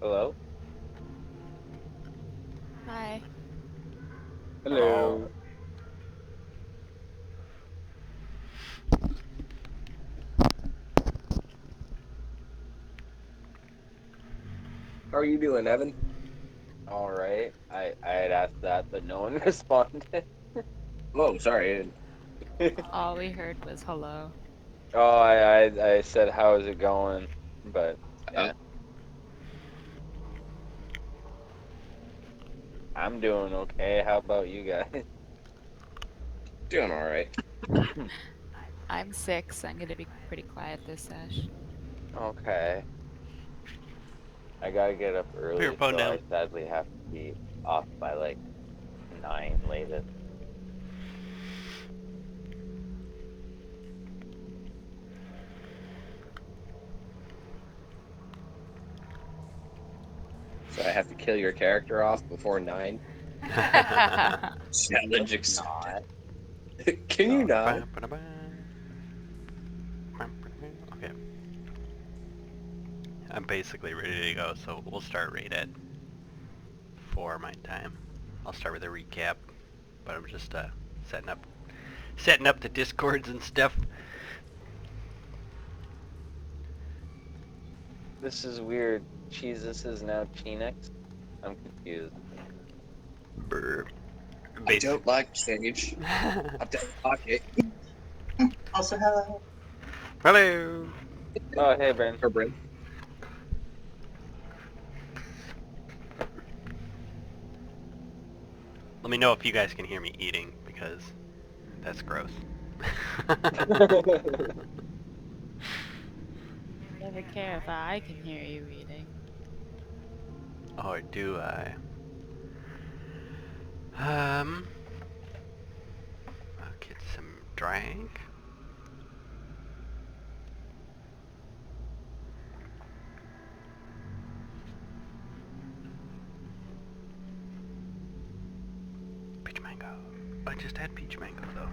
Hello? Hi. Hello. How are you doing, Evan? All right. I had asked that, but no one responded. Oh, sorry. All we heard was hello. Oh, I said how's it going? But Uh, yeah, I'm doing okay. How about you guys? Doing all right. I'm 6. I'm gonna be pretty quiet this sesh. Okay. I gotta get up Put your early, phone so I down. sadly have to be off by like 9 latest. So I have to kill your character off before 9. Let's Challenge accepted. not. Can you No. not? Okay. I'm basically ready to go, so we'll start right at 4 my time. I'll start with a recap, but I'm just setting up the discords and stuff. This is weird. Jesus is now Chinix. I'm confused. Brr. I don't like Sage. I don't like it. Also, hello. Hello. Oh, hey, Ben. Or Bryn. Let me know if you guys can hear me eating, because that's gross. Never care if I can hear you reading. Or do I? I'll get some drink. Peach mango. I just had peach mango though.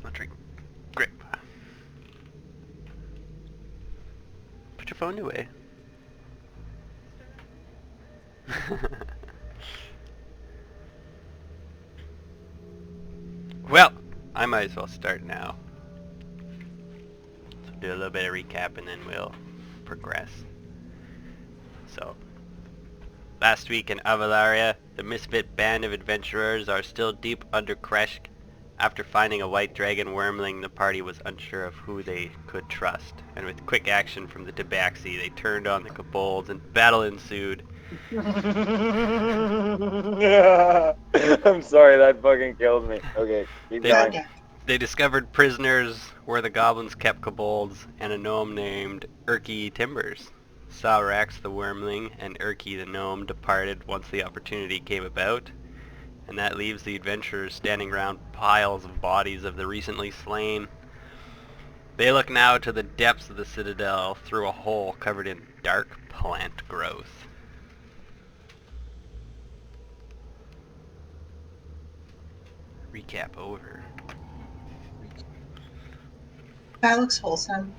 I'll drink grape. Put your phone away. Well, I might as well start now. So do a little bit of recap and then we'll progress. So, last week in Avalaria, the misfit band of adventurers are still deep under Kresk. After finding a white dragon wormling, the party was unsure of who they could trust, and with quick action from the Tabaxi, they turned on the kobolds and battle ensued. I'm sorry, that fucking killed me. Okay, keep They, going. Okay. they discovered prisoners where the goblins kept kobolds and a gnome named Urki Timbers. Salrax the wormling and Urki the gnome departed once the opportunity came about, and that leaves the adventurers standing around piles of bodies of the recently slain. They look now to the depths of the citadel through a hole covered in dark plant growth. Recap over. That looks wholesome.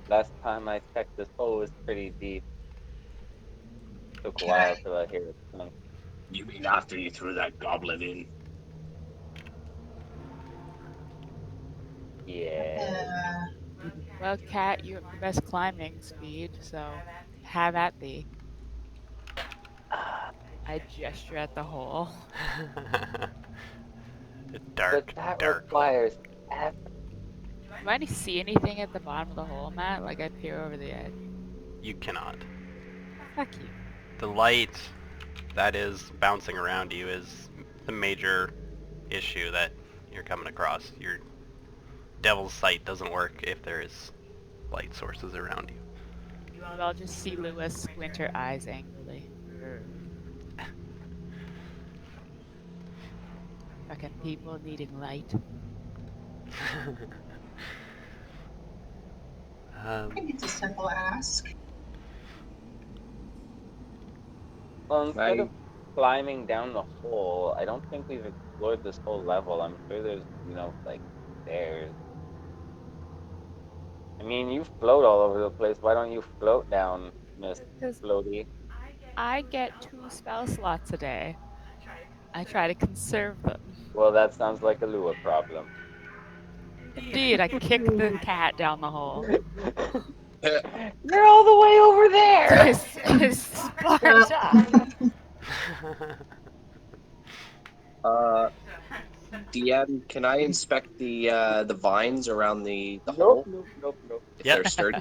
Last time I checked, this hole was pretty deep. Took a Can while I? till I hear it sunk. You mean after you threw that goblin in? Yeah. Uh, Well, Cat, you have the best climbing speed, so have at thee. Ah, I gesture at the hole. A but dark, that dark hole. requires effort. Do I see anything at the bottom of the hole, Matt? Like I peer over the edge. You cannot. Fuck you. The light that is bouncing around you is the major issue that you're coming across. Your devil's sight doesn't work if there is light sources around you. You all just see Lewis squint her eyes angrily. Fucking people needing light. I think it's a simple ask. Well, instead I of climbing down the hole, I don't think we've explored this whole level. I'm sure there's, like stairs. I mean, you float all over the place. Why don't you float down, Miss Because Floaty? I get 2 spell slots a day. I try to conserve them. Well, that sounds like a Lua problem. Indeed, I kick the cat down the hole. You're all the way over there. This is Sparta. DM, can I inspect the vines around the Nope, hole nope, nope, nope. if Yep. they're sturdy?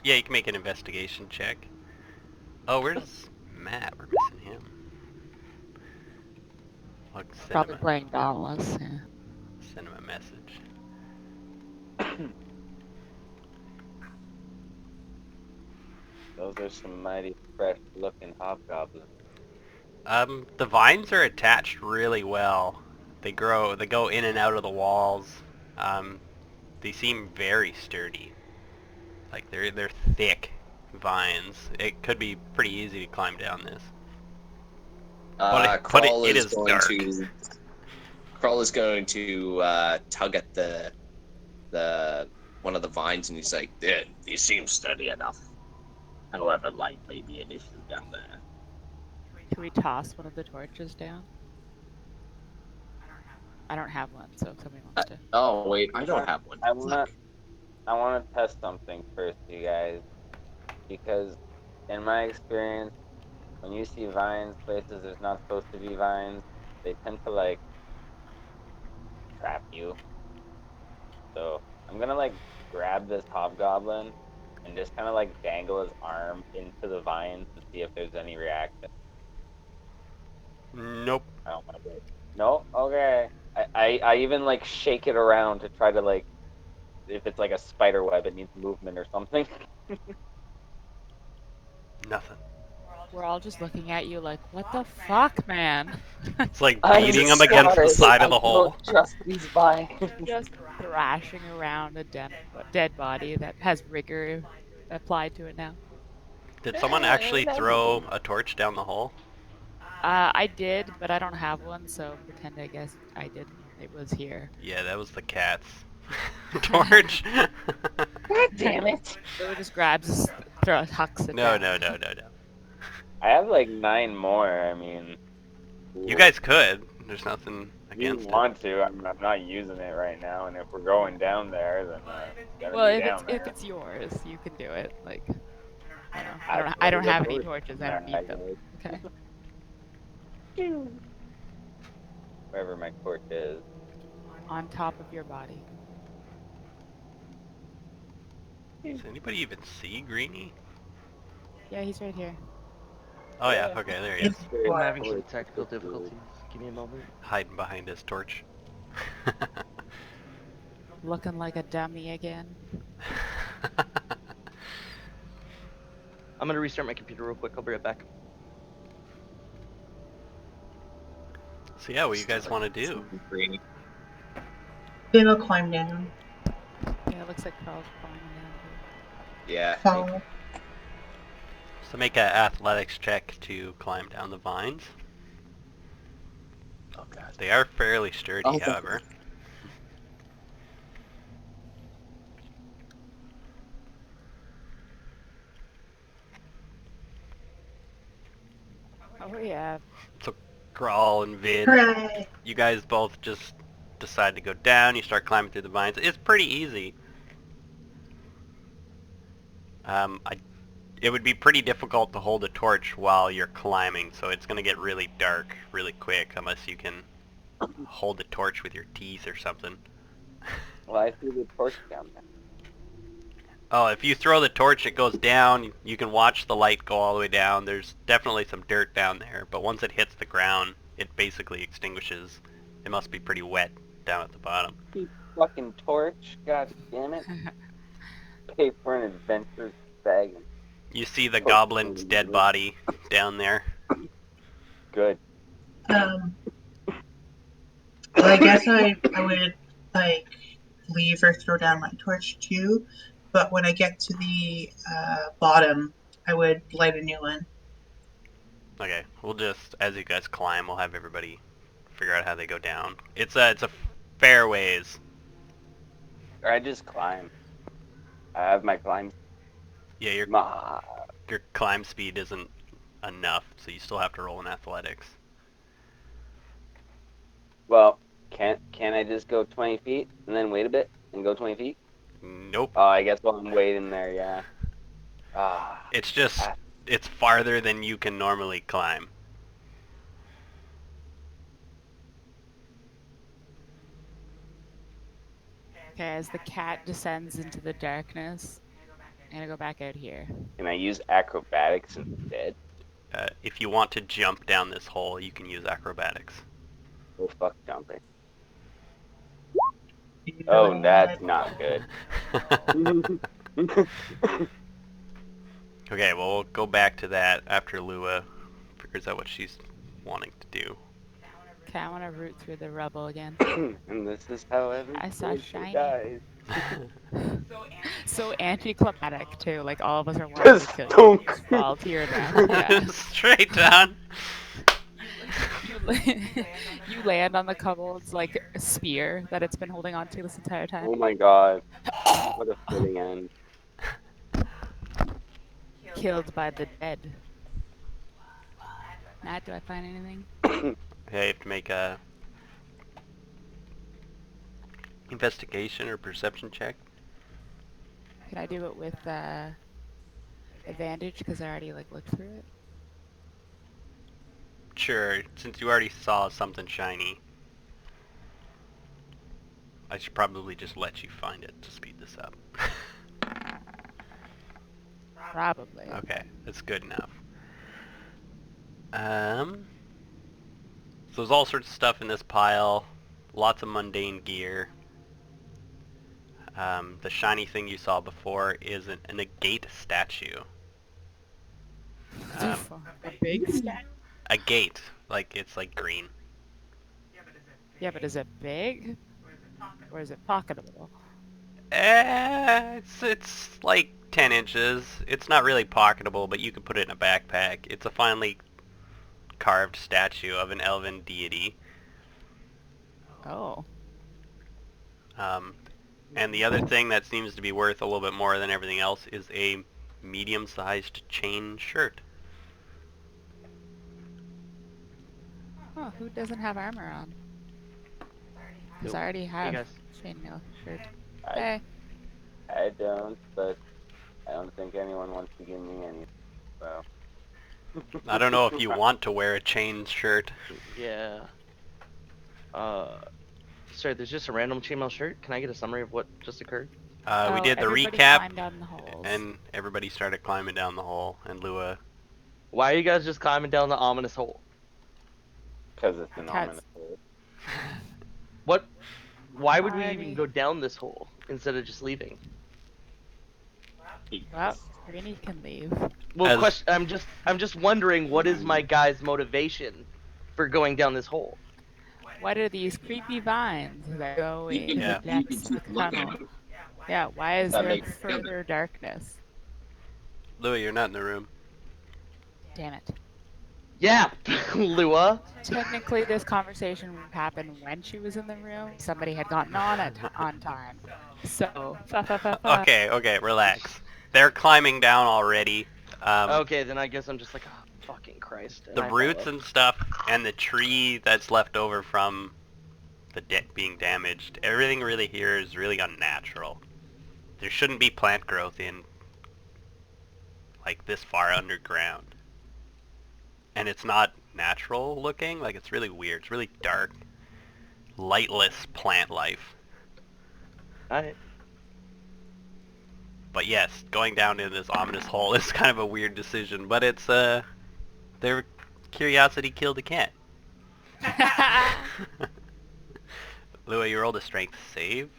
Yeah, you can make an investigation check. Oh, where's Matt? We're missing him. Look, Probably playing Dauntless. Yeah. send him a message. Those are some mighty fresh-looking hobgoblins. The vines are attached really well. They go in and out of the walls. They seem very sturdy. Like they're thick vines. It could be pretty easy to climb down this. But Crawl it is is going dark. to Crawl is going to tug at the one of the vines, and he's like, "These seem steady enough. However, light may be an issue down there." Can we toss one of the torches down? I don't have one, so if somebody wants to. Oh wait, I don't have one. I want to test something first, you guys, because in my experience, when you see vines places there's not supposed to be vines, they tend to like trap you. So I'm gonna like grab this hobgoblin and just kind of like dangle his arm into the vines to see if there's any reaction. Nope. I don't want to do it. No, okay. I even like shake it around to try to like if it's like a spider web, it needs movement or something. Nothing. We're all just looking at you like, what the fuck, man? It's like I'm beating him against the sorry, side of the I hole. don't trust these vines. Just thrashing around a dead body that has rigor applied to it now. Did someone actually throw a torch down the hole? I did, but I don't have one, so pretend I guess I didn't. It was here. Yeah, that was the cat's torch. God damn it! So it just grabs, hucks it No, down. no. I have like 9 more. I mean, You guys could. There's nothing if you against it. want to. I'm not using it right now, and if we're going down there, then it's gonna Well, be if down it's there. yours, you can do it. Like, I don't know. I've I don't already have got any torches torches. I don't in there, need them. Okay. Wherever my torch is. On top of your body. Does anybody even see Greenie? Yeah, he's right here. Oh yeah, okay, there he is. I'm having some technical difficulties. Give me a moment. Hiding behind his torch. Looking like a dummy again. I'm gonna restart my computer real quick. I'll be right back. So yeah, what do you guys want to do? Then I'll climb down. Yeah, it looks like Carl's climbing down Yeah. Follow. So make an athletics check to climb down the vines. Oh god. They are fairly sturdy, Oh. however. too. Oh yeah. Grawl and Vid, Hooray! you guys both just decide to go down. You start climbing through the vines. It's pretty easy. It would be pretty difficult to hold a torch while you're climbing, so it's going to get really dark really quick unless you can hold the torch with your teeth or something. Well, I see the torch down there. Oh, if you throw the torch, it goes down. You can watch the light go all the way down. There's definitely some dirt down there, but once it hits the ground, it basically extinguishes. It must be pretty wet down at the bottom. Fucking torch, god damn it. Pay for an adventure bag. You see the goblin's dead body down there. Good. Well, I guess I would like leave or throw down my torch too, but when I get to the bottom, I would light a new one. Okay, we'll just, as you guys climb, we'll have everybody figure out how they go down. It's a fair ways. Or I just climb. I have my climb. Yeah, Ma. your climb speed isn't enough, so you still have to roll in athletics. Well, can't I just go 20 feet and then wait a bit and go 20 feet? Nope. Oh, I guess while I'm waiting there, yeah. Ah. It's just it's farther than you can normally climb. Okay, as the cat descends into the darkness, I'm gonna go back out here. Can I use acrobatics instead? If you want to jump down this hole, you can use acrobatics. Oh, fuck jumping. You Oh, know that's what? not good. Okay, well, we'll go back to that after Lua figures out what she's wanting to do. Okay, I want to root through the rubble again. And this is how every I saw character shiny. dies. So anticlimactic too. Like all of us are wanting Just to kill you. thunk. You just fall to your death. Yeah. Straight down. You land on the kobold's like spear that it's been holding on to this entire time. Oh my god. What a fitting end. Killed by the dead. Matt, do I find anything? Okay, you have to make a investigation or perception check. Can I do it with advantage because I already like looked through it? Sure, since you already saw something shiny, I should probably just let you find it to speed this up. Probably. Okay, that's good enough. So there's all sorts of stuff in this pile. Lots of mundane gear. The shiny thing you saw before is a agate statue. A big stack? A gate, like it's like green. Yeah, but is it big? Or is it pocketable? It's like 10 inches. It's not really pocketable, but you can put it in a backpack. It's a finely carved statue of an elven deity. Oh. And the other thing that seems to be worth a little bit more than everything else is a medium-sized chain shirt. Oh, who doesn't have armor on? Because Nope. I already Hey have guys. chainmail shirt. I, Hey. I don't, but I don't think anyone wants to give me any. So. I don't know if you want to wear a chain shirt. Yeah. Sorry, there's just a random chainmail shirt. Can I get a summary of what just occurred? We Oh, did the everybody recap, climbed down the holes. and everybody started climbing down the hole, and Lua... Why are you guys just climbing down the ominous hole? Because it's an Because- ominous hole. What? Why would we Alrighty. even go down this hole instead of just leaving? Well, Greenie can leave. Well, As- I'm just wondering what is my guy's motivation for going down this hole? What are these creepy vines that go into Yeah. the depths of the tunnel? Yeah, why is That there makes further darkness? Lua, you're not in the room. Damn it. Yeah, Lua. Technically, this conversation happened when she was in the room. Somebody had gotten on on time. So, Okay, relax. They're climbing down already. Okay, then I guess I'm just like, oh, fucking Christ. And The I roots follow. and stuff, and the tree that's left over from the being damaged, everything really here is really unnatural. There shouldn't be plant growth in like this far underground. And it's not natural looking, like it's really weird. It's really dark, lightless plant life. Alright. But yes, going down in this ominous hole is kind of a weird decision, but it's their curiosity killed a cat. Lua, you rolled a strength save.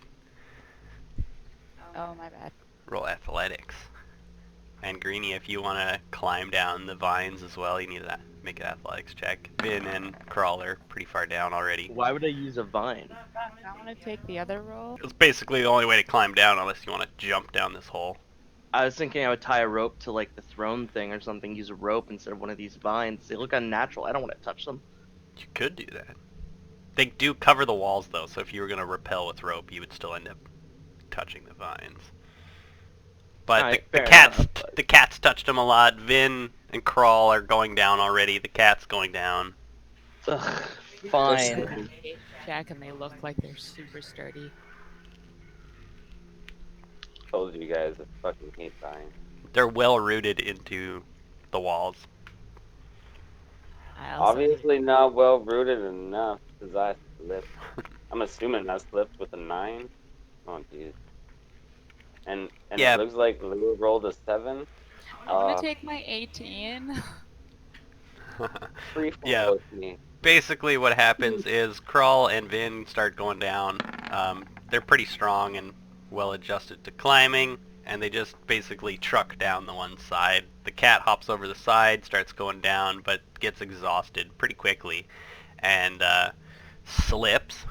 Oh, my bad. Roll athletics. And Greenie, if you want to climb down the vines as well, you need to make an athletics check. Vin and Crawler pretty far down already. Why would I use a vine? I want to take the other roll. It's basically the only way to climb down unless you want to jump down this hole. I was thinking I would tie a rope to like the throne thing or something, use a rope instead of one of these vines. They look unnatural. I don't want to touch them. You could do that. They do cover the walls though, so if you were gonna rappel with rope, you would still end up touching the vines. But Alright, the fair cats, enough, but- the cats touched them a lot. Vin and Crawl are going down already. The cat's going down. Ugh, That's fine. fine. Jack, and they look like they're super sturdy. Told you guys, I fucking hate vines. They're well rooted into the walls. I also hate Obviously not well rooted enough, because I slipped. I'm assuming I slipped with a 9. Oh, jeez. And Yeah. it looks like Lou rolled a 7. I'm gonna take my 18. Free fall Yeah. with me. Basically what happens is Crawl and Vin start going down. They're pretty strong and well adjusted to climbing, and they just basically truck down the one side. The cat hops over the side, starts going down, but gets exhausted pretty quickly, and slips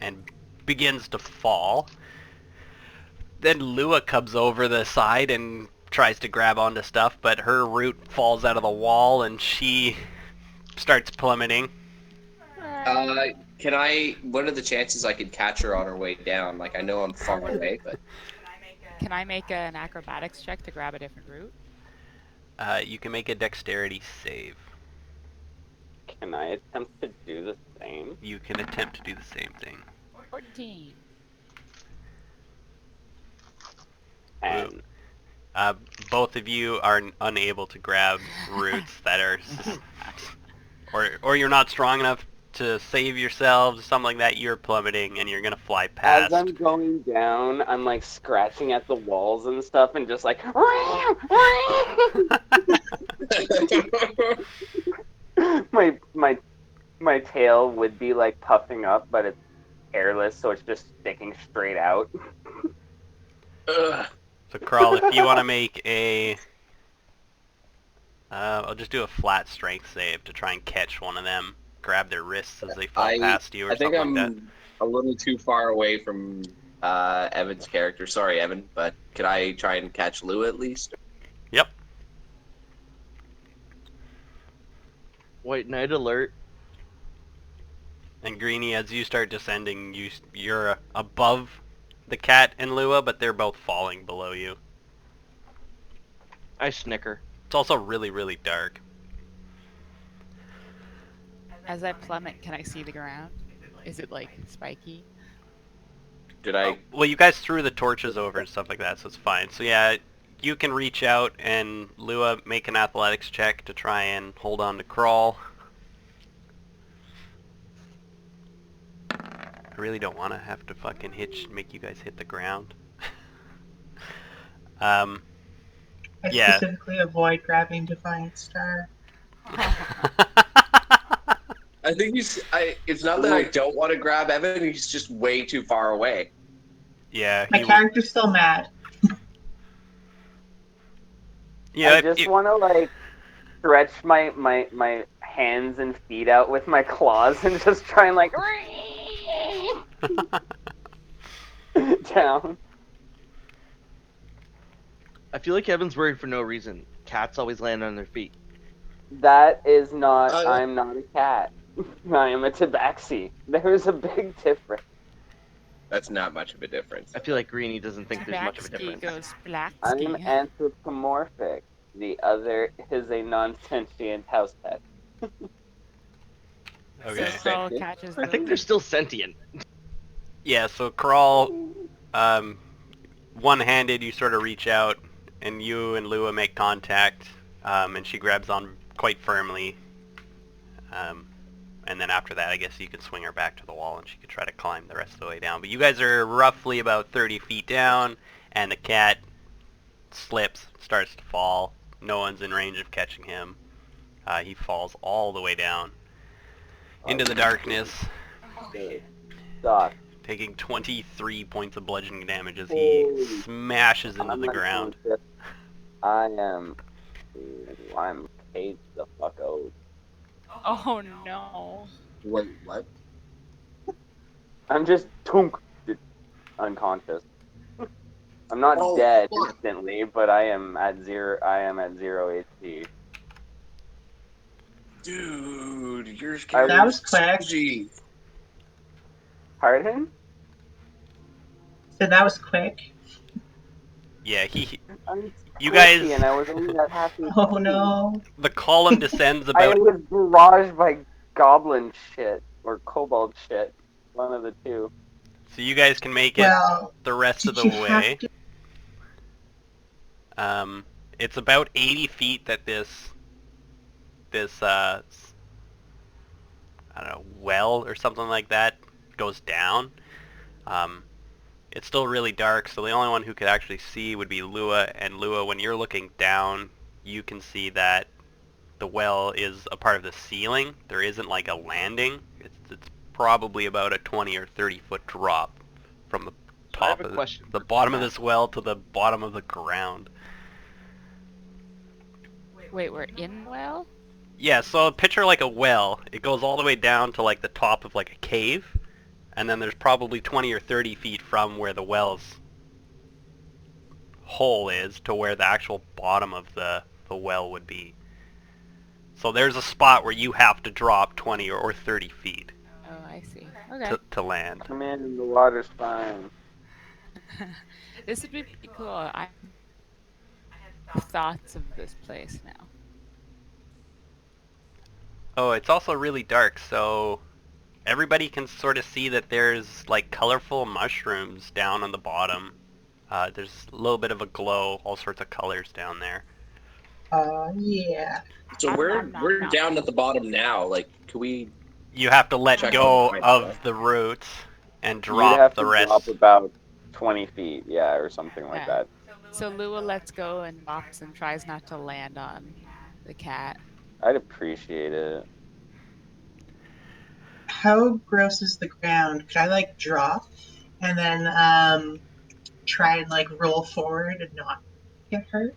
and begins to fall. Then Lua comes over the side and tries to grab onto stuff, but her root falls out of the wall and she starts plummeting. Can I? What are the chances I could catch her on her way down? Like, I know I'm far away, but Can I make an acrobatics check to grab a different route? You can make a dexterity save. Can I attempt to do the same? You can attempt to do the same thing. 14. 10. Both of you are unable to grab roots that are, or you're not strong enough to save yourselves, something like that. You're plummeting and you're gonna fly past. As I'm going down, I'm like scratching at the walls and stuff and just like my tail would be like puffing up, but it's hairless, so it's just sticking straight out. Ugh. So Crawl, if you want to make a, I'll just do a flat strength save to try and catch one of them, grab their wrists as they fall past you, or I think something like that. I'm a little too far away from Evan's character. Sorry, Evan, but could I try and catch Lou at least? Yep. White Knight alert. And Greenie, as you start descending, you're above the cat and Lua, but they're both falling below you. I snicker. It's also really, really dark. As I plummet, can I see the ground? Is it like spiky? Did I? Well, you guys threw the torches over and stuff like that, so it's fine. So yeah, you can reach out and Lua make an athletics check to try and hold on to Crawl. I really don't want to have to fucking make you guys hit the ground. I Yeah. specifically avoid grabbing Defiant Star. I think he's. It's not that I don't want to grab Evan. He's just way too far away. Yeah. My character's still mad. Yeah. I just want to like stretch my hands and feet out with my claws and just try and like down. I feel like Evan's worried for no reason. Cats always land on their feet. That is not. I'm not a cat. I am a tabaxi. There's a big difference. That's not much of a difference. I feel like Greenie doesn't think there's much of a Tabaxi difference. goes I'm Blacksky. anthropomorphic. The other is a non-sentient house pet. Okay. So Crawl catches I think the- they're still sentient. Yeah, so Crawl, one-handed, you sort of reach out, and you and Lua make contact, and she grabs on quite firmly. And then after that, I guess you could swing her back to the wall, and she could try to climb the rest of the way down. But you guys are roughly about 30 feet down, and the cat slips, starts to fall. No one's in range of catching him. He falls all the way down into the darkness, Suck. taking 23 points of bludgeoning damage as he smashes into the ground. I'm caged the fuck out. Oh no. Wait, what? I'm just unconscious. I'm not Oh, dead fuck. instantly, but I am at zero HP. Dude, you're I That was quick. Gee. Pardon? So that was quick. Yeah, I'm you guys, squishy and I was only at half Oh HP. no. the column descends I about, was barraged by goblin shit or kobold shit. One of the two. so you guys can make it Well, the rest of did the you have way. to? It's about 80 feet that this I don't know, well or something like that goes down. Um, it's still really dark, so the only one who could actually see would be Lua. And Lua, when you're looking down, you can see that the well is a part of the ceiling. There isn't like a landing. It's probably about a 20 or 30 foot drop from the So I have top a of question. the for bottom of Matt. this well to the bottom of the ground. Wait, we're in well? Yeah, so picture like a well. It goes all the way down to like the top of like a cave, and then there's probably 20 or 30 feet from where the well's hole is to where the actual bottom of the well would be. So there's a spot where you have to drop 20 or 30 feet Oh, I see. Okay. to land. Come in and the water's fine. This would be pretty cool. I have thoughts of this place now. Oh, it's also really dark, so everybody can sort of see that there's like colorful mushrooms down on the bottom. There's a little bit of a glow, all sorts of colors down there. Yeah. So Nom, we're nom, nom, we're nom. down at the bottom now. Like, can we You have to let check go out of the roots and You'd drop have the to drop rest. about 20 feet, yeah, or something like Yeah. that. So Lua lets go and drops and tries not to land on the cat. I'd appreciate it. How gross is the ground? Could I like drop and then try and like roll forward and not get hurt?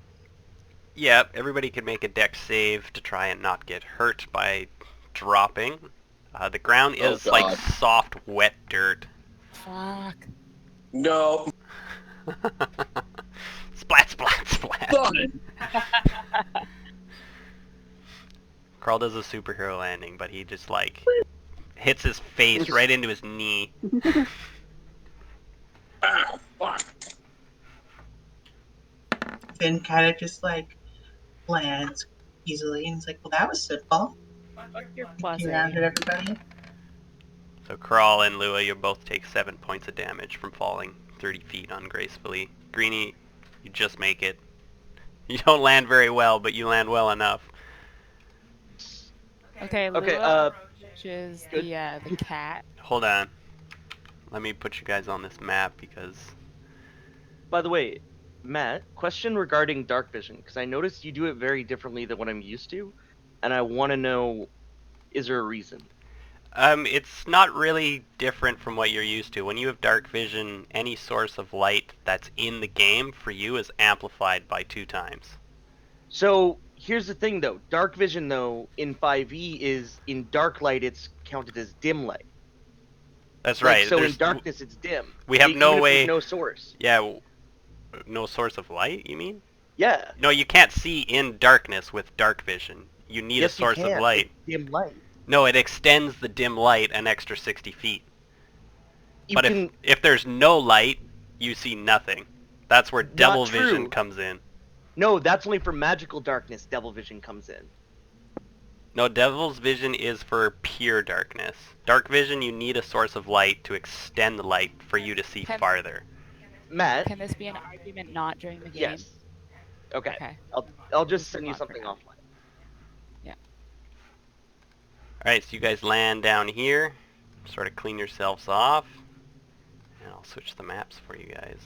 Yep, everybody can make a dex save to try and not get hurt by dropping. The ground Oh is like God, soft, wet dirt. Fuck. no! Splat, splat, splat. Fun. Carl does a superhero landing, but he just like hits his face right into his knee. Ah, fuck! Finn kind of just like lands easily and it's like, well, that was simple. Fuck your plus Looking around A. at everybody. So Carl and Lua, you both take 7 points of damage from falling 30 feet ungracefully. Greenie, you just make it. You don't land very well, but you land well enough. Okay, Okay, Lua approaches good. the cat. Hold on. Let me put you guys on this map because... By the way, Matt, question regarding dark vision, because I noticed you do it very differently than what I'm used to, and I want to know, is there a reason? It's not really different from what you're used to. When you have dark vision, any source of light that's in the game for you is amplified by 2 times. So here's the thing, though. Dark vision, though, in 5e is in dark light, it's counted as dim light. That's Like, right. so in darkness, it's dim. We have no even if way... there's no source. Yeah, no source of light, you mean? Yeah. No, you can't see in darkness with dark vision. You need Yes, a source you can. of light. It's dim light. No, it extends the dim light an extra 60 feet. You But can. if there's no light, you see nothing. That's where devil Not vision true. comes in. No, that's only for magical darkness. Devil vision comes in. No, devil's vision is for pure darkness. Dark vision, you need a source of light to extend the light for you to see Can- farther. Matt. Can this be an argument not during the game? Yes. Okay. Okay. I'll just Just send you move on for something now. offline. Alright, so you guys land down here. Sort of clean yourselves off. And I'll switch the maps for you guys.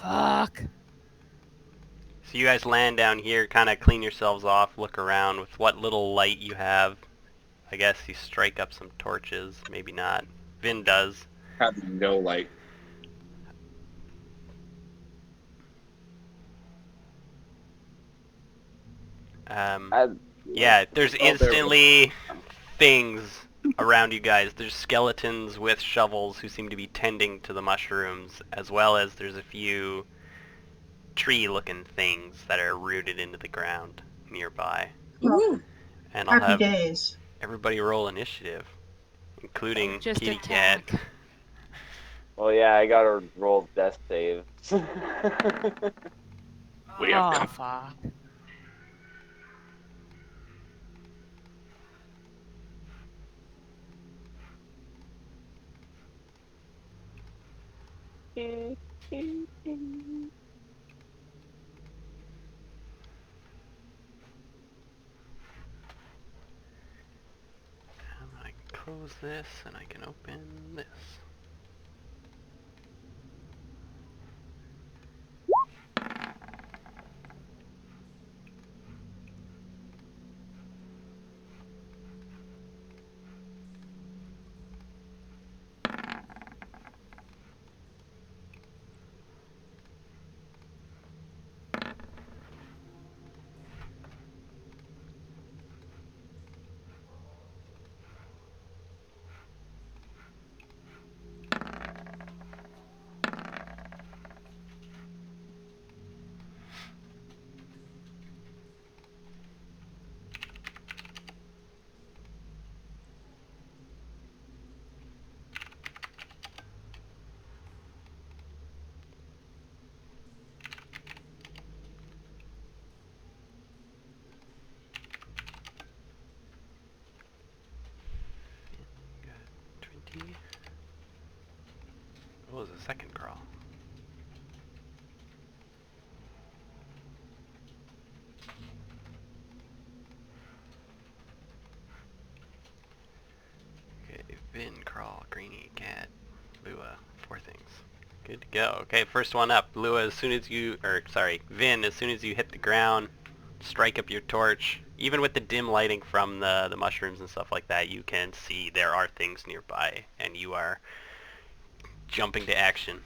Fuck. So you guys land down here, kind of clean yourselves off, look around with what little light you have. I guess you strike up some torches, maybe not. Vin does. Have no light. Yeah, there's Oh, there we go. instantly things around you guys. There's skeletons with shovels who seem to be tending to the mushrooms, as well as there's a few tree-looking things that are rooted into the ground nearby. Ooh. And I'll Happy have days. everybody roll initiative, Or including just Kitty Cat. attack. Well, yeah, I gotta roll death saves. We have Oh, come. fuck. And I can close this, and I can open this. Got 20. What was the second crawl? Okay, Vin, Crawl, Greenie, Cat, Lua, 4 things. Good to go. Okay, first one up. Lua, as soon as you, Vin, as soon as you hit the ground, strike up your torch. Even with the dim lighting from the mushrooms and stuff like that, you can see there are things nearby, and you are jumping to action.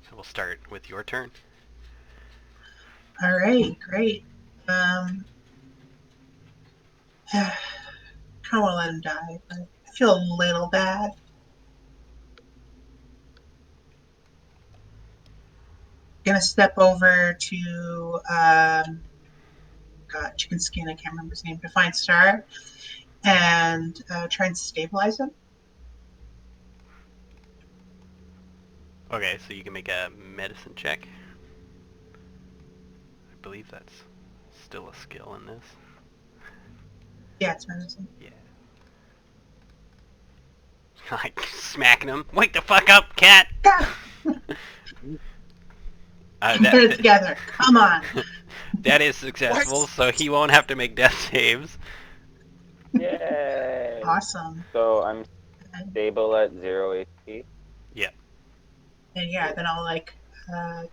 So we'll start with your turn. All right, great. Um, kind of want to let him die, but I feel a little bad. Gonna step over to Chicken Skin. I can't remember his name. Defiant Star, and try and stabilize him. Okay, so you can make a medicine check. I believe that's still a skill in this. Yeah, it's medicine. Yeah. Like smacking him. Wake the fuck up, cat! Get it together. Come on. That is successful, so he won't have to make death saves. Yay! Awesome. So I'm stable at 0 HP. Yeah. And yeah, then I'll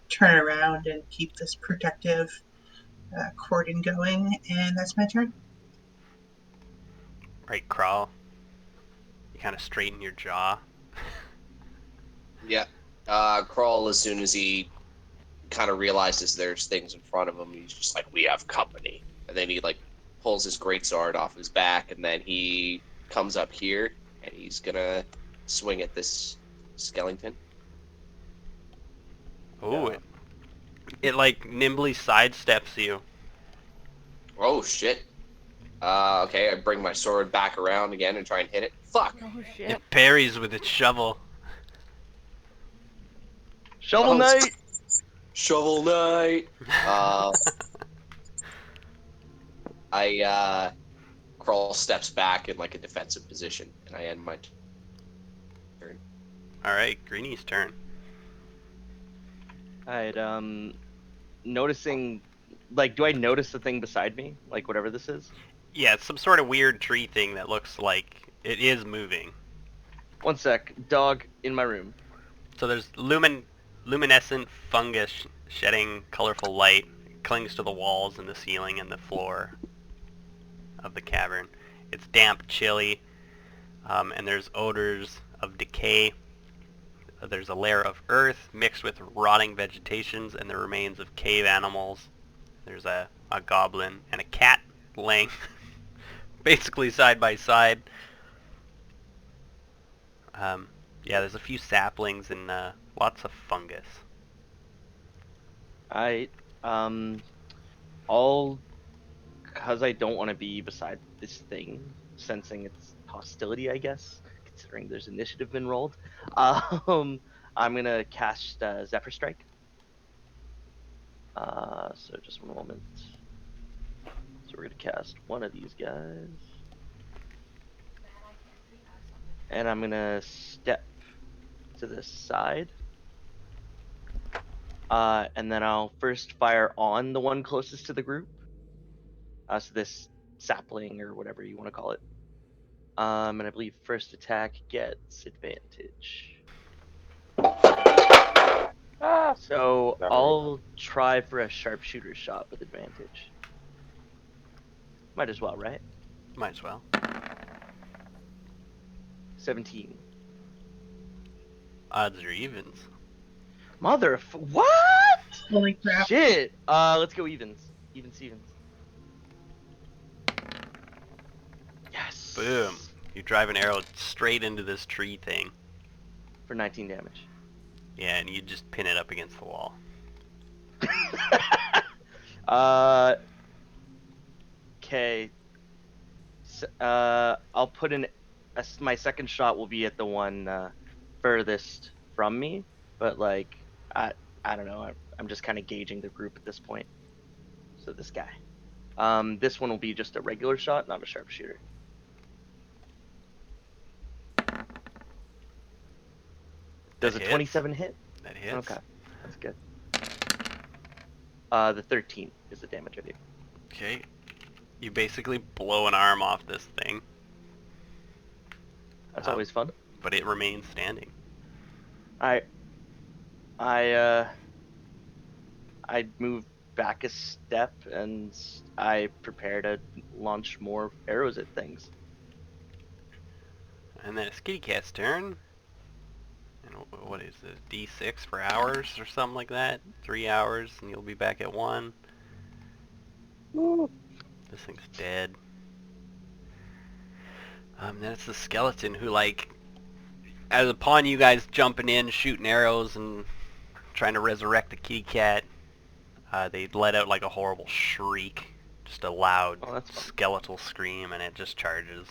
turn around and keep this protective cordon going, and that's my turn. Right, Crawl. You kind of straighten your jaw. Yeah. Crawl, as soon as he kind of realizes there's things in front of him, he's just like, we have company. And then he like pulls his greatsword off his back, and then he comes up here, and he's gonna swing at this skeleton. Oh, Yeah. it like nimbly sidesteps you. Oh shit. Okay, I bring my sword back around again and try and hit it. Fuck! Oh, shit. It parries with its shovel. Shovel Oh, Knight! Shovel Knight! I Crawl steps back in like a defensive position, and I end my turn. Alright, Greenie's turn. Alright, noticing, like, do I notice the thing beside me? Like, whatever this is? Yeah, it's some sort of weird tree thing that looks like it is moving. One sec. Dog in my room. So there's luminescent fungus shedding colorful light. It clings to the walls and the ceiling and the floor of the cavern. It's damp, chilly, and there's odors of decay. There's a layer of earth mixed with rotting vegetations and the remains of cave animals. There's a goblin and a cat laying basically side by side. Yeah, there's a few saplings and lots of fungus. I all because I don't want to be beside this thing, sensing its hostility, I guess, considering there's initiative been rolled. I'm gonna cast Zephyr Strike. So just one moment. So we're gonna cast one of these guys, and I'm gonna step to this side. And then I'll first fire on the one closest to the group. So this sapling or whatever you want to call it. And I believe first attack gets advantage. Ah, So sorry. I'll try for a sharpshooter shot with advantage. Might as well, right? Might as well. 17. Odds or evens. What? Holy crap. Shit. Let's go evens. Evens. Yes. Boom. You drive an arrow straight into this tree thing. For 19 damage. Yeah, and you just pin it up against the wall. Okay. I'll put in my second shot will be at the one furthest from me, but like I don't know. I'm just kind of gauging the group at this point. So this guy. This one will be just a regular shot, not a sharpshooter. Does a hits. 27 hit? That hits. Okay, that's good. The 13 is the damage I do. Okay. You basically blow an arm off this thing, That's always fun. but it remains standing. I move back a step and I prepare to launch more arrows at things. And then it's Kitty Cat's turn. And what is this? D6 for hours or something like that? 3 hours, and you'll be back at 1. Woo. This thing's dead. Then it's the skeleton who, like, as upon you guys jumping in, shooting arrows, and trying to resurrect the kitty cat, they let out like a horrible shriek, just a loud skeletal scream, and it just charges.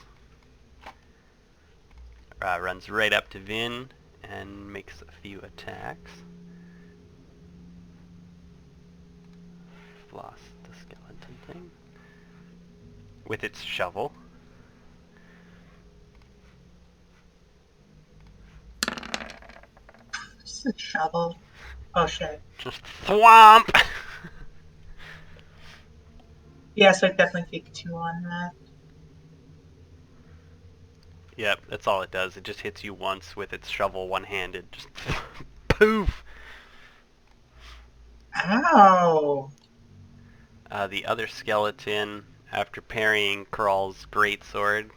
Runs right up to Vin and makes a few attacks. Lost the skeleton thing with its shovel. Just a shovel. Oh shit. Just thwomp! Yeah, so I definitely take 2 on that. Yep, that's all it does. It just hits you once with its shovel one-handed. Just poof! Ow! The other skeleton, after parrying Kral's greatsword,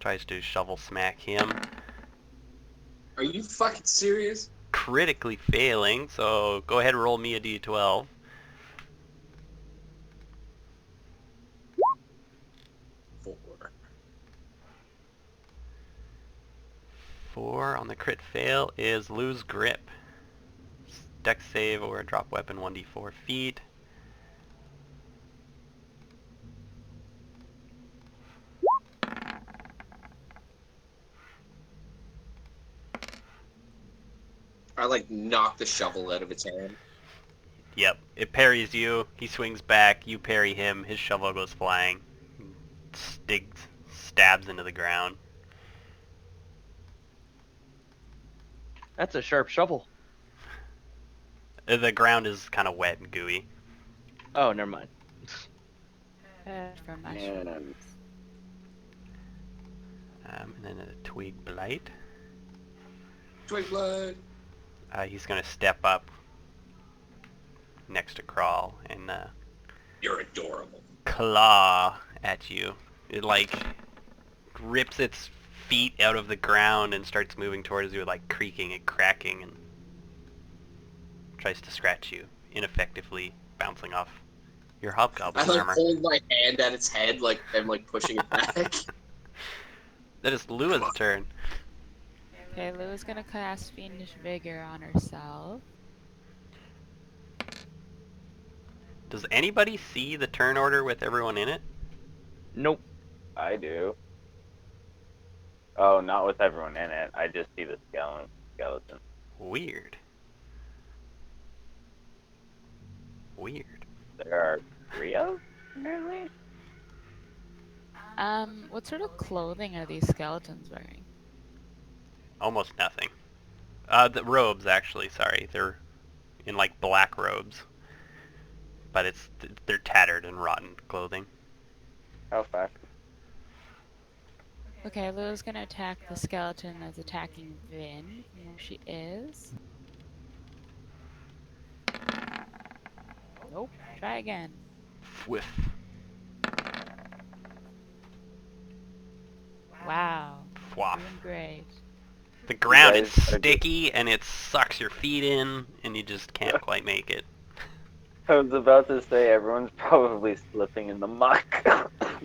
tries to shovel smack him. Are you fucking serious? Critically failing, so go ahead and roll me a d12. 4. 4 on the crit fail is lose grip. Dex save or drop weapon 1d4 feet. I like knock the shovel out of its hand. Yep, it parries you, he swings back, you parry him, his shovel goes flying. Stabs into the ground. That's a sharp shovel. The ground is kind of wet and gooey. Oh, never mind. From mushrooms. And then a twig blight. Twig blood. He's gonna step up next to Crawl and You're adorable. claw at you. It like rips its feet out of the ground and starts moving towards you, like creaking and cracking, and tries to scratch you, ineffectively bouncing off your I hobgoblin like armor. hold my hand at its head, like I'm like pushing it back. That is Lua's turn. Okay, Lua's gonna cast Fiendish Vigor on herself. Does anybody see the turn order with everyone in it? Nope. I do. Oh, not with everyone in it. I just see the skeleton. Weird. Weird. There are 3 of them, apparently. What sort of clothing are these skeletons wearing? Almost nothing. The robes, actually, sorry. They're in, like, black robes. But they're tattered and rotten clothing. How fast? Okay, Lulu's gonna attack the skeleton that's attacking Vin from where she is. Nope. Try again. Whiff. Wow. Fwaff. Doing great. The ground is guys are sticky and it sucks your feet in and you just can't quite make it. I was about to say everyone's probably slipping in the muck. And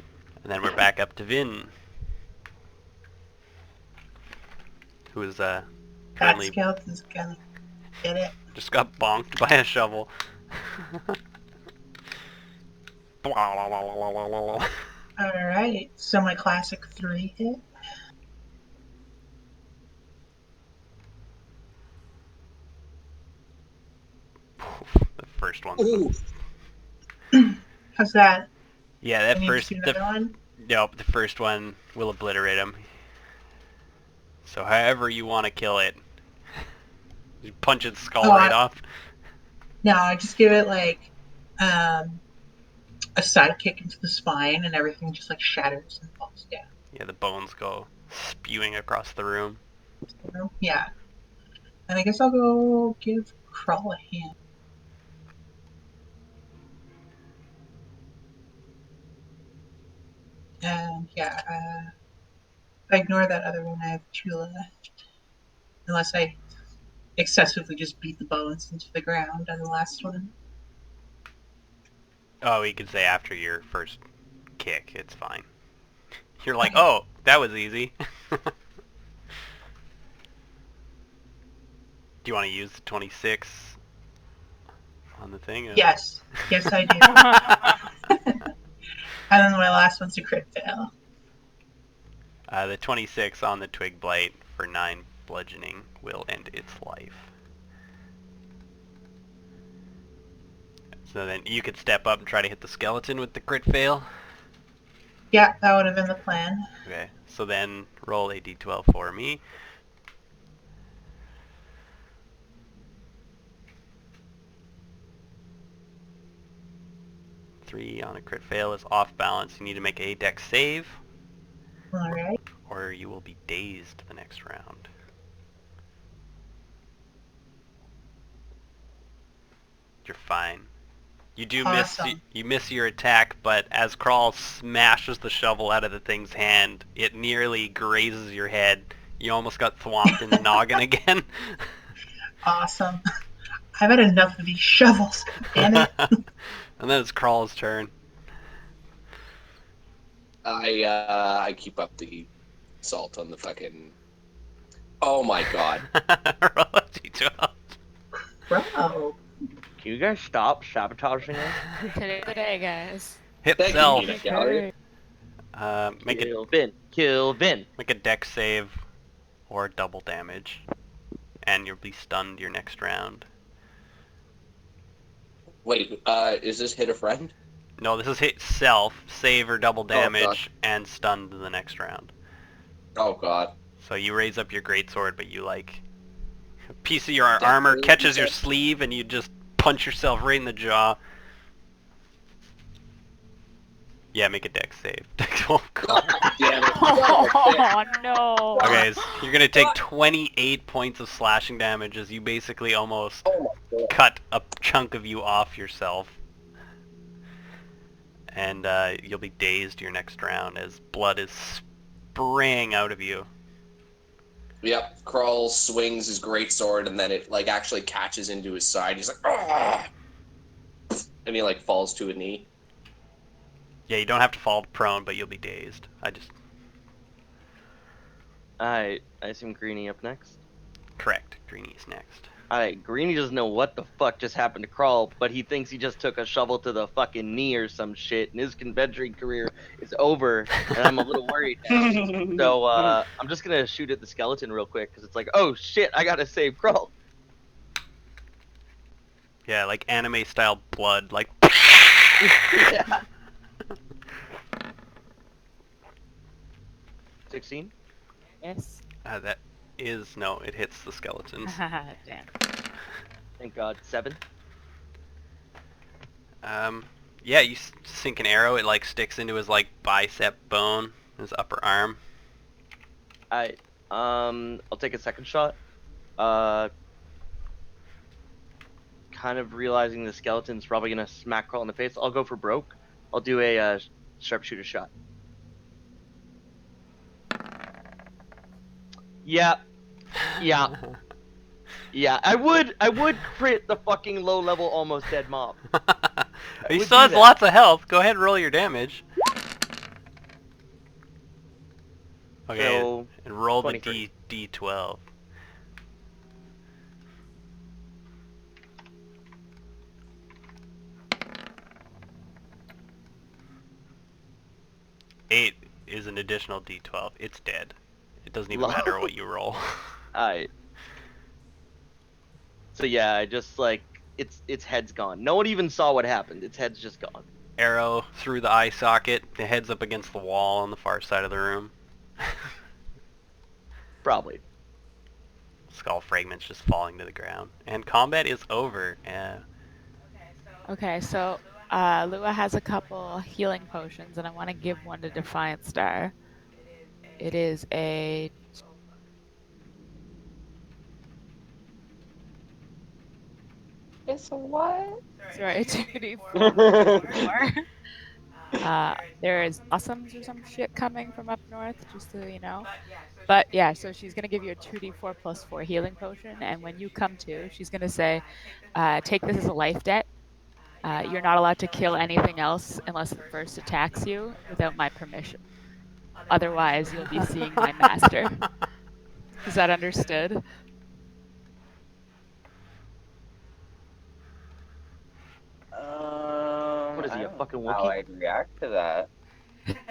then we're back up to Vin, who is That currently skeleton's gonna get it. just got bonked by a shovel. Alright, so my classic 3 hit. The first one. Ooh. How's that? Yeah, I that need to first. do another one? Nope, the first one will obliterate him. So however you want to kill it, you punch its skull right off. No, I just give it like a side kick into the spine and everything just like shatters and falls down. Yeah, the bones go spewing across the room. So, yeah. And I guess I'll go give Crawl a hand. And yeah, if I ignore that other one, I have 2 left. Unless I excessively just beat the bones into the ground on the last one. Oh, you could say after your first kick, it's fine. You're like, Okay. oh, that was easy. Do you want to use the 26 on the thing? Yes. Yes, I do. And then my last one's a crit fail. The 26 on the Twig Blight for 9 bludgeoning will end its life. So then you could step up and try to hit the skeleton with the crit fail. Yeah, that would have been the plan. Okay, so then roll a d12 for me. Three on a crit fail is off balance. You need to make a dex save, Alright. or you will be dazed the next round. You're fine. You do Awesome. miss your attack, but as Crawl smashes the shovel out of the thing's hand, it nearly grazes your head. You almost got thwomped in the noggin again. Awesome. I've had enough of these shovels. Damn it. And then it's Crawl's turn. I keep up the assault on the fucking. Oh my god. Roll a d12. Bro. Can you guys stop sabotaging us? Today's the day, guys. Hit Thank you, self. Peanut Gallery. Make Kill Vin. a dex save or double damage, and you'll be stunned your next round. Wait, is this hit a friend? No, this is hit self, save or double God. damage, and stunned the next round. Oh god. So you raise up your greatsword, but you like a piece of your Definitely armor catches your reset. sleeve, and you just punch yourself right in the jaw. Yeah, make a dex save. Oh, God. Damn it. Oh no! Okay, so you're gonna take 28 points of slashing damage as you basically almost Oh my god. cut a chunk of you off yourself. And you'll be dazed your next round as blood is spraying out of you. Yep, Krull swings his greatsword and then it like actually catches into his side. He's like, "Argh!" And he like falls to a knee. Yeah, you don't have to fall prone, but you'll be dazed. I assume Greenie up next. Correct. Greenie's next. Alright, Greeny doesn't know what the fuck just happened to Crawl, but he thinks he just took a shovel to the fucking knee or some shit, and his conventuring career is over, and I'm a little worried now. So I'm just gonna shoot at the skeleton real quick, because it's like, oh shit, I gotta save Crawl. Yeah, like anime style blood, like. Yeah. 16? Yes. That is no. It hits the skeletons. Damn. Thank God. 7? Yeah, you sink an arrow. It like sticks into his like bicep bone, his upper arm. I'll take a second shot. Kind of realizing the skeleton's probably gonna smack Crawl in the face. I'll go for broke. I'll do a sharpshooter shot. Yeah, yeah, yeah. I would crit the fucking low level almost dead mob. He would still do has that. lots of health. Go ahead and roll your damage. Okay, So, and roll the 23. D12. Eight is an additional D12. It's dead. It doesn't even matter what you roll. Alright. So yeah, I just like its head's gone. No one even saw what happened. Its head's just gone. Arrow through the eye socket. The head's up against the wall on the far side of the room. Probably. Skull fragments just falling to the ground. And combat is over. Okay, so Lua has a couple healing potions, and I want to give one to Defiant Star. It is a... It's a what? Sorry, 2d4. There is blossoms or some shit coming from up north, just so you know. But yeah, so she's gonna give you a 2d4 plus 4 healing potion, and when you come to, she's gonna say, take this as a life debt. You're not allowed to kill anything else unless it first attacks you without my permission. Otherwise, you'll be seeing my master. Is that understood? What is I he, a don't fucking know how Wookiee? I'd react to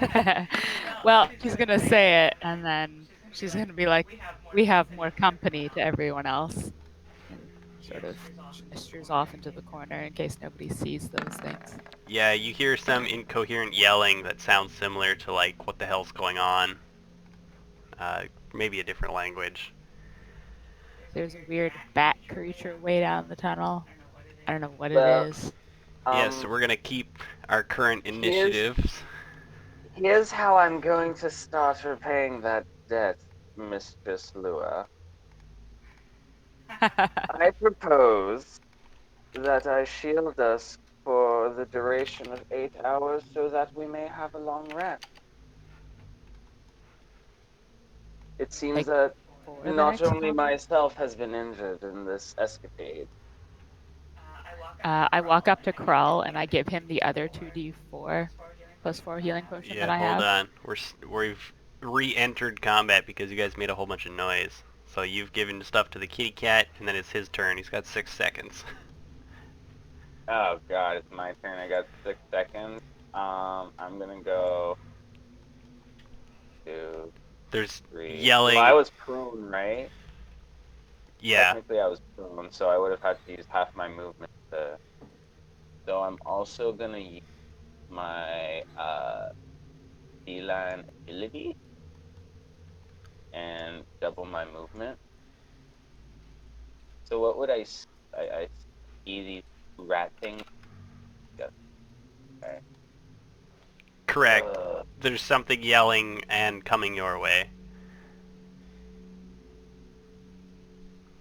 that. Well, she's gonna say it, and then she's gonna be like, "We have more company" to everyone else, and sort of gestures off into the corner in case nobody sees those things. Yeah, you hear some incoherent yelling that sounds similar to like, what the hell's going on? Maybe a different language. There's a weird bat creature way down the tunnel. I don't know what it Well, is. Yeah, so we're gonna keep our current here's initiatives. here's how I'm going to start repaying that debt, Mistress Lua. I propose that I shield us for the duration of 8 hours so that we may have a long rest. It seems Like that for the not next only combat. myself has been injured in this escapade. I walk up to Krull and I give him the other 2d4 plus 4 healing potion that Yeah, I hold have. on. We've re-entered combat because you guys made a whole bunch of noise. So you've given stuff to the kitty cat, and then it's his turn. He's got 6 seconds. Oh god, it's my turn. I got 6 seconds. I'm gonna go 2, There's 3. yelling. Well, I was prone, right? Yeah. Technically, I was prone, so I would have had to use half my movement to. So I'm also gonna use my feline agility and double my movement. So what would I see these rat things? Yes. Okay. Correct. There's something yelling and coming your way.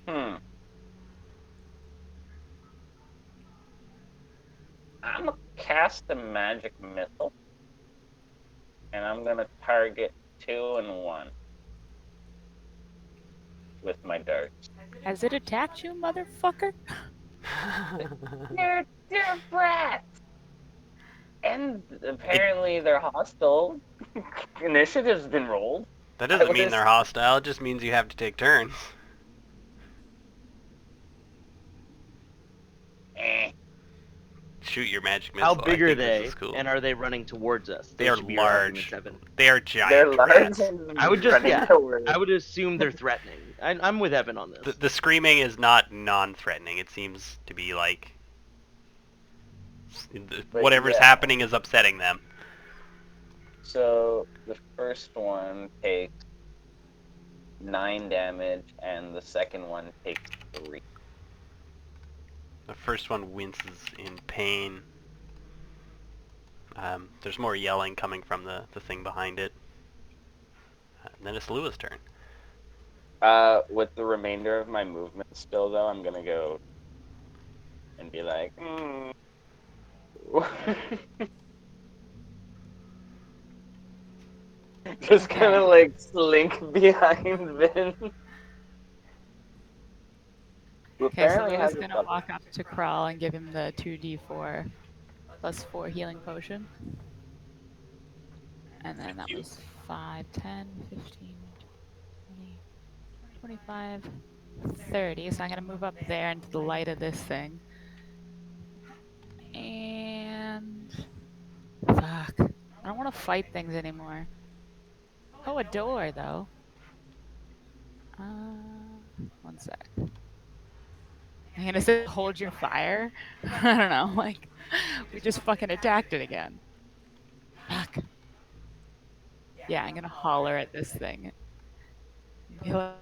I'm gonna cast a magic missile, and I'm gonna target 2 and 1 with my darts. Has it attacked you, motherfucker? They're brats, and apparently they're hostile. Initiative's been rolled. That I doesn't would mean they're hostile. It just means you have to take turns. Shoot your magic How missile. I big are think this they? is cool. And are they running towards us? They Those are should be your arguments, large. Evan. They are They're giant large rats. I would and just, running yeah, towards. I would assume they're threatening. I'm with Evan on this. The screaming is not non-threatening. It seems to be like But whatever's yeah. happening is upsetting them. So the first one takes 9 damage, and the second one takes 3. The first one winces in pain. There's more yelling coming from the thing behind it. And then it's Lua's turn. With the remainder of my movement still, though, I'm gonna go and be like, just kind of like slink behind Vin. Who Okay, so apparently Lua's has a gonna double. walk up to Crawl and give him the 2d4 plus 4 healing potion. And then that was 5, 10, 15, 20, 25, 30. So I'm gonna move up there into the light of this thing. And fuck. I don't want to fight things anymore. Oh, a door though. One sec. I'm gonna say hold your fire. I don't know, like we just fucking attacked it again. Fuck. Yeah, I'm gonna holler at this thing. Be like,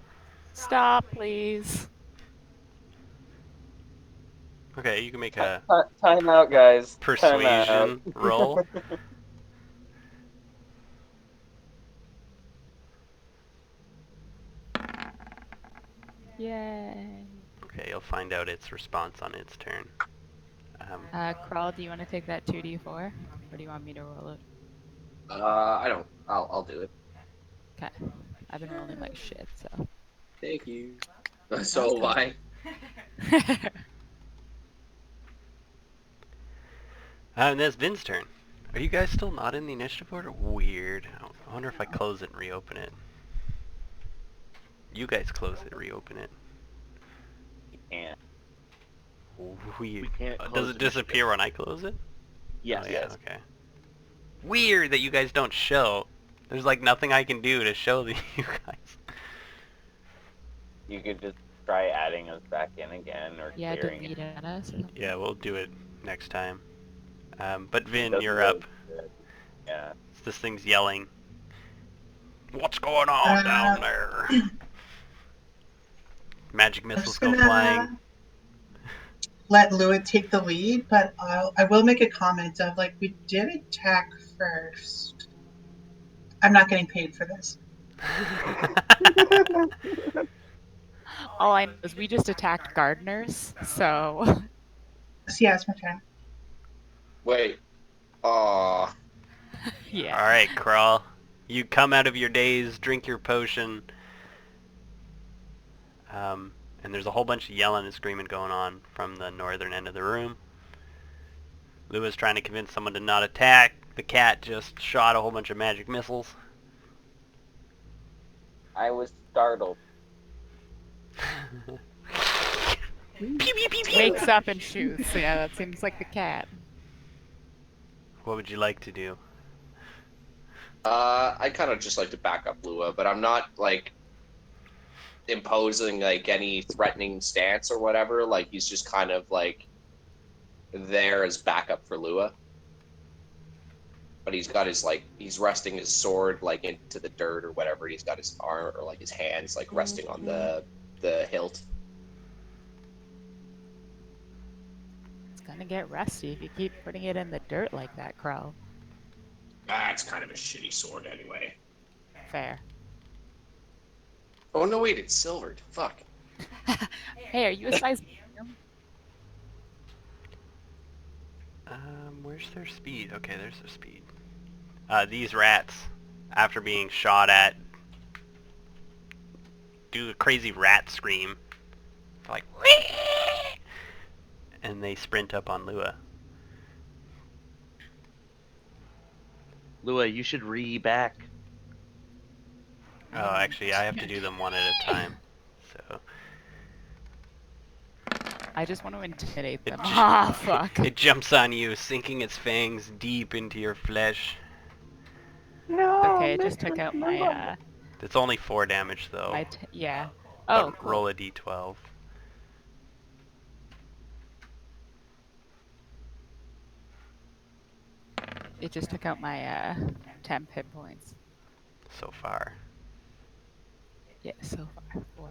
stop, please. Okay, you can make a Time out, guys. Time out. persuasion roll. Yay. Okay, you'll find out its response on its turn. Crawl, do you want to take that 2d4? Or do you want me to roll it? I don't. I'll do it. Okay. I've been rolling like shit, so. Thank you. So have I. And that's Vin's turn. Are you guys still not in the initiative order? Weird. I wonder if I close it and reopen it. You guys close it, reopen it. Can't. Weird. We can't Does close it disappear when I close it? Yes. Oh, yeah, Yes. okay. Weird that you guys don't show. There's like nothing I can do to show you guys. You could just try adding us back in again or Yeah, clearing delete it. it at us or something. Yeah, we'll do it next time. But It Vin, doesn't you're really up. fit. Yeah. This thing's yelling. What's going on down there? Magic I'm missiles just go gonna flying. let Lua take the lead, but I will make a comment of like we did attack first. I'm not getting paid for this. All I know is we just attacked gardeners, so. So yeah, it's my turn. Wait. Aw. Yeah. Alright, Crawl. You come out of your daze, drink your potion. And there's a whole bunch of yelling and screaming going on from the northern end of the room. Lua's trying to convince someone to not attack. The cat just shot a whole bunch of magic missiles. I was startled. Pew, pew, pew, pew. Wakes up and shoots. Yeah, that seems like the cat. What would you like to do? I kind of just like to back up Lua, but I'm not like imposing like any threatening stance or whatever. Like he's just kind of like there as backup for Lua. But he's got his like he's resting his sword like into the dirt or whatever. He's got his arm or like his hands like resting on the hilt. It's gonna get rusty if you keep putting it in the dirt like that, Crow. It's kind of a shitty sword anyway. Fair. Oh no, wait, it's silvered. Fuck. Hey, are you a size medium? Where's their speed? Okay, there's their speed. These rats, after being shot at, do a crazy rat scream. Like, whee! And they sprint up on Lua. Lua, you should back. Oh, actually, I have to do them one at a time. So, I just want to intimidate It them. ju- Ah, fuck. It jumps on you, sinking its fangs deep into your flesh. No, Okay, I just Mr. took out my, No. It's only 4 damage though. yeah. But Oh, cool. roll a d12. It just took out my, 10 hit points. So far. Yeah, so far. 4.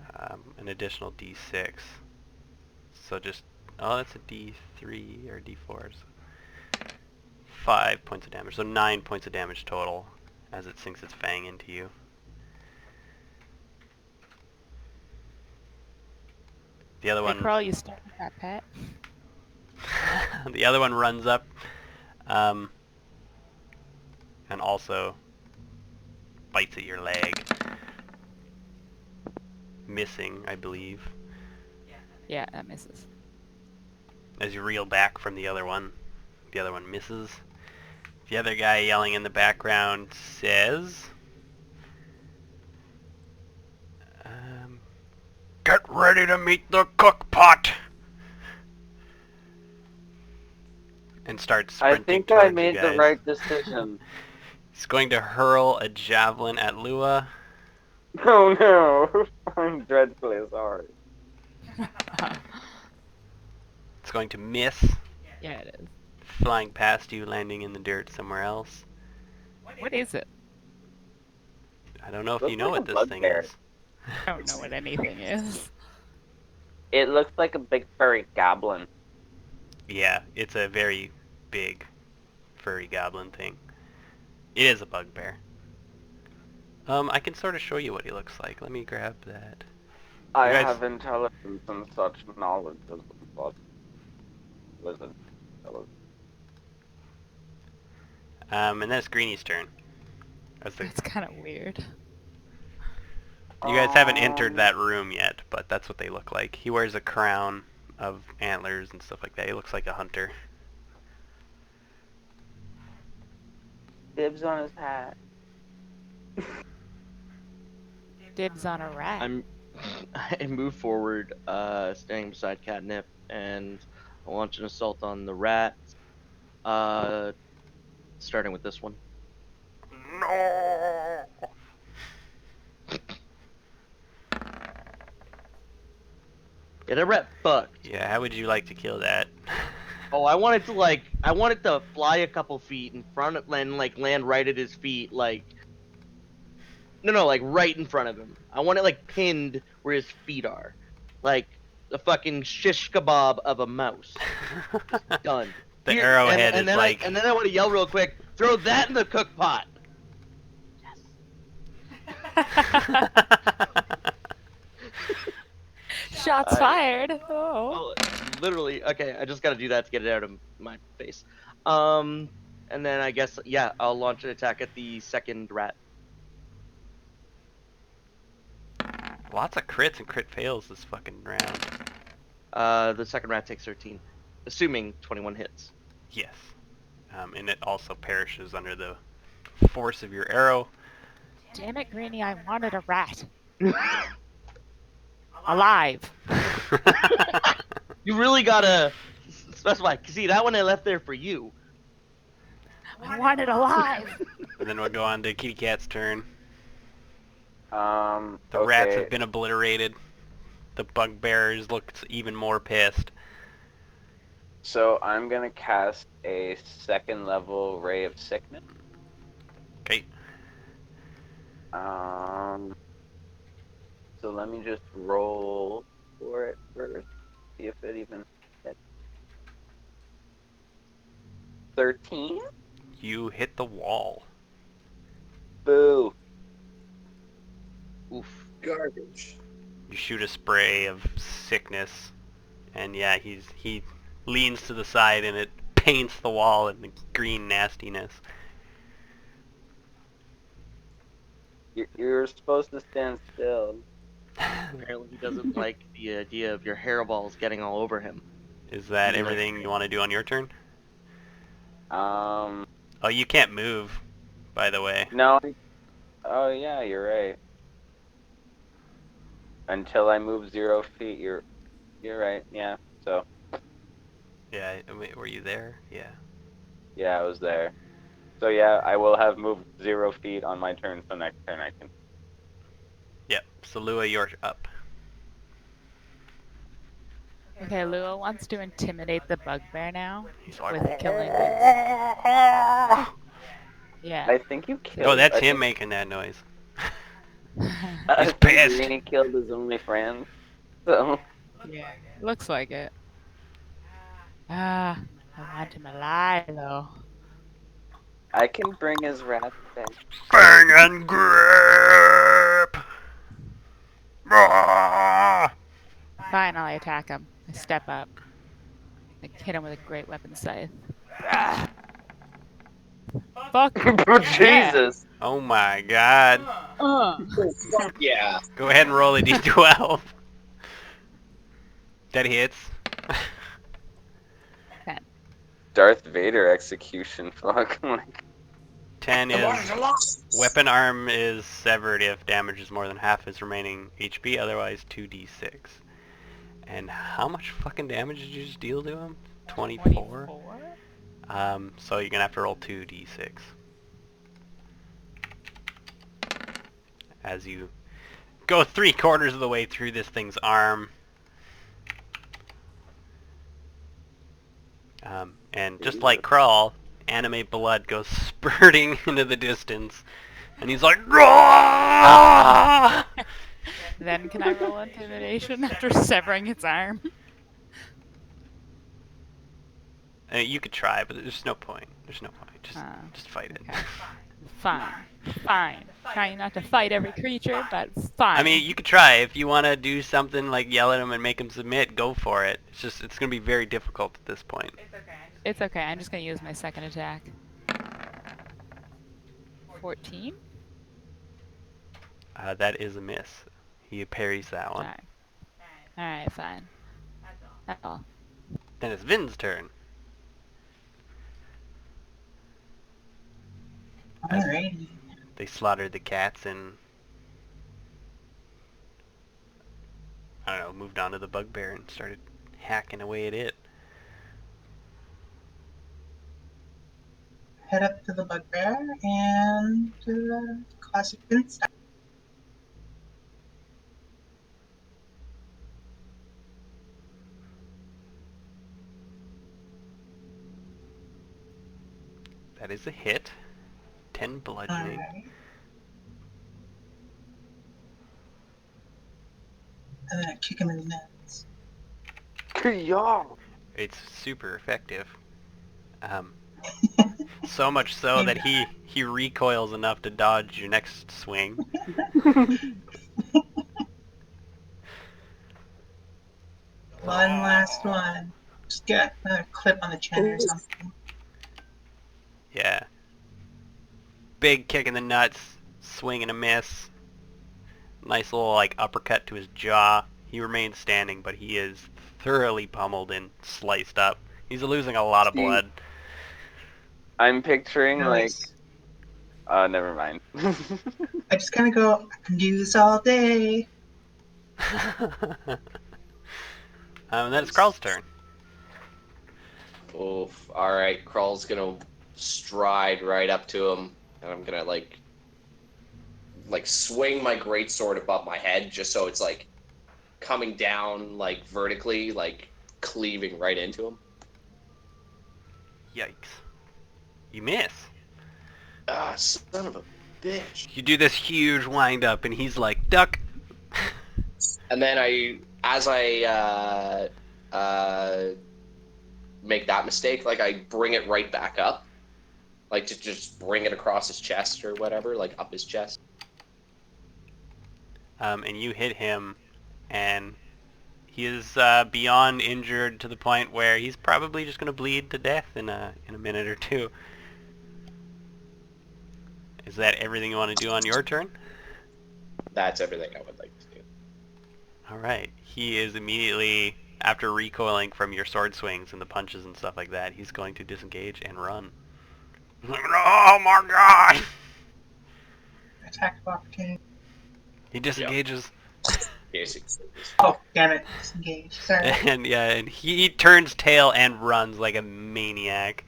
An additional d6. So just, oh, that's a d3 or d4. So 5 points of damage. So 9 points of damage total as it sinks its fang into you. The other Hey, one, Crawl, you start with that pet? the other one runs up, and also bites at your leg, missing, I believe. Yeah, that misses. As you reel back from the other one misses. The other guy yelling in the background says, "Get ready to meet the cook pot!" And starts I sprinting think I towards you made the guys. right decision. He's going to hurl a javelin at Lua. Oh no, I'm dreadfully sorry. It's going to miss, Yeah, it is. flying past you, landing in the dirt somewhere else. What is it? I don't know if Looks you know like a what this thing bugbear. is. I don't know what anything is. It looks like a big furry goblin. Yeah, it's a very big, furry goblin thing. It is a bugbear. I can sort of show you what he looks like. Let me grab that. I You guys- have intelligence and such knowledge as what lizard intelligence. And then it's Greeny's turn. That's kind of weird. You guys haven't entered that room yet, but that's what they look like. He wears a crown of antlers and stuff like that. He looks like a hunter. Dibs on his hat. Dibs on a rat. I move forward, standing beside Catnip, and I launch an assault on the rat. Starting with this one. No! Get a rat fucked. Yeah, how would you like to kill that? Oh, I want it to fly a couple feet in front of and land right at his feet, no, like right in front of him. I want it like pinned where his feet are, like the fucking shish kebab of a mouse. Done. The Here, arrowhead and is then like... and then I want to yell real quick. Throw that in the cook pot. Shots fired. Oh. Oh, literally. Okay, I just got to do that to get it out of my face. And then I guess yeah, I'll launch an attack at the second rat. Lots of crits and crit fails this fucking round. The second rat takes 13, assuming 21 hits. Yes. And it also perishes under the force of your arrow. Damn it, Greenie, I wanted a rat. Alive. You really gotta specify. See, that one I left there for you. I want it alive. And then we'll go on to Kitty Cat's turn. The Okay. rats have been obliterated. The bugbears look even more pissed. So I'm gonna cast a second level ray of sickness. Okay. So let me just roll for it first. See if it even hits. 13? You hit the wall. Boo. Oof. Garbage. You shoot a spray of sickness, and yeah, he leans to the side, and it paints the wall in the green nastiness. You're supposed to stand still. Apparently, he doesn't like the idea of your hairballs getting all over him. Is that Even though- everything you want to do on your turn? Um, Oh, you can't move, by the way. no. Oh yeah, you're right. Until I move 0 feet, you're right. Yeah. So so Yeah, were you there? Yeah. yeah, I was there. So yeah, I will have moved 0 feet on my turn, so next turn I can. Yep. So Lua, you're up. Okay, Lua wants to intimidate the bugbear now He's like, with killing its. Yeah. I think you oh, killed. that's I him think making that noise. I He's think pissed. Greeny killed his only friend. So Yeah. Looks like it. Ah, I want him alive though. I can bring his wrath back. Bang and grip. Finally attack him. I step up. I hit him with a great weapon scythe. Ah! Fuck yeah. Jesus! Oh my god. Oh, fuck yeah. Go ahead and roll a d12. That hits. 10. Darth Vader execution. Fuck. 10 is weapon arm is severed if damage is more than half his remaining HP, otherwise 2d6. And how much fucking damage did you just deal to him? 24? 24? So you're gonna have to roll 2d6. As you go 3/4 of the way through this thing's arm. And just like Crawl, anime blood goes spurting into the distance. And he's like, "Rah!" Then can I roll intimidation after severing its arm? You could try, but there's no point. There's no point. Just fight it. Okay. Fine. Fine. Trying not to fight every creature, but fine. I mean, you could try. If you want to do something like yell at him and make him submit, go for it. It's going to be very difficult at this point. It's okay. I'm just going to use my second attack. 14? That is a miss. He parries that one. Alright, fine. That's all. Then it's Vin's turn. Alrighty. They slaughtered the cats and, I don't know, moved on to the bugbear and started hacking away at it. Head up to the bugbear and classic boot style. That is a hit. 10 bludgeoning. Alright. And then I kick him in the nuts. Y'all. It's super effective. So much so that he recoils enough to dodge your next swing. One last one. Just get a clip on the chin or something. Yeah. Big kick in the nuts, swing and a miss. Nice little like uppercut to his jaw. He remains standing, but he is thoroughly pummeled and sliced up. He's losing a lot of blood. I'm picturing Nice. never mind. I just kind of go, I can do this all day. And then it's Carl's turn. Oof. Alright, Crawl's gonna stride right up to him, and I'm gonna like swing my greatsword above my head just so it's like coming down like vertically, like cleaving right into him. Yikes. You miss. Ah, son of a bitch. You do this huge wind up and he's like, duck. And then as I make that mistake, like I bring it right back up. Like to just bring it across his chest or whatever, like up his chest. And you hit him, and he is beyond injured to the point where he's probably just going to bleed to death in a minute or two. Is that everything you want to do on your turn? That's everything I would like to do. Alright. He is immediately, after recoiling from your sword swings and the punches and stuff like that, he's going to disengage and run. Oh my god! Attack of opportunity. He disengages. Piercing scissors. Oh, damn it. Disengage. Sorry. And yeah, and he turns tail and runs like a maniac.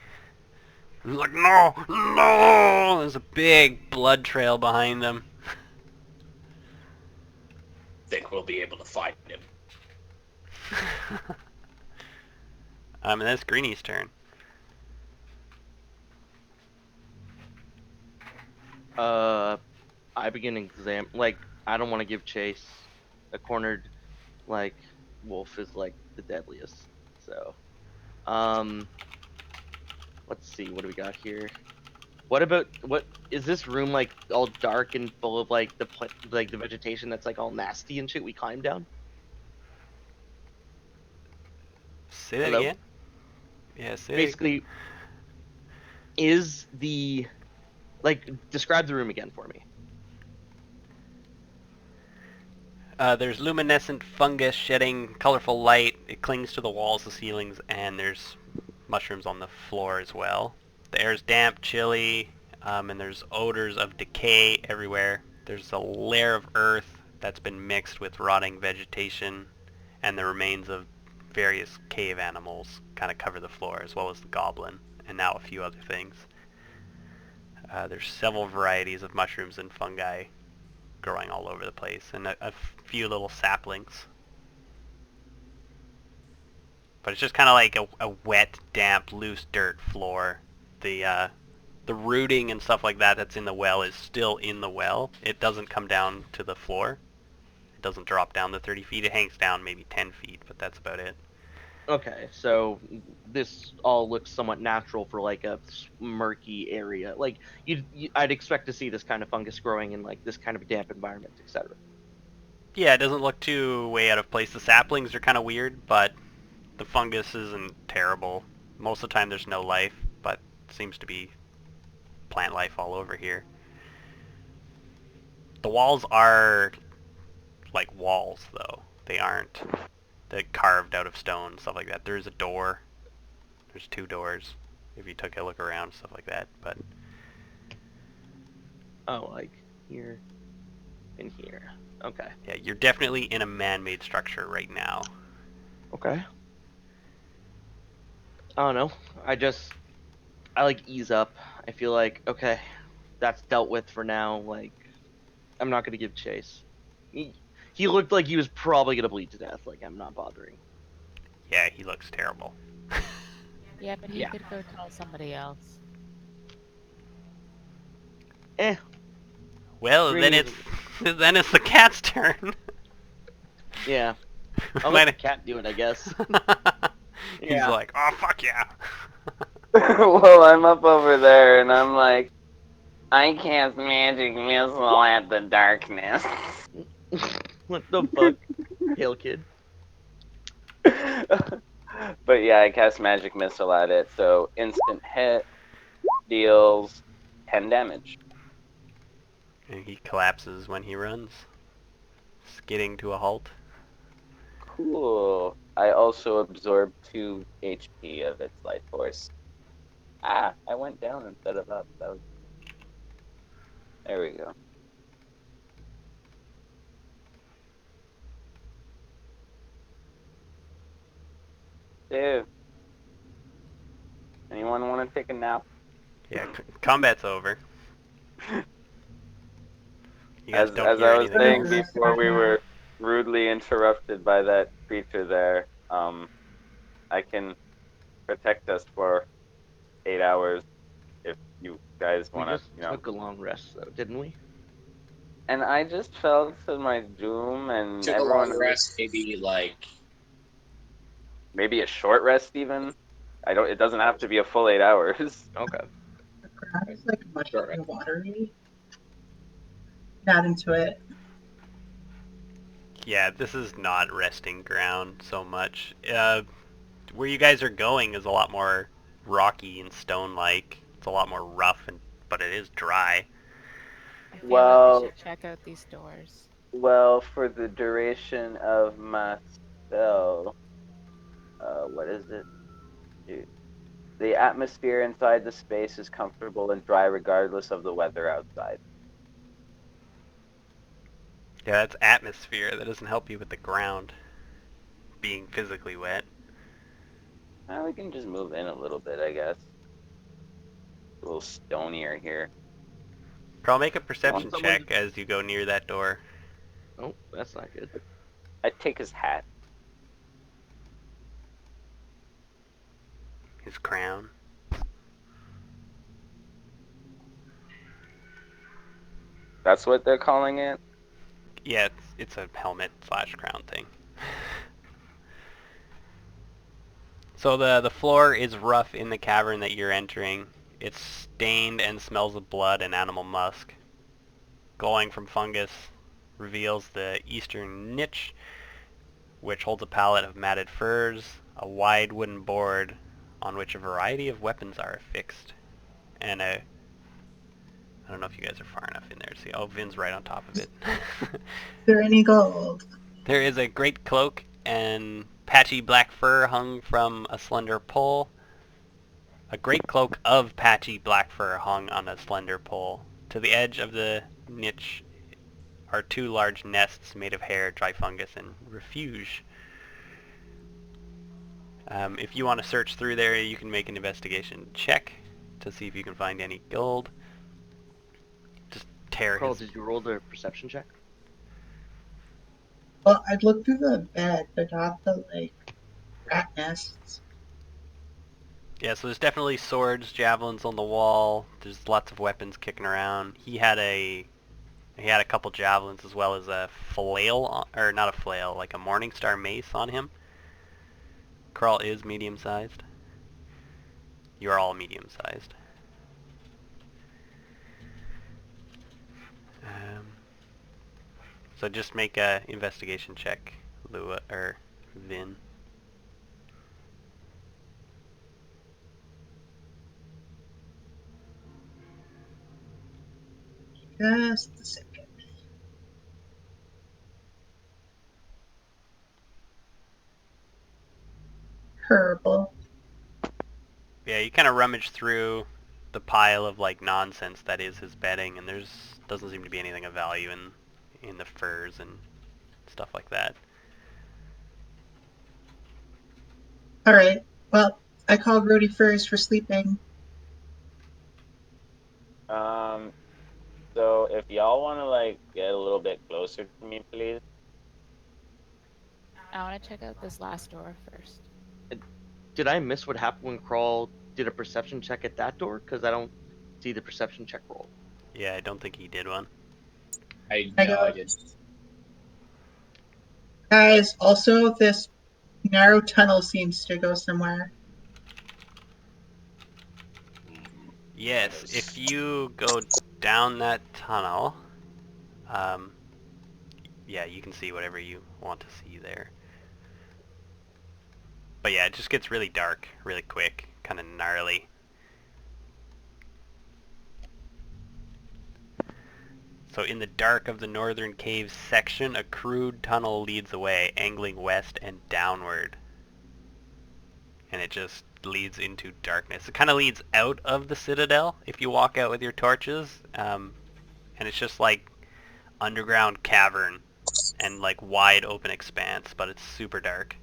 He's like, no, no! There's a big blood trail behind him. Think we'll be able to find him. And that's Greenie's turn. I begin like I don't want to give chase. A cornered like wolf is like the deadliest. So, um, let's see, what do we got here? What is this room like all dark and full of like like the vegetation that's like all nasty and shit we climbed down? Say that Hello? again? Yeah, say that again. Basically, is the like describe the room again for me. There's luminescent fungus shedding colorful light. It clings to the walls, the ceilings, and there's mushrooms on the floor as well. The air's damp, chilly, and there's odors of decay everywhere. There's a layer of earth that's been mixed with rotting vegetation, and the remains of various cave animals kind of cover the floor, as well as the goblin, and now a few other things. There's several varieties of mushrooms and fungi growing all over the place, and a few little saplings. But it's just kind of like a wet, damp, loose dirt floor. The rooting and stuff like that that's in the well is still in the well. It doesn't come down to the floor. It doesn't drop down the 30 feet. It hangs down maybe 10 feet, but that's about it. Okay, so this all looks somewhat natural for like a murky area. Like I'd expect to see this kind of fungus growing in like this kind of damp environment, etc. Yeah, it doesn't look too way out of place. The saplings are kind of weird, but the fungus isn't terrible. Most of the time there's no life, but seems to be plant life all over here. The walls are like walls, though. They aren't carved out of stone, stuff like that. There's a door. There's two doors. If you took a look around, stuff like that. But Oh, like here and here. Okay. yeah, you're definitely in a man-made structure right now. Okay. I don't know. I like ease up. I feel like okay, that's dealt with for now. Like I'm not gonna give chase. He looked like he was probably gonna bleed to death. Like I'm not bothering. Yeah, he looks terrible. Yeah, but he Yeah. could go tell somebody else. Eh. Well, then Greenies. it's the cat's turn. Yeah. I'll Let let the cat do it, I guess. He's Yeah. like, oh fuck yeah. Well, I'm up over there, and I'm like, I cast magic missile at the darkness. What the fuck, Pale Kid? But yeah, I cast magic missile at it, so instant hit deals 10 damage. And he collapses when he runs, skidding to a halt. Cool. I also absorb 2 HP of its life force. Ah, I went down instead of up. There we go. Dude. Anyone want to take a nap? Yeah, combat's over. You guys As don't hear I was anything saying else. before, we were rudely interrupted by that creature there. I can protect us for 8 hours if you guys We want to, just took a long rest, though, didn't we? And I just fell to my doom, and Took a everyone long rest, maybe like maybe a short rest even. I don't. It doesn't have to be a full 8 hours. Okay. The ground is like muddy Sure. and watery. Not into it. Yeah, this is not resting ground so much. Where you guys are going is a lot more rocky and stone-like. It's a lot more rough, but it is dry. I feel like Well, we should check out these doors. well, for the duration of my spell, what is it? Dude. The atmosphere inside the space is comfortable and dry regardless of the weather outside. Yeah, that's atmosphere. That doesn't help you with the ground being physically wet. We can just move in a little bit, I guess. A little stonier here. Carl, make a Want perception someone check as you go near that door. Oh, that's not good. I take his hat. His crown. That's what they're calling it? Yeah, it's a helmet / crown thing. So the floor is rough in the cavern that you're entering. It's stained and smells of blood and animal musk. Glowing from fungus reveals the eastern niche, which holds a pallet of matted furs, a wide wooden board on which a variety of weapons are affixed, and a... I don't know if you guys are far enough in there to see. Oh, Vin's right on top of it. Is there any gold? There is a great cloak and patchy black fur hung from a slender pole. A great cloak of patchy black fur hung on a slender pole. To the edge of the niche are 2 large nests made of hair, dry fungus, and refuge. If you want to search through there, you can make an investigation check to see if you can find any gold. Just tear Carl, his... did you roll the perception check? Well, I'd look through the bed, but not the rat nests. Yeah, so there's definitely swords, javelins on the wall. There's lots of weapons kicking around. He had a couple javelins as well as a flail, or not a flail, like a Morningstar mace on him. Carl is medium-sized. You are all medium-sized. So just make a investigation check, Lua or Vin. Just a second. Herbal. Yeah, you kind of rummage through the pile of like nonsense that is his bedding, and there's doesn't seem to be anything of value in the furs and stuff like that. All right. Well, I called Rhodey first for sleeping. So if y'all want to like get a little bit closer to me, please. I want to check out this last door first. Did I miss what happened when Crawl did a perception check at that door? Because I don't see the perception check roll. Yeah, I don't think he did one. I No, go, I didn't. guys, also this narrow tunnel seems to go somewhere. Yes, if you go down that tunnel, um, yeah, you can see whatever you want to see there. But yeah, it just gets really dark really quick, kind of gnarly. So in the dark of the northern cave section, a crude tunnel leads away, angling west and downward. And it just leads into darkness. It kind of leads out of the citadel if you walk out with your torches. And it's just like underground cavern and like wide open expanse, but it's super dark.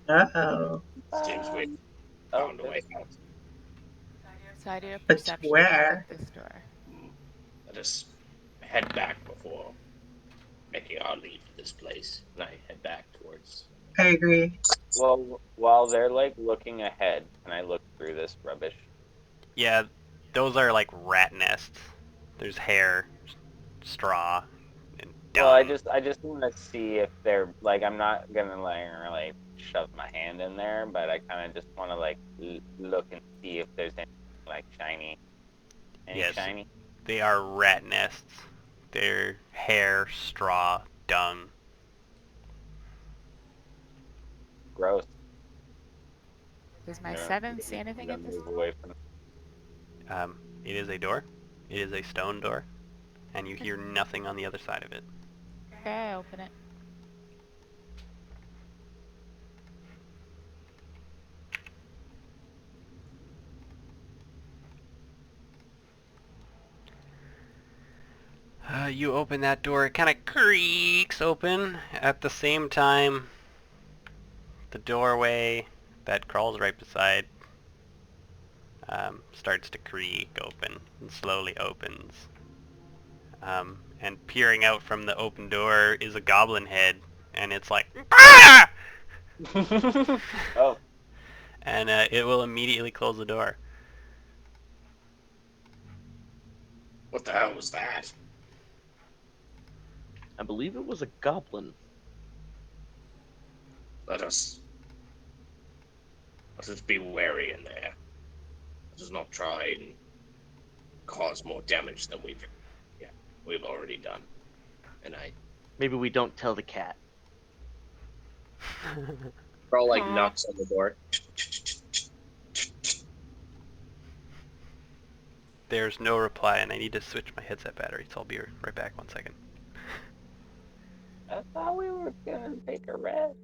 Uh-oh. Seems we Oh, found a way out. So I do a But perception check where? at this door. Let us head back before making our leave for this place. And I head back towards. I agree. well, while they're like looking ahead, can I look through this rubbish? Yeah, those are like rat nests. There's hair, straw, and Well, dung. I just want to see if they're like I'm not gonna like really shove my hand in there, but I kind of just want to like look and see if there's anything like shiny. Any Yes, shiny? they are rat nests. They're hair, straw, dung. Gross. Does my Yeah, 7 see anything gonna at this move door? away from. It is a door. It is a stone door, and you hear nothing on the other side of it. Okay, I open it. You open that door, it kind of creaks open. At the same time, the doorway that crawls right beside starts to creak open and slowly opens. And peering out from the open door is a goblin head, and it's like, ah! Oh, And it will immediately close the door. What the hell was that? I believe it was a goblin. Let us be wary in there. Let us not try and cause more damage than we've already done. And Maybe we don't tell the cat. Carl like knocks on the door. There's no reply, and I need to switch my headset battery, so I'll be right back 1 second. I thought we were gonna take a rest.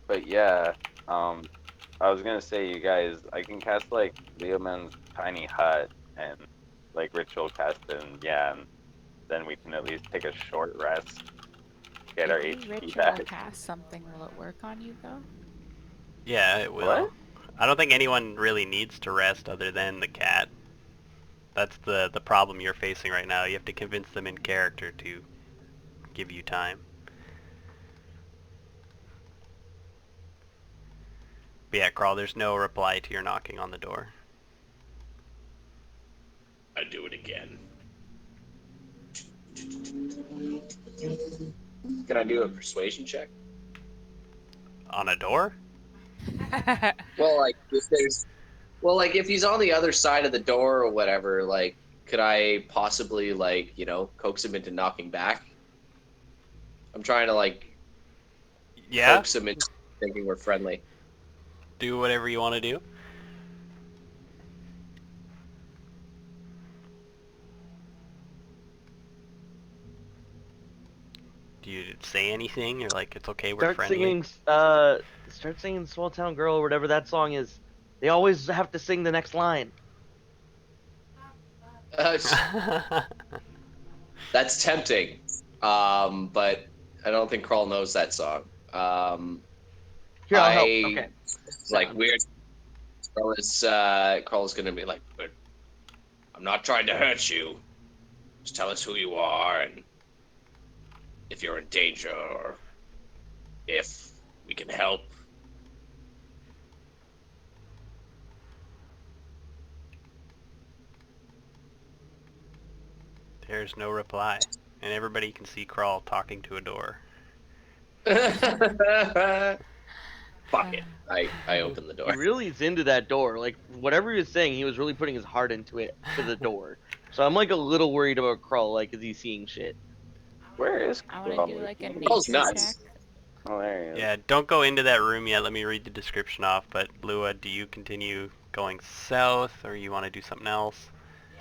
But yeah, I was gonna say, you guys, I can cast like Leomund's tiny hut and like ritual cast it, and yeah, and then we can at least take a short rest, get our If you HP ritual back. cast something, will it work on you though? Yeah, it will. What? I don't think anyone really needs to rest other than the cat. That's the problem you're facing right now. You have to convince them in character to give you time. But yeah, Crawl, there's no reply to your knocking on the door. I do it again. Can I do a persuasion check? On a door? Well, like if he's on the other side of the door or whatever, like, could I possibly coax him into knocking back? I'm trying to Yeah? coax him into thinking we're friendly. Do whatever you want to do. Do you say anything? You're like, it's okay, we're Start friendly. singing. Start singing "Small Town Girl" or whatever that song is. They always have to sing the next line. That's tempting, but I don't think Carl knows that song. Here, I'll help. Okay. Like Sound. weird. Carl is gonna be like, but I'm not trying to hurt you. Just tell us who you are and if you're in danger or if we can help. There's no reply. And everybody can see Crawl talking to a door. Fuck it. I open the He door. really is into that door. Like whatever he was saying, he was really putting his heart into it to the door. So I'm like a little worried about Krull. Like, is he seeing shit? Where is I want to do Crawl? like a Carl's nature nuts. check. Oh, there he is. Yeah, don't go into that room yet. Let me read the description off. But Lua, do you continue going south, or you want to do something else?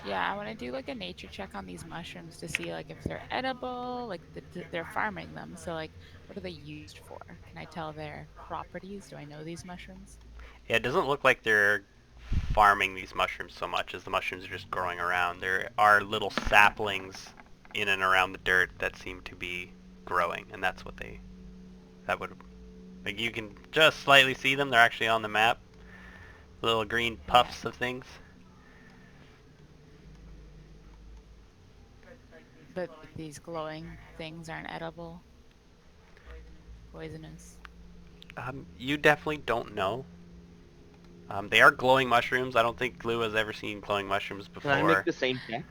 Yeah, I want to do like a nature check on these mushrooms to see like if they're edible, like they're farming them. So like, what are they used for? Can I tell their properties? Do I know these mushrooms? Yeah, it doesn't look like they're farming these mushrooms so much as the mushrooms are just growing around. There are little saplings in and around the dirt that seem to be growing, and that's what that would, like, you can just slightly see them. They're actually on the map. Little green puffs of things. But these glowing things aren't edible, poisonous. You definitely don't know. They are glowing mushrooms. I don't think Lou has ever seen glowing mushrooms Can I make before. the same check?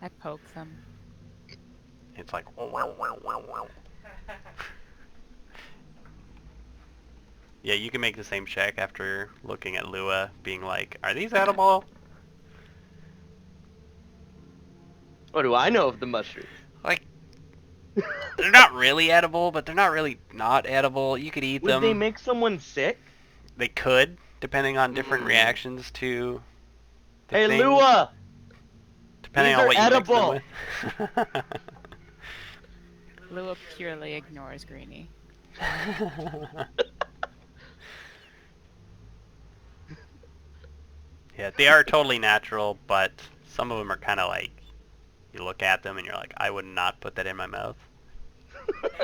I poke them. It's like, wow, wow, wow, wow, wow. Yeah, you can make the same check after looking at Lua, being like, are these edible? What do I know of the mushrooms? Like, they're not really edible, but they're not really not edible. You could eat Would they them. make someone sick? They could, depending on different Mm. reactions to the Hey, thing, Lua! depending These on are what you mix them edible! with. Lua purely ignores Greenie. Yeah, they are totally natural, but some of them are kind of like, you look at them and you're like, I would not put that in my mouth.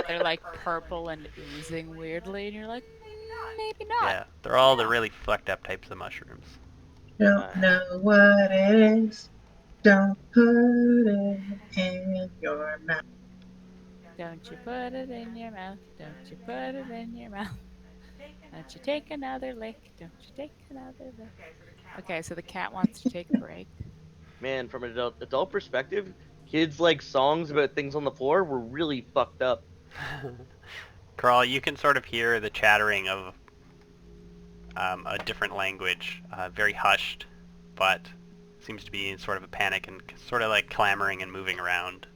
They're like purple and oozing weirdly, and you're like, maybe not. Yeah, they're all the Yeah. really fucked up types of mushrooms. Don't know what it is. Don't put it in your mouth. Don't you put it in your mouth. Don't you put it in your mouth. Don't you take another lick. Don't you take another lick. Okay, so the cat wants to take a break. Man, from an adult perspective, kids like songs about things on the floor were really fucked up. Carl, you can sort of hear the chattering of a different language, very hushed, but seems to be in sort of a panic and sort of like clamoring and moving around.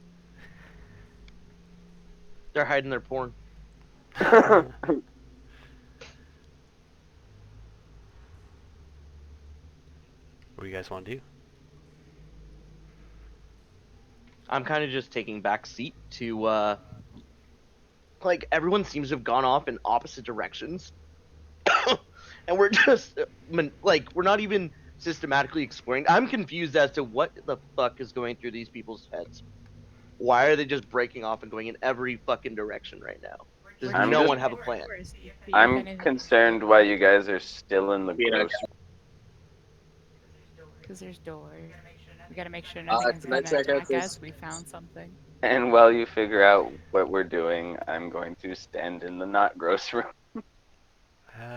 They're hiding their porn. What do you guys want to do? I'm kind of just taking back seat to like everyone seems to have gone off in opposite directions. And we're just like we're not even systematically exploring. I'm confused as to what the fuck is going through these people's heads. Why are they just breaking off and going in every fucking direction right now? Does We're I'm no just- one keeping have a it plan? touristy. See if I'm anything- concerned why you guys are still in the grocery. Because there's doors. We gotta make sure nothing's Can I gonna check out attack this? us. We found something. And while you figure out what we're doing, I'm going to stand in the not gross room.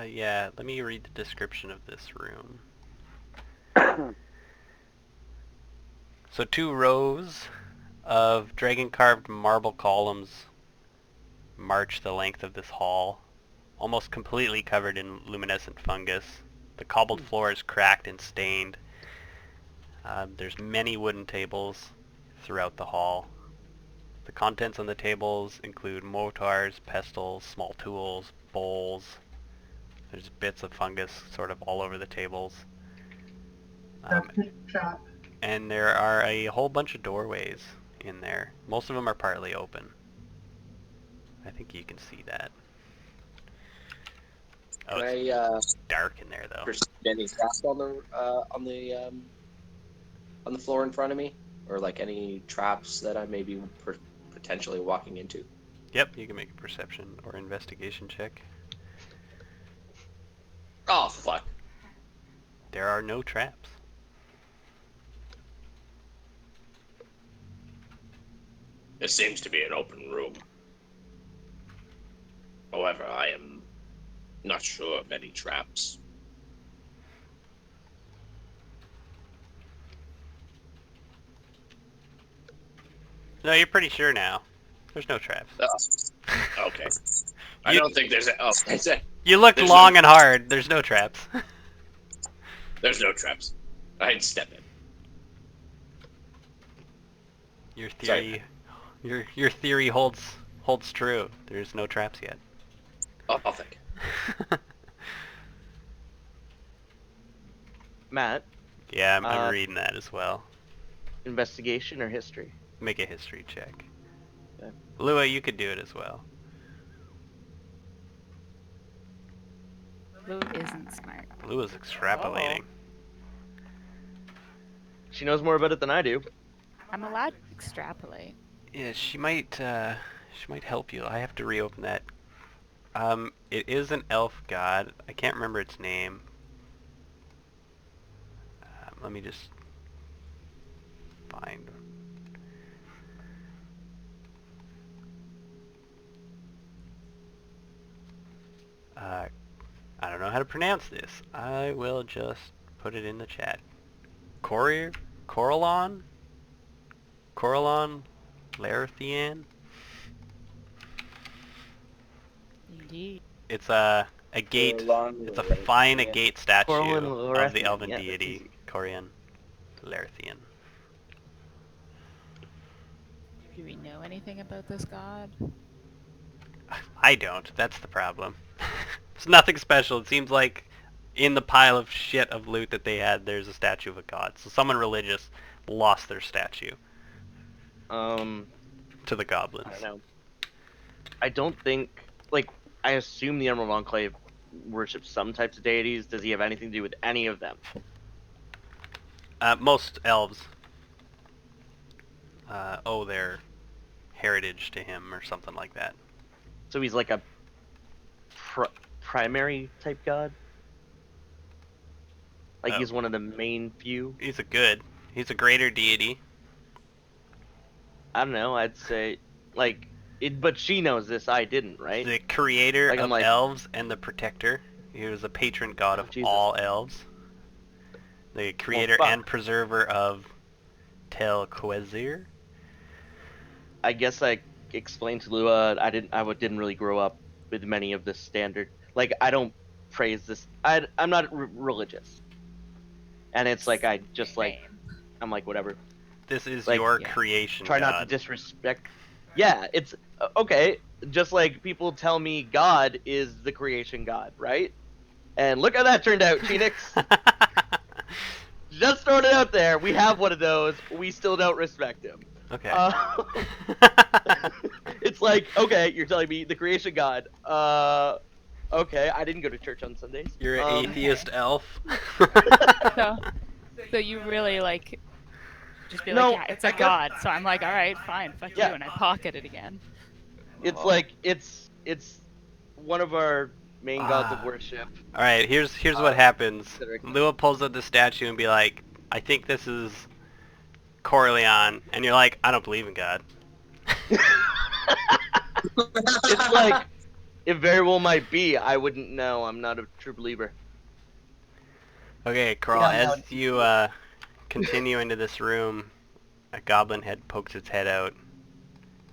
Yeah, let me read the description of this room. So 2 rows of dragon-carved marble columns march the length of this hall, almost completely covered in luminescent fungus. The cobbled floor is cracked and stained. There's many wooden tables throughout the hall. The contents on the tables include mortars, pestles, small tools, bowls. There's bits of fungus sort of all over the tables. Shop. And there are a whole bunch of doorways in there. Most of them are partly open. I think you can see that. Oh, Can it's I dark in there though. perceive any traps on the floor in front of me, or like any traps that I may be potentially walking into? Yep, you can make a perception or investigation check. Oh fuck! There are no traps. It seems to be an open room. However, I am not sure of any traps. No, you're pretty sure now. There's no traps. Okay. I You- don't think there's. You looked There's long no- and hard. There's no traps. There's no traps. I'd step in. Your Sorry. theory, your theory holds true. There's no traps yet. Oh, I'll think. Matt, Yeah, I'm Uh, reading that as well. investigation or history? Make a history check. Okay. Lua, you could do it as well. Lou isn't smart. Lua's extrapolating. She knows more about it than I do. I'm allowed to extrapolate. Yeah, she might help you. I have to reopen that. It is an elf god. I can't remember its name. Let me just find. I don't know how to pronounce this. I will just put it in the chat. Coralon? Coralon Laerthian. Indeed. It's a gate. Along It's the a way, fine yeah. agate Corwin statue of the Lorethian. elven Yeah, that's deity easy. Corian Laerthian. Do we know anything about this god? I don't. That's the problem. It's nothing special. It seems like in the pile of shit of loot that they had, there's a statue of a god. So someone religious lost their statue to the I goblins. don't know. I don't think like I assume the Emerald Enclave worships some types of deities. Does he have anything to do with any of them? Most elves owe their heritage to him or something like that. So he's like a primary type god. Like he's one of the main few. He's a greater deity. I don't know. I'd say like it, but she knows this. I didn't, right? The creator Like, I'm of like- elves and the protector. He was the patron god Oh, of Jesus. all elves. The creator fuck. and preserver of Tel Quezir. I guess I explained to Lua. I didn't really grow up with many of the standard. Like I don't praise this. I'm not religious, and it's like I just like Same. I'm like whatever. This is Like, your yeah. creation Try god. not to disrespect. Yeah, it's okay. Just like people tell me God is the creation god, right? And look how that turned out, Phoenix. Just throwing it out there. We have one of those. We still don't respect him. Okay. It's like, okay, you're telling me the creation god. Okay, I didn't go to church on Sundays. You're an atheist elf. So, so you really like just be No, like, yeah, it's a I guess- god. So I'm like, all right, fine, fuck Yeah. you, and I pocket it again. It's like it's one of our main gods of Ah. worship. All right, here's what happens. Cedric. Lua pulls out the statue and be like, "I think this is Corleon," and you're like, "I don't believe in God." It's like it very well might be. I wouldn't know. I'm not a true believer. Okay, Carl, Yeah, no. as you continue into this room, a goblin head pokes its head out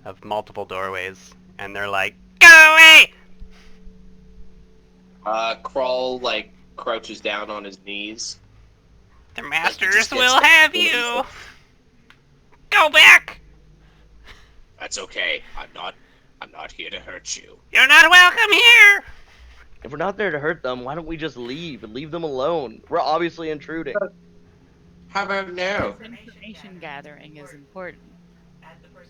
of multiple doorways, and they're like, "Go away!" Crawl like crouches down on his knees. The just masters gets will the- have you. Go back! That's okay. I'm not here to hurt you. You're not welcome here. If we're not there to hurt them, why don't we just leave and leave them alone? We're obviously intruding. How about now? Because information gathering is important.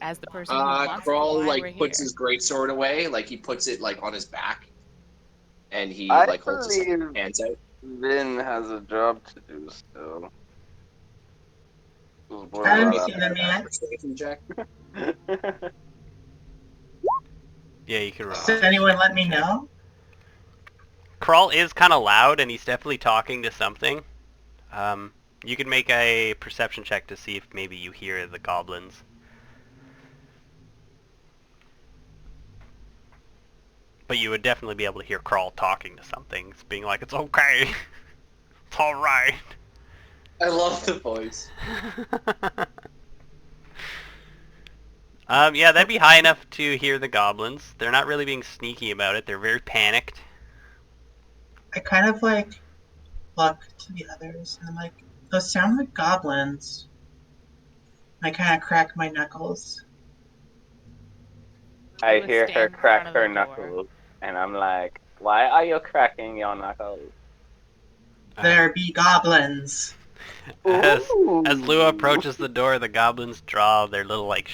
As the person who wants to Crawl why like we're puts here. his greatsword away, like he puts it like on his back, and he I like holds his believe- hands out. Vin has a job to do still. I haven't seen them yet. Persuasion check. Yeah, you can roll. Does anyone let me know? Crawl is kind of loud, and he's definitely talking to something. You can make a perception check to see if maybe you hear the goblins. But you would definitely be able to hear Crawl talking to something, it's being like, "It's okay, it's all right." I love the voice. Yeah, that'd be high enough to hear the goblins. They're not really being sneaky about it. They're very panicked. I kind of like look to the others and I'm like, those sound like goblins. I kind of crack my knuckles. I Lua hear her stands in crack front of her the door. knuckles, and I'm like, "Why are you cracking your knuckles?" There be goblins. As Ooh. Lua approaches the door, the goblins draw their little like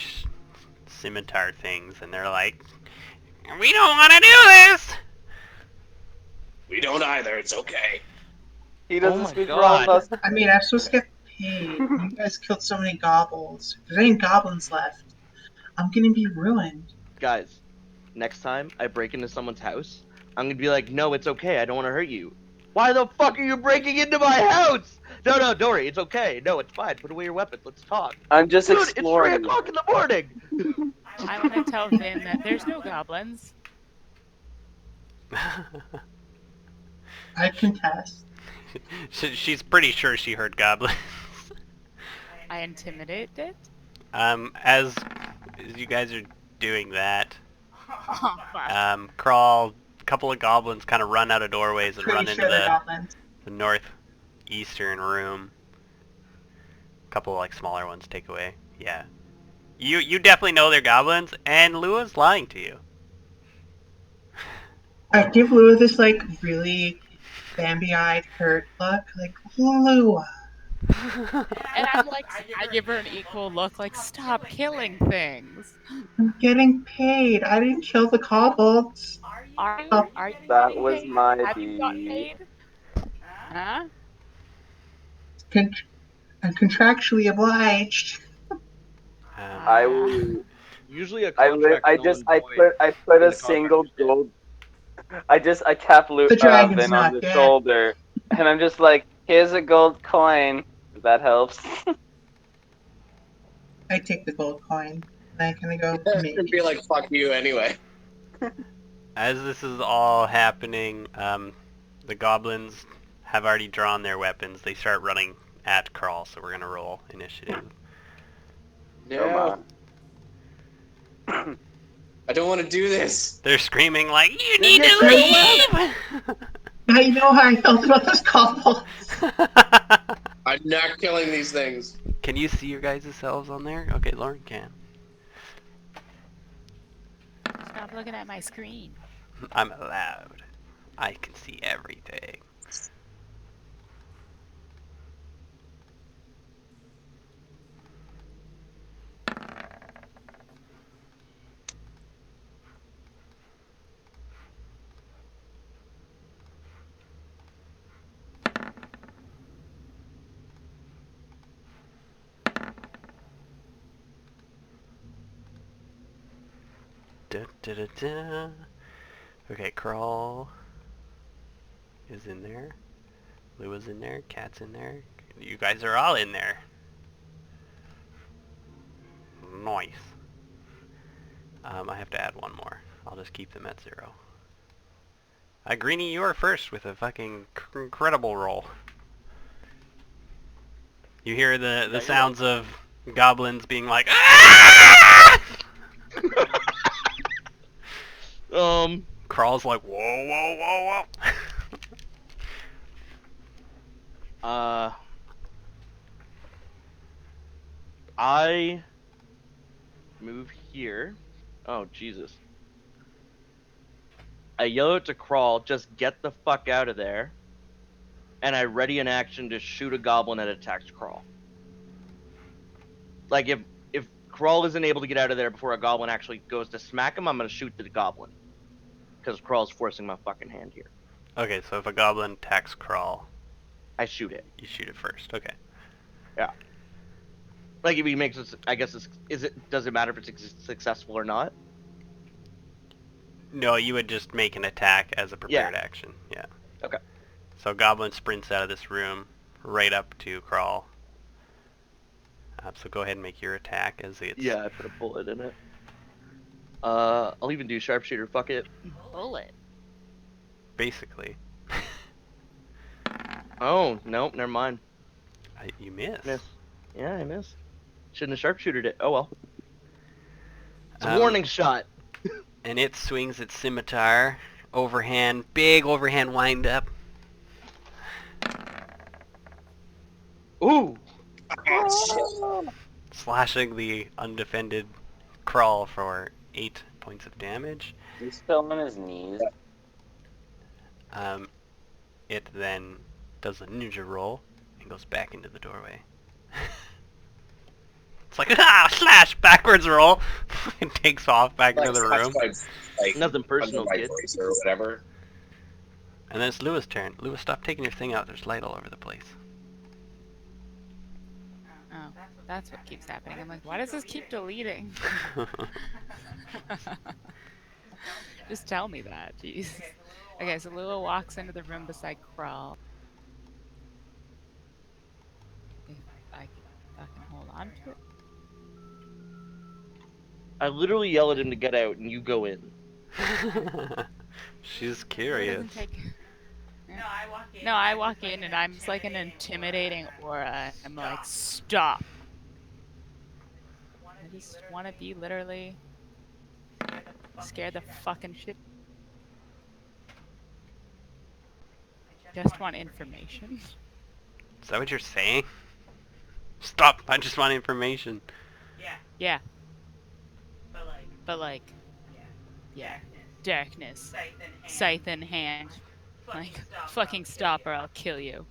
scimitar things, and they're like, "We don't want to do this." We don't either. It's okay. He doesn't my speak for all of God. us. I mean, I'm supposed to get paid. You guys killed so many goblins. If there's any goblins left, I'm gonna be ruined. Guys, next time I break into someone's house, I'm gonna be like, no, it's okay. I don't want to hurt you. Why the fuck are you breaking into my house? No, Dory, it's okay. No, it's fine. Put away your weapons. Let's talk. I'm just Dude, it's 3 exploring. o'clock in the morning. I want to tell Vin that there's no goblins. I contest. She's pretty sure she heard goblins. I intimidate it. As as you guys are doing that, Oh, fuck. Crawl, a couple of goblins kind of run out of doorways and Pretty run into sure they're goblins. the northeastern room. A couple of, like, smaller ones take away. Yeah. You definitely know they're goblins, and Lua's lying to you. I give Lua this like really Bambi-eyed hurt look, like Lua. And I'm like, I give her an equal look, like, stop killing things. I'm getting paid. I didn't kill the kobolds. Are you? Oh, Are you That getting was paid? my Have you gotten deed. paid? Huh? con- I'm contractually obliged. I Uh, will. Usually a contract null and void I put when a the contract single is dead. gold. I tap The dragon's Vin on not the dead. shoulder, and I'm just like, here's a gold coin. If that helps. I take the gold coin and I kind of go, It'd be maybe. like, fuck you anyway. As this is all happening, the goblins have already drawn their weapons. They start running at Crawl, so we're gonna roll initiative. Oh my. I don't want to do this. They're screaming like, "You You're need to getting leave!" Now you know how I felt about those kobolds. I'm not killing these things. Can you see your guys' selves on there? Okay, Lauren can. stop looking at my screen. I'm allowed. I can see everything. Da, da, da, da. Okay, Crawl is in there. Lua's in there. Cat's in there. You guys are all in there. Nice. I have to add one more. I'll just keep them at 0. Greenie, you are first with a fucking incredible roll. You hear the sounds of goblins being like, "Ah!" Crawl's like, "Whoa, whoa, whoa, whoa." I move here. Oh, Jesus. I yell out to Crawl, just get the fuck out of there. And I ready an action to shoot a goblin that attacks Crawl. Like, if Crawl isn't able to get out of there before a goblin actually goes to smack him, I'm going to shoot the goblin. Because Crawl's forcing my fucking hand here. Okay, so if a goblin attacks Crawl, I shoot it. you shoot it first. Okay. Yeah. Like, if he makes it, I guess, does it matter if it's successful or not? No, you would just make an attack as a prepared action. Yeah. Okay. So Goblin sprints out of this room right up to Crawl. So go ahead and make your attack as it's... Yeah, I put a bullet in it. I'll even do sharpshooter. Fuck it. Bullet. Basically. Oh, nope, never mind. You miss. Miss. Yeah, I miss. Shouldn't have sharpshootered it. Oh well. It's a warning shot. And it swings its scimitar, overhand, big overhand wind up. Ooh! Slashing the undefended Crawl for 8 points of damage. He's still on his knees. It then does a ninja roll and goes back into the doorway. It's like, slash, backwards roll, and takes off back into the room. Like, Nothing personal, kid. Or whatever. And then it's Lua's turn. Lua, stop taking your thing out. There's light all over the place. Oh, that's what keeps happening. I'm like, why does this keep deleting? Just tell me that, jeez. Okay, so Lua walks into the room beside Crawl. If I can fucking hold on to it. I literally yell at him to get out, and you go in. She's It curious. doesn't take... No, I walk in and I'm just like an intimidating aura. I'm like, stop. What just want to be literally scare the fucking shit. Just want information. Is that what you're saying? Stop! I just want information. Yeah. But like, yeah, darkness, scythe in hand. Like, fucking stop or I'll kill you.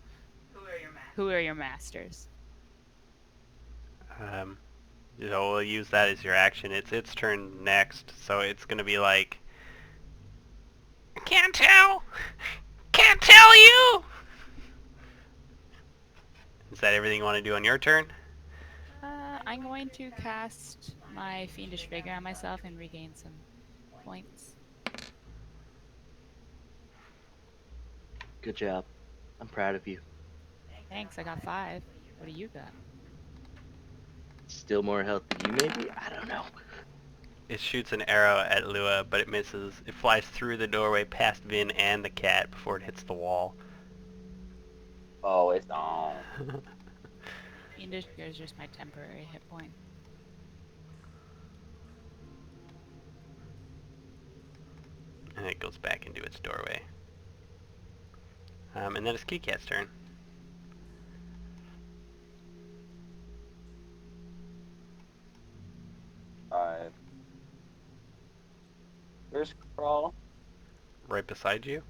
Who are your masters? So we'll use that as your action. It's its turn next, so it's gonna be like, can't tell, can't tell you. Is that everything you want to do on your turn? I'm going to cast my Fiendish Vigor on myself and regain some points. Good job. I'm proud of you. Thanks, I got 5. What do you got? Still more health than you, maybe? I don't know. It shoots an arrow at Lua, but it misses. It flies through the doorway past Vin and the cat before it hits the wall. Oh, it's on. Fiendish Vigor is just my temporary hit point. And it goes back into its doorway. And then it's Kitty Cat's turn. Where's Crawl? Right beside you.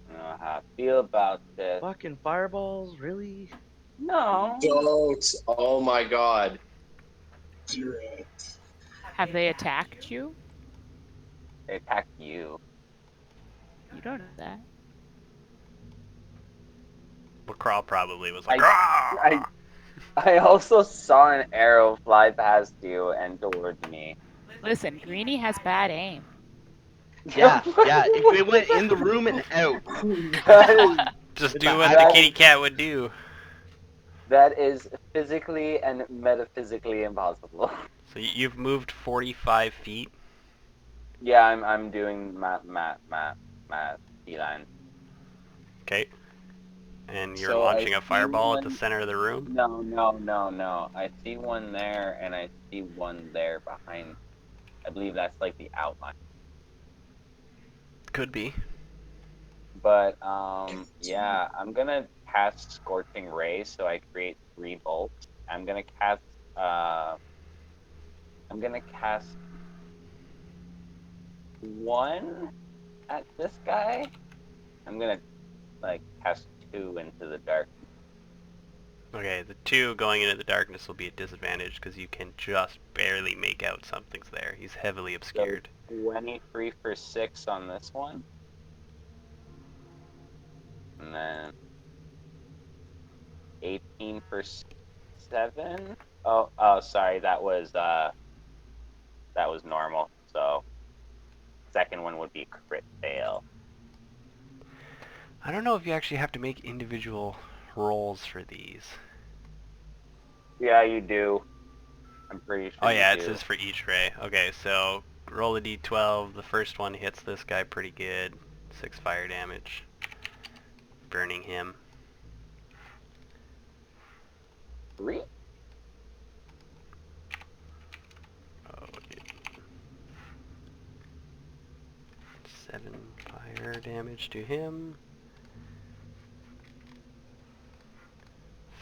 I don't know how I feel about this. Fucking fireballs, really? No. Don't. Oh my god. Do it. Have they attacked you? They attack you. You don't know that. Well, Crawl probably was like, I also saw an arrow fly past you and towards me. Listen, Greenie has bad aim. Yeah, yeah. It went in the room and out. just It's do a what high- the kitty cat would do. That is physically and metaphysically impossible. So you've moved 45 feet. Yeah, I'm doing math feline. Okay. And you're So I launching a see fireball at the one. center of the room? No. I see one there, and I see one there behind. I believe that's like the outline. Could be. But yeah, I'm gonna cast Scorching Ray, so I create 3 bolts. I'm gonna cast one at this guy. I'm gonna like cast 2 into the dark. Okay, the 2 going into the darkness will be a disadvantage because you can just barely make out something's there. He's heavily So obscured. 23 for 6 on this one, and then 18 for 7. Oh, sorry, that was normal. So second one would be crit fail. I don't know if you actually have to make individual rolls for these. Yeah, you do. I'm pretty sure. Oh yeah, you it do. says for each ray. Okay, so roll a d12. The first one hits this guy pretty good. 6 fire damage. Burning him. 3. Okay. 7 fire damage to him.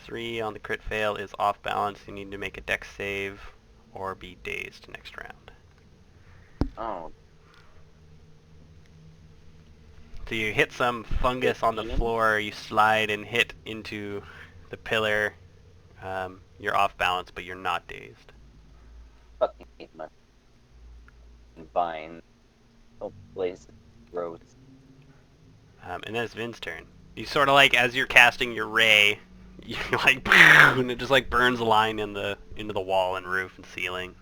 3 on the crit fail is off balance. You need to make a dex save or be dazed next round. Oh, So you hit some fungus on the 15? floor, you slide and hit into the pillar. You're off balance, but you're not dazed. fucking hate my vine. Oh, place gross. And then it's Vin's turn. You sort of like, as you're casting your ray, you like, and it just like burns a line into the wall and roof and ceiling.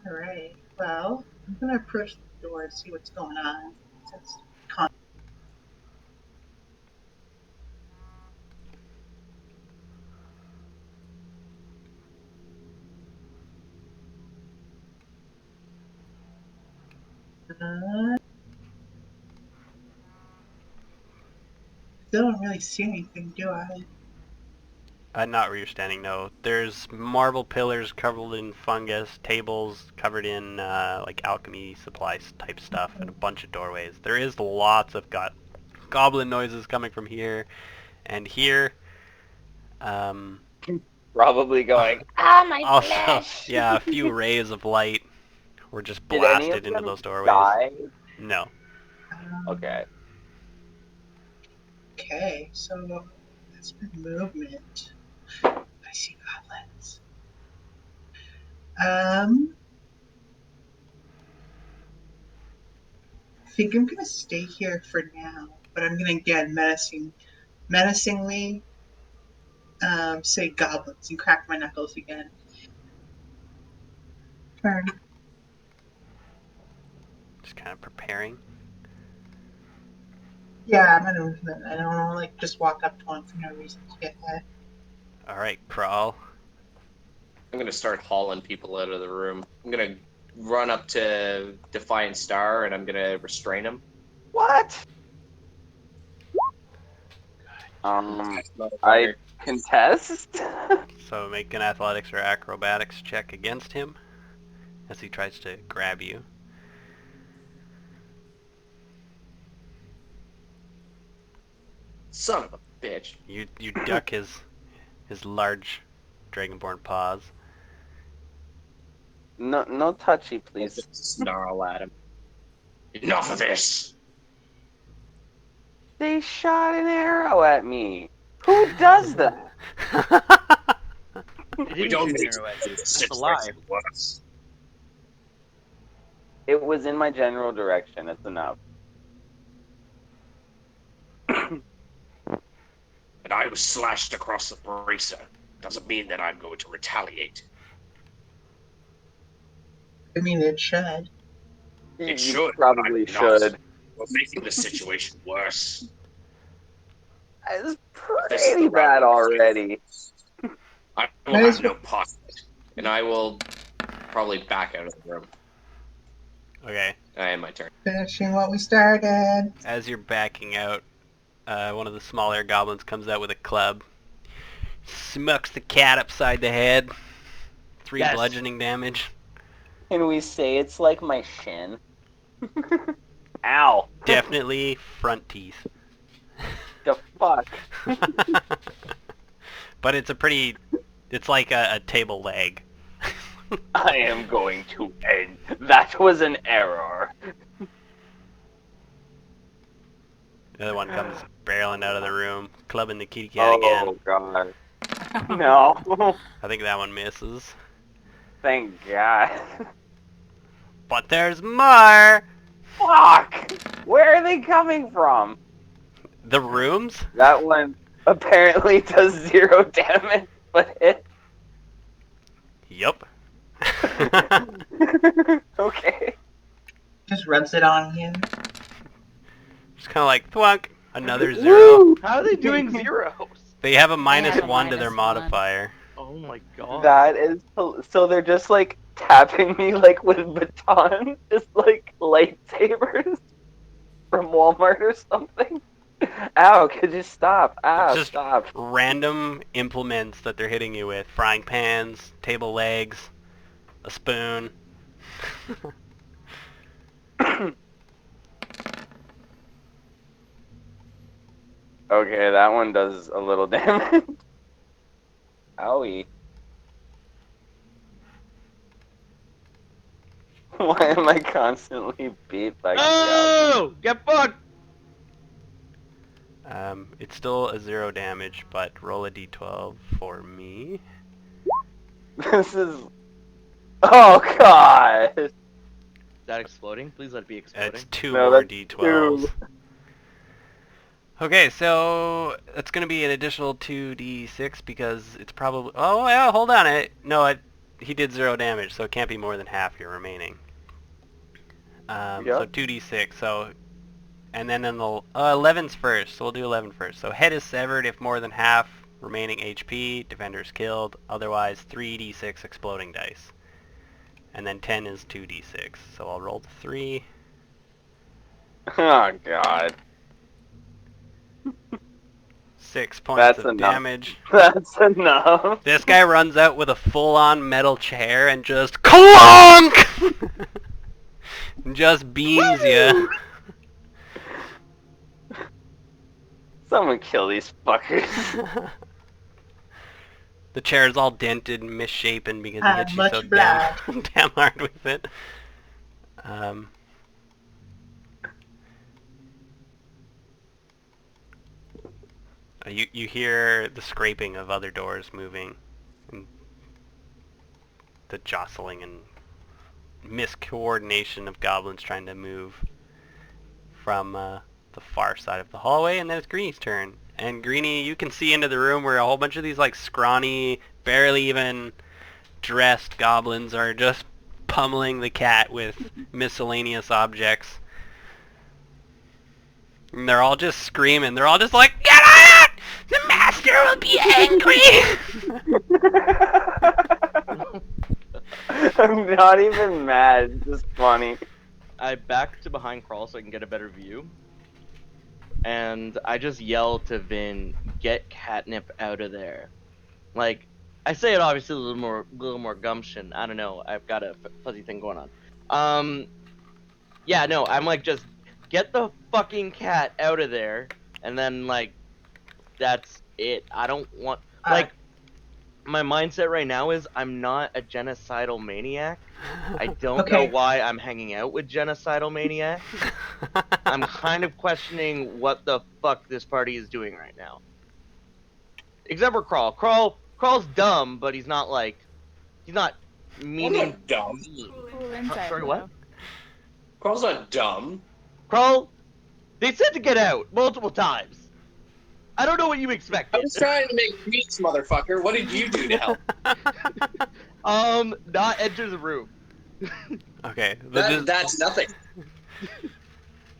Alright. Well, I'm gonna approach the door to see what's going on. Since Still don't really see anything, do I? Not where you're standing, no. There's marble pillars covered in fungus, tables covered in like alchemy supplies type stuff, and a bunch of doorways. There is lots of goblin noises coming from here and here. Probably going, ah, my Also, flesh! yeah, a few rays of light were just Did any of blasted into them those doorways. die? No. Okay. Okay, so that's my movement. I see goblins. I think I'm gonna stay here for now, but I'm gonna get menacingly say goblins and crack my knuckles again. Turn. Just kind of preparing. Yeah, I'm gonna movement. I don't wanna like just walk up to one for no reason to get that. Alright, crawl. I'm gonna start hauling people out of the room. I'm gonna run up to Defiant Star and I'm gonna restrain him. What? I contest? So make an athletics or acrobatics check against him as he tries to grab you. Son of a bitch. You duck his large dragonborn paws. No touchy, I'll please. just snarl at him. Enough of this! They shot an arrow at me. Who does that? They We didn't don't shoot an need arrow to at make you. this That's a lie. situation worse. It was in my general direction. It's enough. And I was slashed across the bracer. Doesn't mean that I'm going to retaliate. I mean, it should. It You should, but probably I'm not. should. We're making the situation worse. It's This is pretty the route bad we already. I will Might as have no part of it. And I will probably back out of the room. Okay. I end my turn. Finishing what we started. As you're backing out, one of the smaller goblins comes out with a club. Smucks the cat upside the head. 3 Yes. bludgeoning damage. Can we say it's like my shin? Ow. Definitely front teeth. The fuck? But it's it's like a table leg. I am going to end. That was an error. The other one comes barreling out of the room, clubbing the kitty cat again. Oh god. No. I think that one misses. Thank god. But there's more! Fuck! Where are they coming from? The rooms? That one apparently does 0 damage, but hit. Yup. Okay. Just rubs it on him. Just kind of like, thwunk, another 0. Woo! How are they doing zeros? They have a have minus a 1 to their -1. modifier. Oh my god. That is so they're just like tapping me like with batons, just like lightsabers from Walmart or something. Ow, could you stop? Ow, Just stop. random implements that they're hitting you with. Frying pans, table legs, a spoon. Okay, that one does a little damage. Owie. Why am I constantly beat by goblins? Oh! Get fucked! It's still a 0 damage, but roll a d12 for me. This is... Oh god! Is that exploding? Please let it be exploding. It's 2 No, more that's d12s. 2. Okay, so that's going to be an additional 2d6 because it's probably... Oh, yeah, hold on. He did 0 damage, so it can't be more than half your remaining. So Yep. 2d6, so... And then in the... 11's first, so we'll do 11 first. So head is severed if more than half remaining HP, defender is killed, otherwise 3d6 exploding dice. And then 10 is 2d6, so I'll roll the 3. Oh god. 6 points That's of enough. damage. That's enough. This guy runs out with a full-on metal chair and just clonk! Just beams you. Someone kill these fuckers. The chair is all dented and misshapen because he hit you so Much blood. damn hard with it. You hear the scraping of other doors moving, and the jostling and miscoordination of goblins trying to move from the far side of the hallway, and then it's Greenie's turn. And Greenie, you can see into the room where a whole bunch of these like scrawny, barely even dressed goblins are just pummeling the cat with miscellaneous objects. And they're all just screaming. They're all just like, "Get out! The master will be angry!" I'm not even mad. It's just funny. I back to behind Crawl so I can get a better view. And I just yell to Vin, "Get Catnip out of there!" Like, I say it obviously a little more gumption. I don't know. I've got a fuzzy thing going on. Yeah, no, I'm like, just get the fucking cat out of there, and then like, that's it. I don't want like. My mindset right now is I'm not a genocidal maniac. I don't know why I'm hanging out with genocidal maniacs. I'm kind of questioning what the fuck this party is doing right now. Except for Crawl. Crawl's dumb, but he's not like he's not meaning. I'm not dumb. Cool insight, Sorry, bro. what? Crawl's not dumb. Crawl, they said to get out multiple times. I don't know what you expected. I was trying to make peace, motherfucker. What did you do to help? Not enter the room. Okay. That's nothing.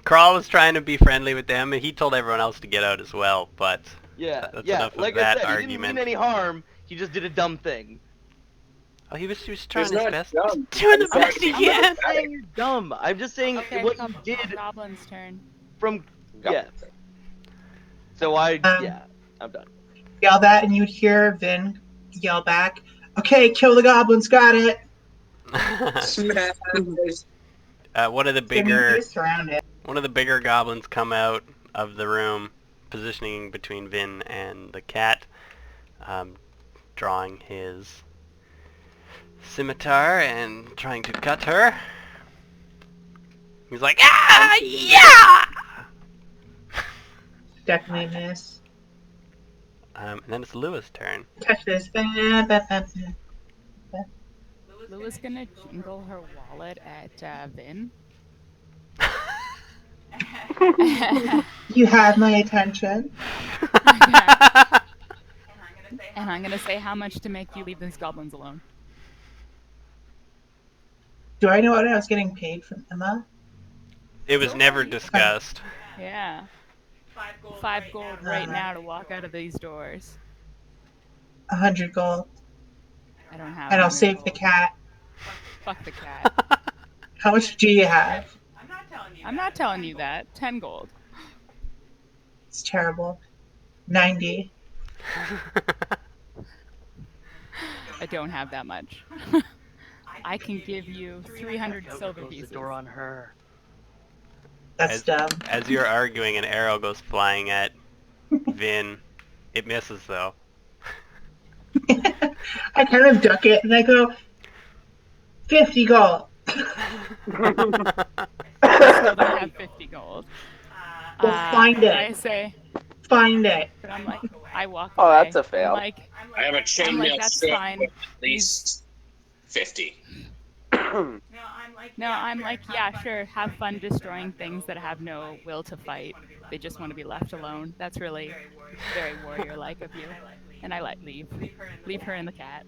Crawl was trying to be friendly with them, and he told everyone else to get out as well, but Yeah, that's yeah. enough of Like that I said, argument. he didn't mean any harm. He just did a dumb thing. Oh, he was trying his not best. dumb. Doing the best he I'm can. not saying you're dumb. I'm just saying Okay, what you did Goblin's turn. from yeah. So I'm done. Yell that, and you'd hear Vin yell back, "Okay, kill the goblins, got it." Smash. One of the Then you're bigger surrounded. goblins come out of the room, positioning between Vin and the cat, drawing his scimitar and trying to cut her. He's like, "Ah, yeah!" Definitely miss. And then it's Lewis' turn. Touch this. Lewis gonna jingle her wallet at Vin. You have my attention. And I'm gonna say how much to make you leave these goblins alone. Do I know what I was getting paid from Emma? It was never discussed. Yeah. 5 gold right now to walk out of these doors. 100 gold. I don't have. And I'll 100 save gold. the cat. Fuck the cat. How much do you have? I'm not telling you that. 10 gold. It's terrible. 90. I don't have that much. I can give you 300 silver Close pieces. the door on her. That's dumb. As you're arguing, an arrow goes flying at Vin. It misses though. I kind of duck it and I go, 50 gold. I still don't have 50 gold. Well, find it. I say, Find it. but I'm like, I walk Oh, away. that's a fail. I'm like, I have a chainmail that's strap fine. with at least 50. no, I'm like, yeah, sure, have fun destroying things that have no will to fight. They just want to be left alone. That's really very warrior-like of you. And I leave her and the cat.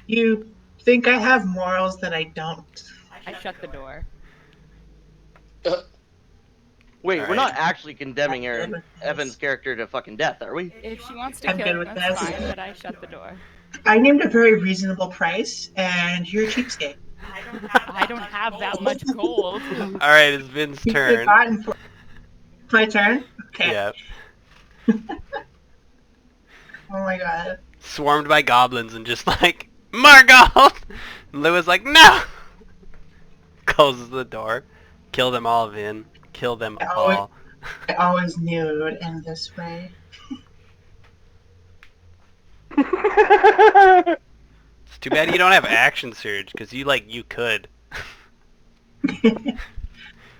You think I have morals that I don't. I shut the door. Wait, All we're right. not actually condemning Evan's character to fucking death, are we? If she wants to I'm kill good him, with that's this. fine, but I shut the door. I named a very reasonable price, and you're a cheapskate. I don't have that much gold. Alright, it's Vin's You could have turn. gotten my turn. Okay. Yeah. Oh my god. Swarmed by goblins and just like, Margot! And Lua's like, no! Closes the door. Kill them all, Vin. Kill them all. I always knew it would end this way. It's too bad you don't have action surge, because you could.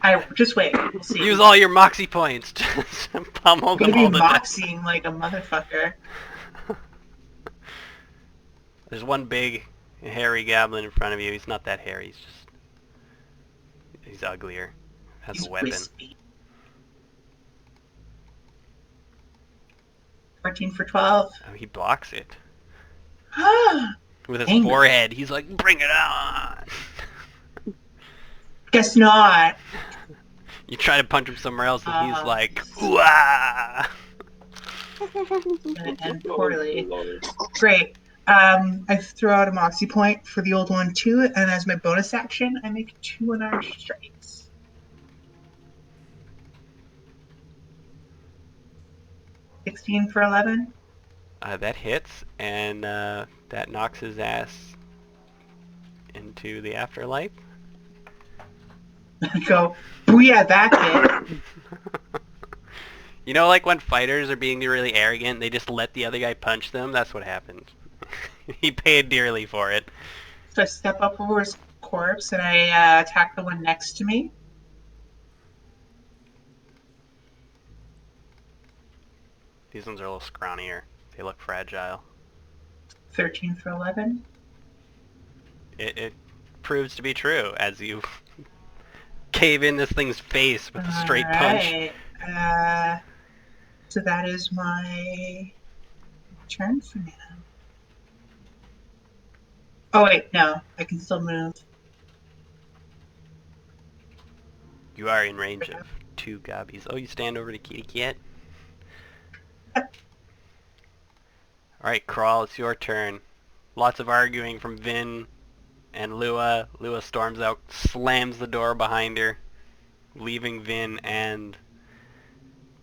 I just wait. We'll see. Use all your moxie points. Just pummel them Maybe all to death. moxieing like a motherfucker. There's one big, hairy goblin in front of you. He's not that hairy. He's uglier. Has He's a weapon. wispy. 14 for 12. Oh, he blocks it. Ah, With his Dang. forehead, he's like, bring it on! guess not. You try to punch him somewhere else, and he's like, This is ooh-ah! gonna end poorly. Great. I throw out a moxie point for the old one too, and as my bonus action, I make 2 unarmed strikes. $16 for 11. That hits, and that knocks his ass into the afterlife. I go, booyah, that hit. You know, like when fighters are being really arrogant, they just let the other guy punch them? That's what happened. He paid dearly for it. So I step up over his corpse and I attack the one next to me. These ones are a little scrawnier. They look fragile. 13 for 11. It proves to be true as you cave in this thing's face with a straight punch. So that is my turn for now. Oh wait, no, I can still move. You are in range of 2 gobbies. Oh, you stand over to Kitty Cat? Alright, Crawl, it's your turn. Lots of arguing from Vin and Lua. Lua storms out, slams the door behind her, leaving Vin and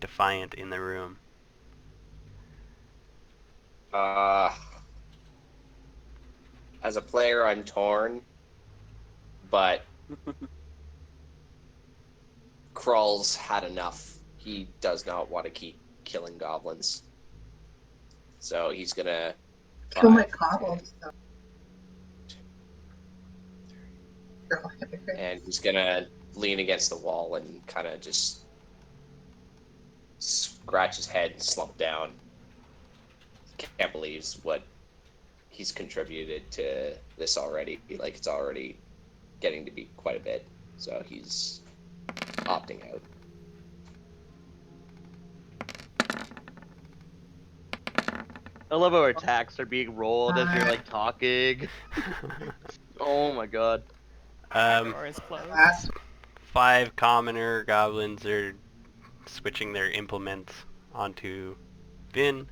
Defiant in the room. As a player, I'm torn, but Krull's had enough. He does not want to keep killing goblins. So he's gonna Kill my 5, cobbles. Girl, hypocrite. and he's gonna lean against the wall and kind of just scratch his head and slump down. Can't believe what he's contributed to this already. Like, it's already getting to be quite a bit. So he's opting out. I love how our attacks are being rolled as you're like talking. Oh my god. Door is closed. Last 5 commoner goblins are switching their implements onto Vin.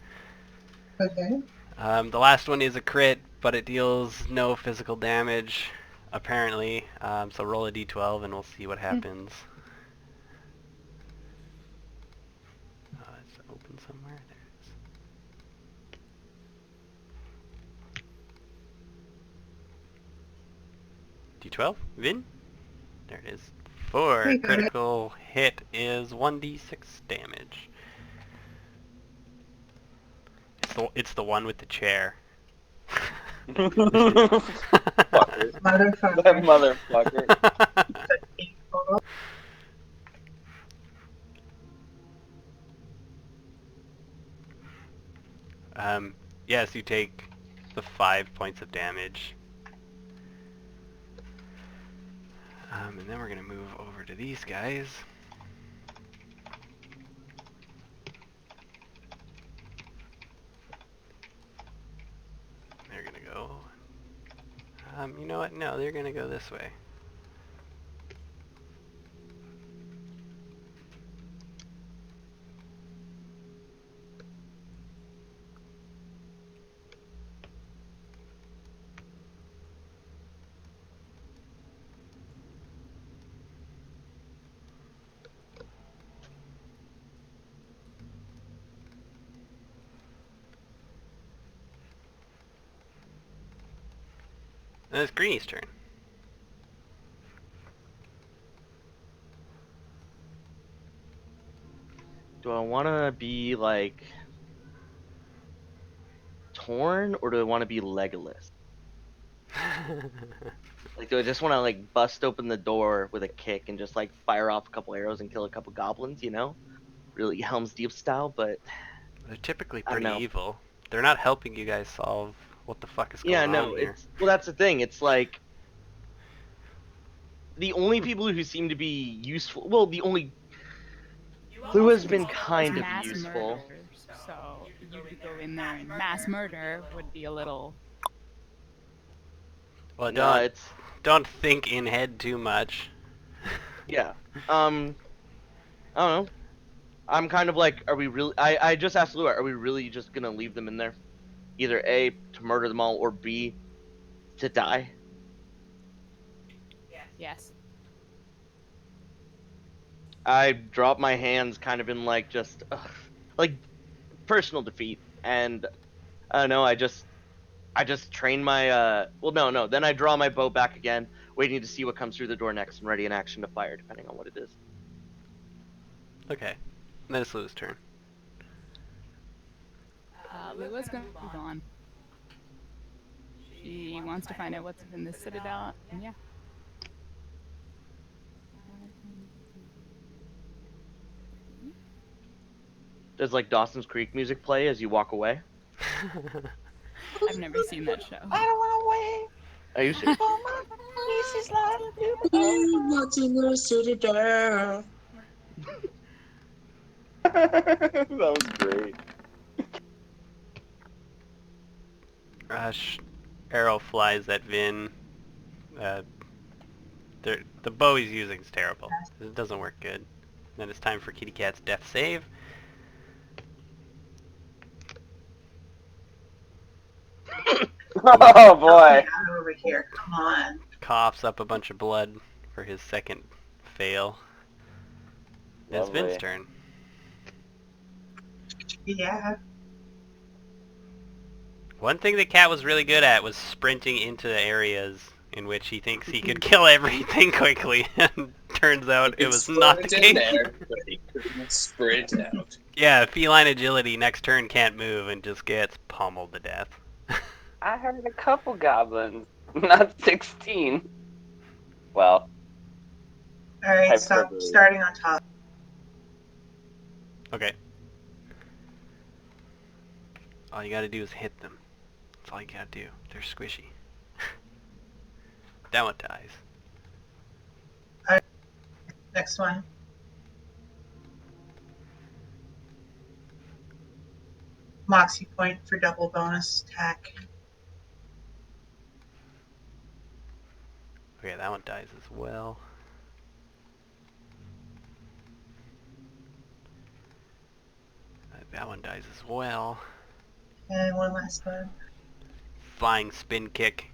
okay. The last one is a crit, but it deals no physical damage, apparently. So roll a d12 and we'll see what happens. It's open somewhere. There it is. D12, Vin. There it is. 4 I got it. critical hit is 1d6 damage. It's the one with the chair. Fucker. Motherfucker. That motherfucker. 8 total. Yes, you take the 5 points of damage. And then we're gonna move over to these guys. They're gonna go. You know what? No, they're gonna go this way. Then it's Greeny's turn. Do I want to be like Torn or do I want to be Legolas? Like, do I just want to like bust open the door with a kick and just like fire off a couple arrows and kill a couple goblins? You know, really Helm's Deep style. But They're typically I don't pretty know. evil. They're not helping you guys solve what the fuck is Yeah, going on no, here. that's the thing. It's like the only people who seem to be useful. Well, the only clue has been kind of mass useful. murders, so you to go in there and mass murder would be a little. Well, No, it's don't think in head too much. yeah. I don't know. I'm kind of like, are we really? I just asked Lou, are we really just gonna leave them in there? Either A, to murder them all, or B, to die? Yes. I drop my hands kind of in like just like personal defeat, and I don't know. I just train my well, no. Then I draw my bow back again, waiting to see what comes through the door next, and ready in action to fire, depending on what it is. Okay. Then it's Lou's turn. Lua's gonna move on. She wants to find out what's in the citadel, and yeah. Does like Dawson's Creek music play as you walk away? I've never seen that show. I don't want to wait Are you serious? for my pieces like you. Watching the citadel. That was great. Arrow flies at Vin. The bow he's using is terrible. It doesn't work good. Then it's time for Kitty Cat's death save. Oh boy. Not over here. Come on. Coughs up a bunch of blood for his second fail. It's Vin's Lovely. turn. Yeah. One thing the cat was really good at was sprinting into the areas in which he thinks he could kill everything quickly, and turns out it was not the Sprint in case. there, but he couldn't sprint out. Yeah, feline agility, next turn can't move and just gets pummeled to death. I heard a couple goblins, not 16. Well, All right. Stop. Hyperbole. Starting on top. Okay. All you gotta do is hit them. That's all you gotta do. They're squishy. That one dies. Next one. Moxie point for double bonus attack. Okay, that one dies as well. That one dies as well. And one last one. Flying spin kick.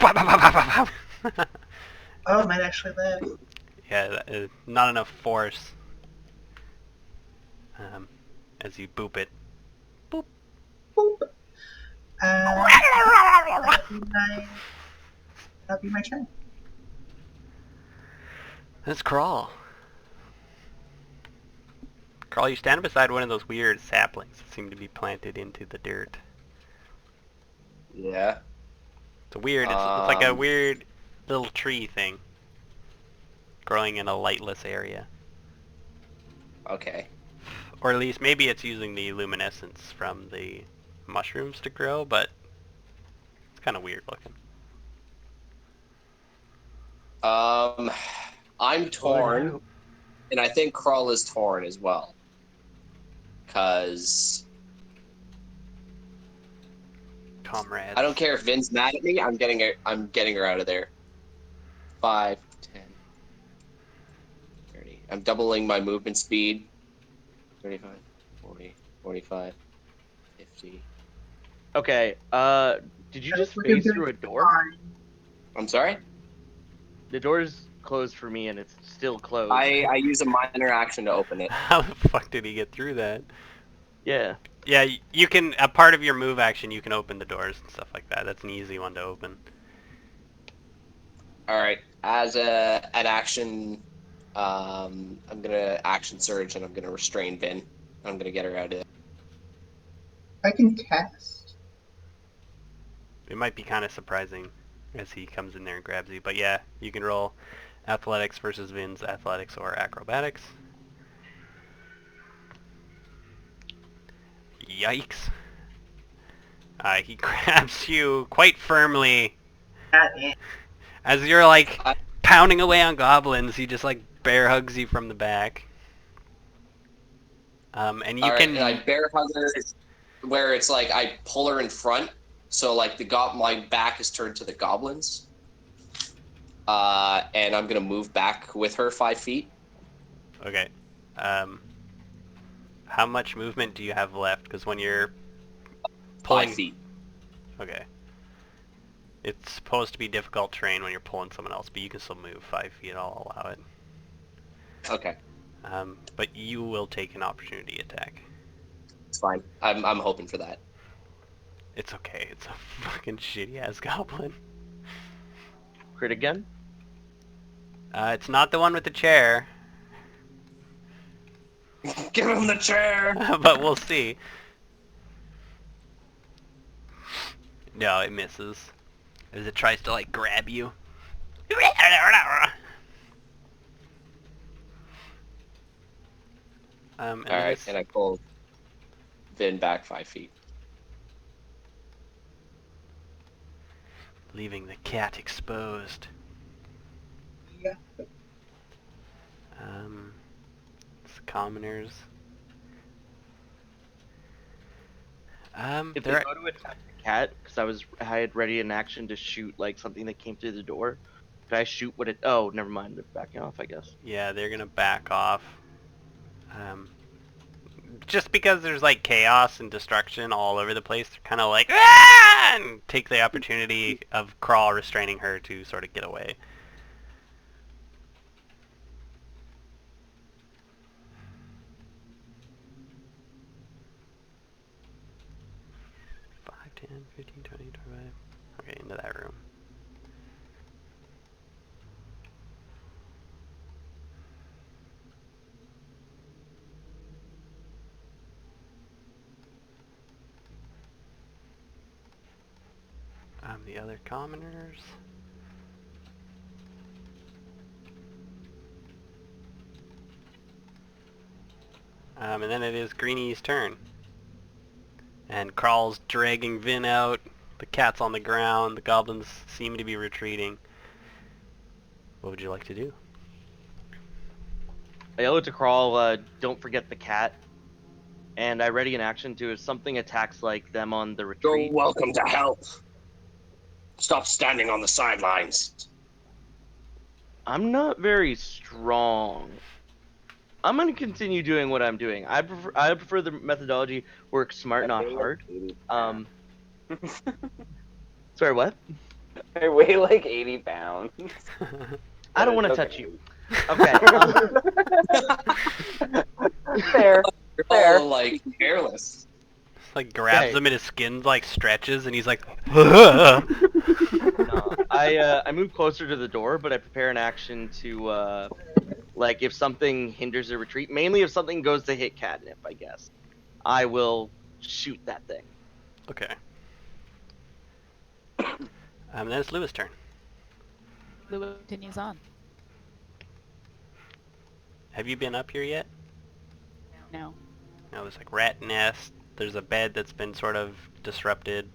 Oh, it might actually live. Yeah, not enough force. As you boop it. Boop. That'll be my turn. Let's crawl. Crawl, you're standing beside one of those weird saplings that seem to be planted into the dirt. Yeah. It's like a weird little tree thing. Growing in a lightless area. Okay. Or at least maybe it's using the luminescence from the mushrooms to grow, but it's kind of weird looking. I'm torn, and I think Crawl is torn as well. Cause Comrades. I don't care if Vin's mad at me. I'm getting her out of there. 5, 10, 30. I'm doubling my movement speed. 35, 40, 45, 50. Okay. Did you just Looking phase good. through a door? I'm sorry? The door's closed for me, and it's still closed. I use a minor action to open it. How the fuck did he get through that? Yeah. Yeah, you can, a part of your move action, you can open the doors and stuff like that. That's an easy one to open. All right. As an action, I'm gonna action surge and I'm gonna restrain Vin. I'm gonna get her out of it. I can cast. It might be kind of surprising as he comes in there and grabs you. But yeah, you can roll athletics versus Vin's athletics or acrobatics. Yikes. He grabs you quite firmly as you're like I, pounding away on goblins. He just like bear hugs you from the back. And you all right, and can. I bear hug her where it's like I pull her in front, so like my back is turned to the goblins. And I'm gonna move back with her 5 feet. Okay. Um, how much movement do you have left? Because when you're Five pulling. feet. Okay. It's supposed to be difficult terrain when you're pulling someone else, but you can still move 5 feet. I'll allow it. Okay, But you will take an opportunity attack. it's fine. I'm hoping for that. It's okay. It's a fucking shitty ass goblin. Crit again. It's not the one with the chair, Give him the chair. but we'll see. No, it misses. As it tries to like grab you. And All then right, it's and I pull Vin back 5 feet. leaving the cat exposed. Yeah. It's commoners. If they There. go to attack the cat, because I had ready an action to shoot like something that came through the door. Could I shoot what it? Oh, never mind. They're backing off, I guess. Yeah, they're gonna back off. Um, just because there's like chaos and destruction all over the place, they're kind of like, ah! And take the opportunity of Crawl restraining her to sort of get away. Five, 10, 15, 20, 25. Okay, into that room. The other commoners. And then it is Greenie's turn. And Crawl's dragging Vin out. The cat's on the ground. The goblins seem to be retreating. What would you like to do? I yell to Crawl, don't forget the cat. And I ready an action to if something attacks like them on the You're retreat. welcome to help. Stop standing on the sidelines. I'm not very strong. I'm gonna continue doing what I'm doing. I prefer the methodology work smart, not hard. Sorry, what? I weigh like 80 pounds. I don't want to Okay. touch you. Okay. Fair. You're Fair. all like careless. Like grabs Okay. him and his skin like stretches and he's like No, I move closer to the door, but I prepare an action to like if something hinders a retreat, mainly if something goes to hit catnip, I guess. I will shoot that thing. Okay. Then it's Lewis' turn. Lewis continues on. Have you been up here yet? No. No, there's like rat nest. There's a bed that's been sort of disrupted,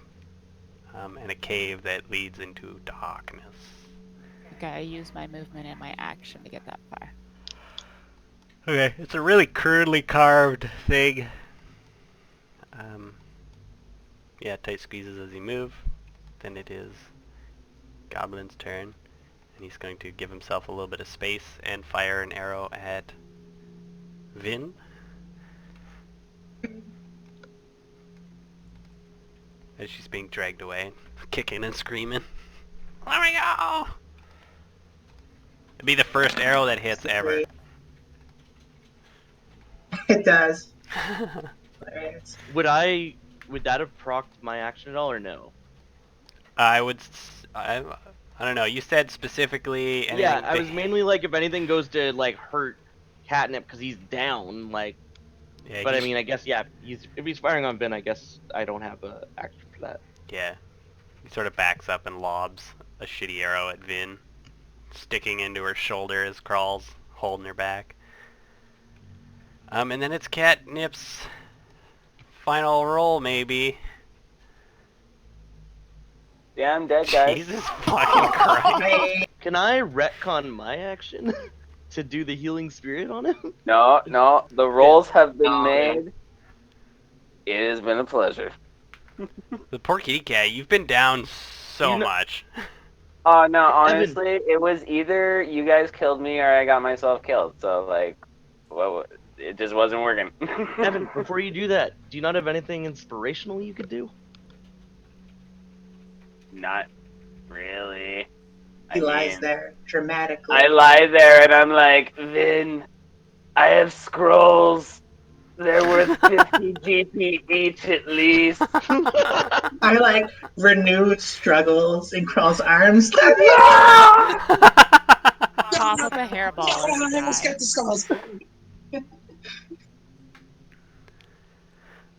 and a cave that leads into darkness. Okay, I use my movement and my action to get that far. Okay, it's a really crudely carved thing. Yeah, tight squeezes as you move. Then it is Goblin's turn, and he's going to give himself a little bit of space and fire an arrow at Vin. As she's being dragged away, kicking and screaming. Let me go! It'd be the first arrow that hits ever. It does. Would that have procced my action at all or no? I would. I don't know. You said specifically anything. Yeah, I was mainly like if anything goes to like hurt Catnip because he's down, like. Yeah, But I mean, I guess yeah, if he's firing on Ben, I guess I don't have a action for that. yeah. He sort of backs up and lobs a shitty arrow at Vin, sticking into her shoulder as Crawl's holding her back. And then it's Catnip's final roll, maybe. Yeah, I'm dead, guys. Jesus fucking Christ. Can I retcon my action to do the healing spirit on him? No, the rolls have been made. It has been a pleasure. The poor kitty cat, you've been down so You know- much. Oh no, honestly, it was either you guys killed me or I got myself killed. So like, well, it just wasn't working. Evan, before you do that, do you not have anything inspirational you could do? Not really. He I lies mean, there dramatically. I lie there and I'm like, Vin, I have scrolls. They're worth 50 GP each at least. I like renewed struggles in Crawl's arms. Cough up a hairball as you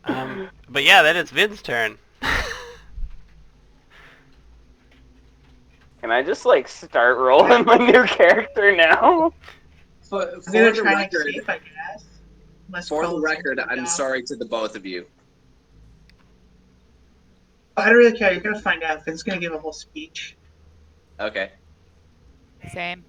die. But yeah, then it's Vin's turn. Can I just like start rolling my new character now? For I'm gonna the try and record, escape, I guess. Unless for the Crawl's record, gonna go I'm down. sorry to the both of you. I don't really care. You're gonna find out. Vin's gonna give a whole speech. Okay. Same.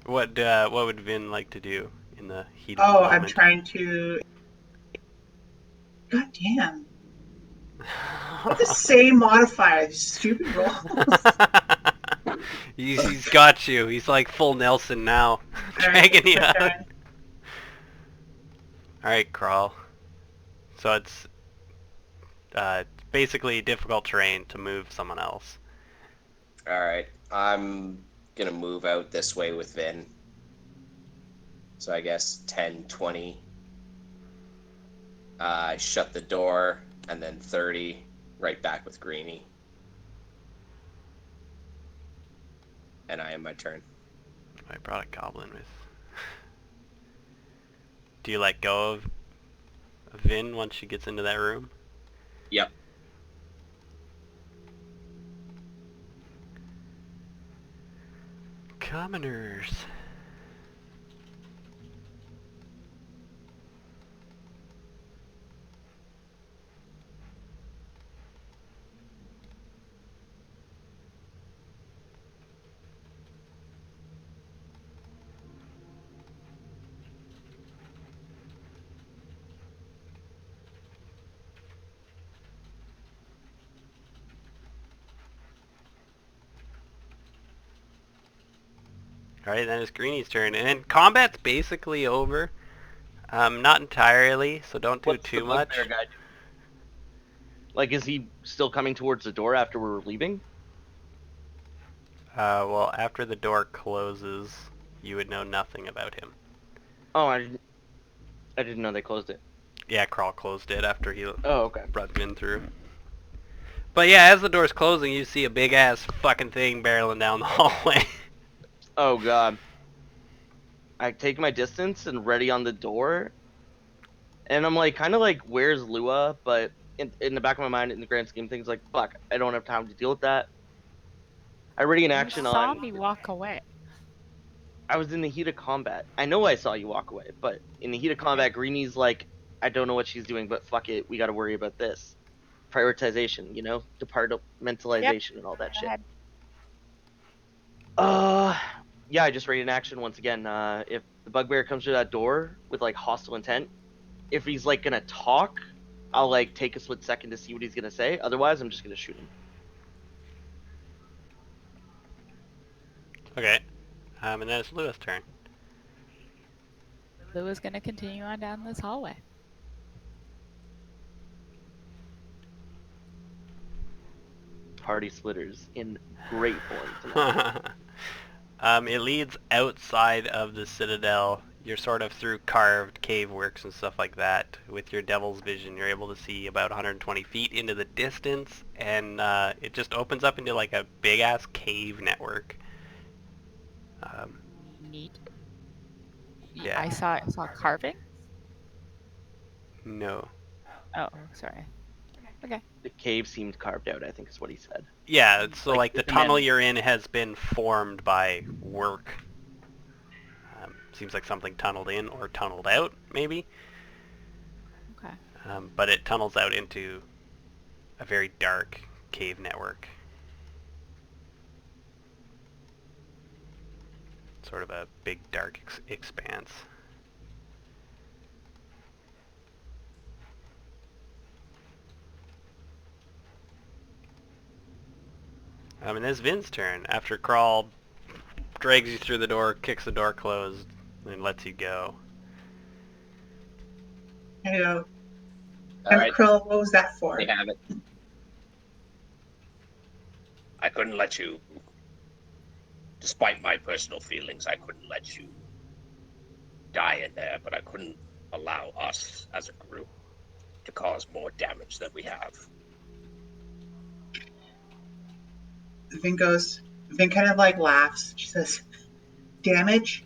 What would Vin like to do in the heat of the Oh, moment? I'm trying to. God damn. What the same modifier? These stupid rolls. he's got you. He's like full Nelson now, dragging you out. Alright, Crawl. So it's basically difficult terrain to move someone else. Alright. I'm gonna move out this way with Vin. So I guess 10, 20. Shut the door, and then 30, right back with Greenie. And I am my turn. I brought a goblin with. Do you let go of Vin once she gets into that room? Yep. Commoners. Alright, then it's Greenie's turn. And then combat's basically over. Not entirely, so don't do What's too the much. bugbear guy do? Like, is he still coming towards the door after we're leaving? Well, after the door closes, you would know nothing about him. Oh, I didn't know they closed it. Yeah, Crawl closed it after he Oh, okay. brought Vin through. But yeah, as the door's closing, you see a big-ass fucking thing barreling down the hallway. Oh god. I take my distance and ready on the door. And I'm like, kind of like, where's Lua? But in the back of my mind, in the grand scheme of things, like, fuck, I don't have time to deal with that. I ready in action You saw on. me walk away. I was in the heat of combat. I know I saw you walk away, but in the heat of combat, Greenie's like, I don't know what she's doing, but fuck it, we got to worry about this. Prioritization, you know, departmentalization and all that Go shit. ahead. Yeah, I just ready in action once again. If the bugbear comes through that door with like hostile intent, if he's like gonna talk, I'll like take a split second to see what he's gonna say. Otherwise, I'm just gonna shoot him. Okay. And then it's Lewis' turn. Lou is going to continue on down this hallway. Party splitters in great form tonight. It leads outside of the Citadel. you're sort of through carved cave works and stuff like that. With your devil's vision, you're able to see about 120 feet into the distance, and it just opens up into like a big ass cave network. Um, Neat. Yeah. I saw carving. no. Oh, sorry. Okay. The cave seemed carved out, I think is what he said. Yeah, so like the the tunnel command- you're in has been formed by work. Seems like something tunneled in or tunneled out, maybe. Okay. But it tunnels out into a very dark cave network. Sort of a big dark expanse. And it's Vin's turn. After Crawl drags you through the door, kicks the door closed, and lets you go. I go, All and right, Krill, what was that for? they have it. I couldn't let you, despite my personal feelings, I couldn't let you die in there, but I couldn't allow us as a group to cause more damage than we have. Vin kind of like laughs. She says, damage?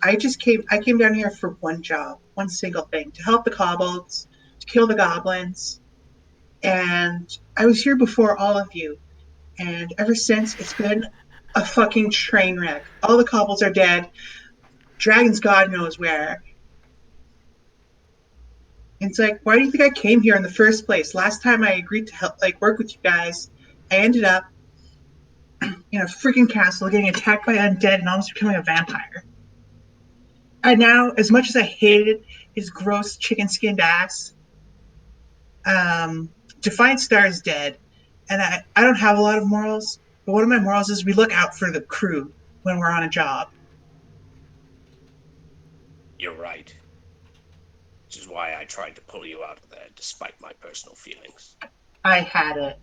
I came down here for one job, one single thing, to help the kobolds, to kill the goblins. And I was here before all of you. And ever since, it's been a fucking train wreck. All the kobolds are dead. Dragons, God knows where. And it's like, why do you think I came here in the first place? Last time I agreed to help, like, work with you guys, I ended up in a freaking castle getting attacked by undead and almost becoming a vampire. And now, as much as I hated his gross chicken skinned ass, Defiant Star is dead. And I don't have a lot of morals, but one of my morals is we look out for the crew when we're on a job. You're right. Which is why I tried to pull you out of there, despite my personal feelings. I had it.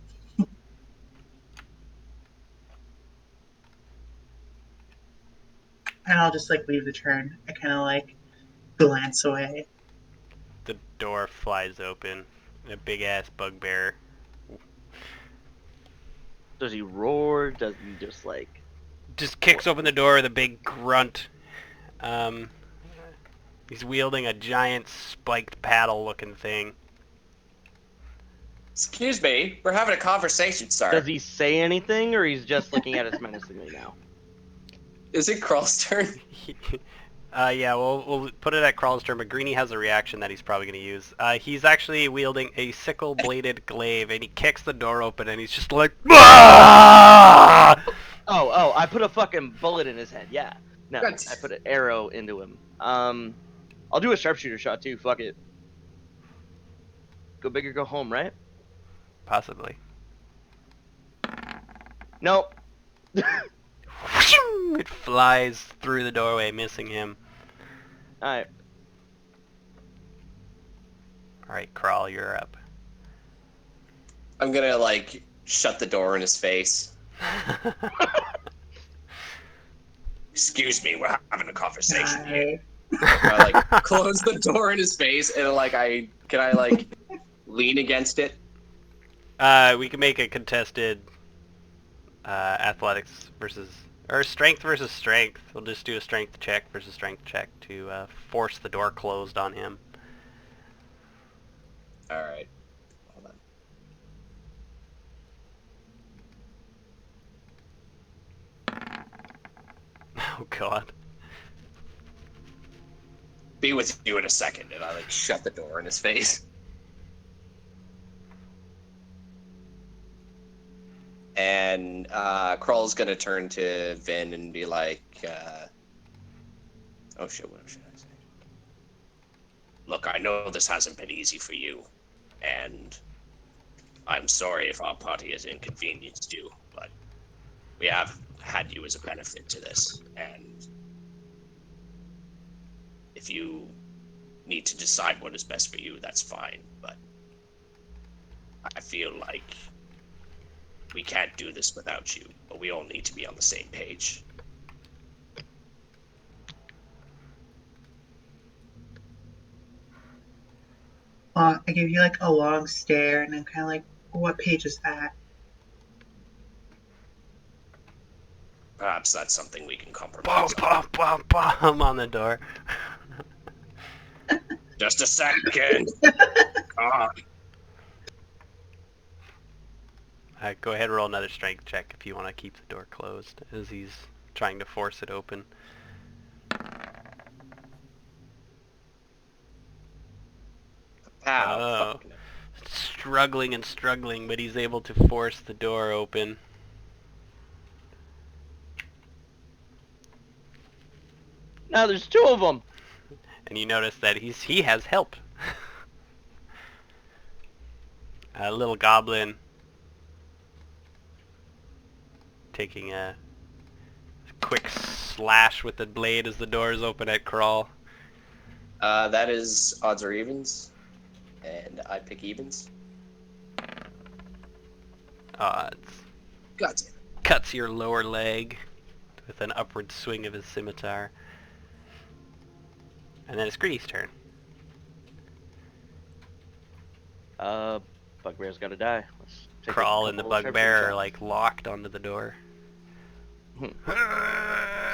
And I'll just like leave the turn. I kind of like glance away. The door flies open. A big ass bugbear. Does he roar? Does he just like... Just kicks open the door with a big grunt. Um, he's wielding a giant spiked paddle looking thing. Excuse me, we're having a conversation, sir. Does he say anything, or he's just looking at us menacingly now? Is it Crawl's turn? Yeah, we'll put it at Crawl's turn, but Greenie has a reaction that he's probably going to use. He's actually wielding a sickle-bladed glaive, and he kicks the door open, and he's just like, "Ah!" Oh, I put a fucking bullet in his head, yeah. No, Good. I put an arrow into him. I'll do a sharpshooter shot too, fuck it. Go big or go home, right? Possibly. Nope. It flies through the doorway, missing him. Alright. Alright, Crawl, you're up. I'm gonna, like, shut the door in his face. Excuse me, we're having a conversation here. I, like, close the door in his face, and, like, can I, like, lean against it? We can make a contested athletics versus... or strength versus strength. We'll just do a strength check versus strength check to force the door closed on him. Alright. Hold on. Oh god. Be with you in a second, and I, like, shut the door in his face. And Krull's gonna turn to Vin and be like, oh shit, what should I say? Look, I know this hasn't been easy for you, and I'm sorry if our party has inconvenienced you, but we have had you as a benefit to this, and if you need to decide what is best for you, that's fine, but I feel like we can't do this without you, but we all need to be on the same page. I give you like a long stare, and I'm kind of like, what page is that? Perhaps that's something we can Bum, compromise on. bum, bum, bum on the door. Just a second. Ah, Go ahead and roll another strength check if you want to keep the door closed as he's trying to force it open. pow. Oh. Fucking Struggling and struggling, but he's able to force the door open. Now there's two of them. And you notice that he has help. A little goblin taking a quick slash with the blade as the doors open at Crawl. That is odds or evens, and I pick evens. Odds. God damn it. Cuts your lower leg with an upward swing of his scimitar. And then it's Greedy's turn. Bugbear's gotta die. Let's take a Crawl and the couple of bugbear sharpshooter are like locked onto the door. shots.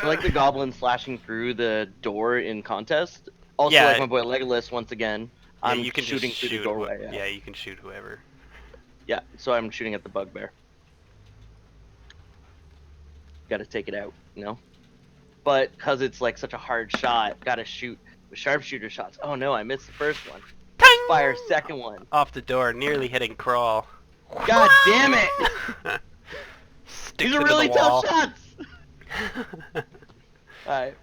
So like the goblin slashing through the door in contest. Also, Yeah. like my boy Legolas, once again, Yeah, I'm you can shooting just through the shoot. doorway. Yeah, you can shoot whoever. Yeah, so I'm shooting at the bugbear. Got to take it out, you know. But because it's like such a hard shot, got to shoot with sharpshooter shots. Oh no, I missed the first one. Let's fire second one. Off the door, nearly hitting Crawl. God damn it! Sticks These are into really the wall. tough shots. All right.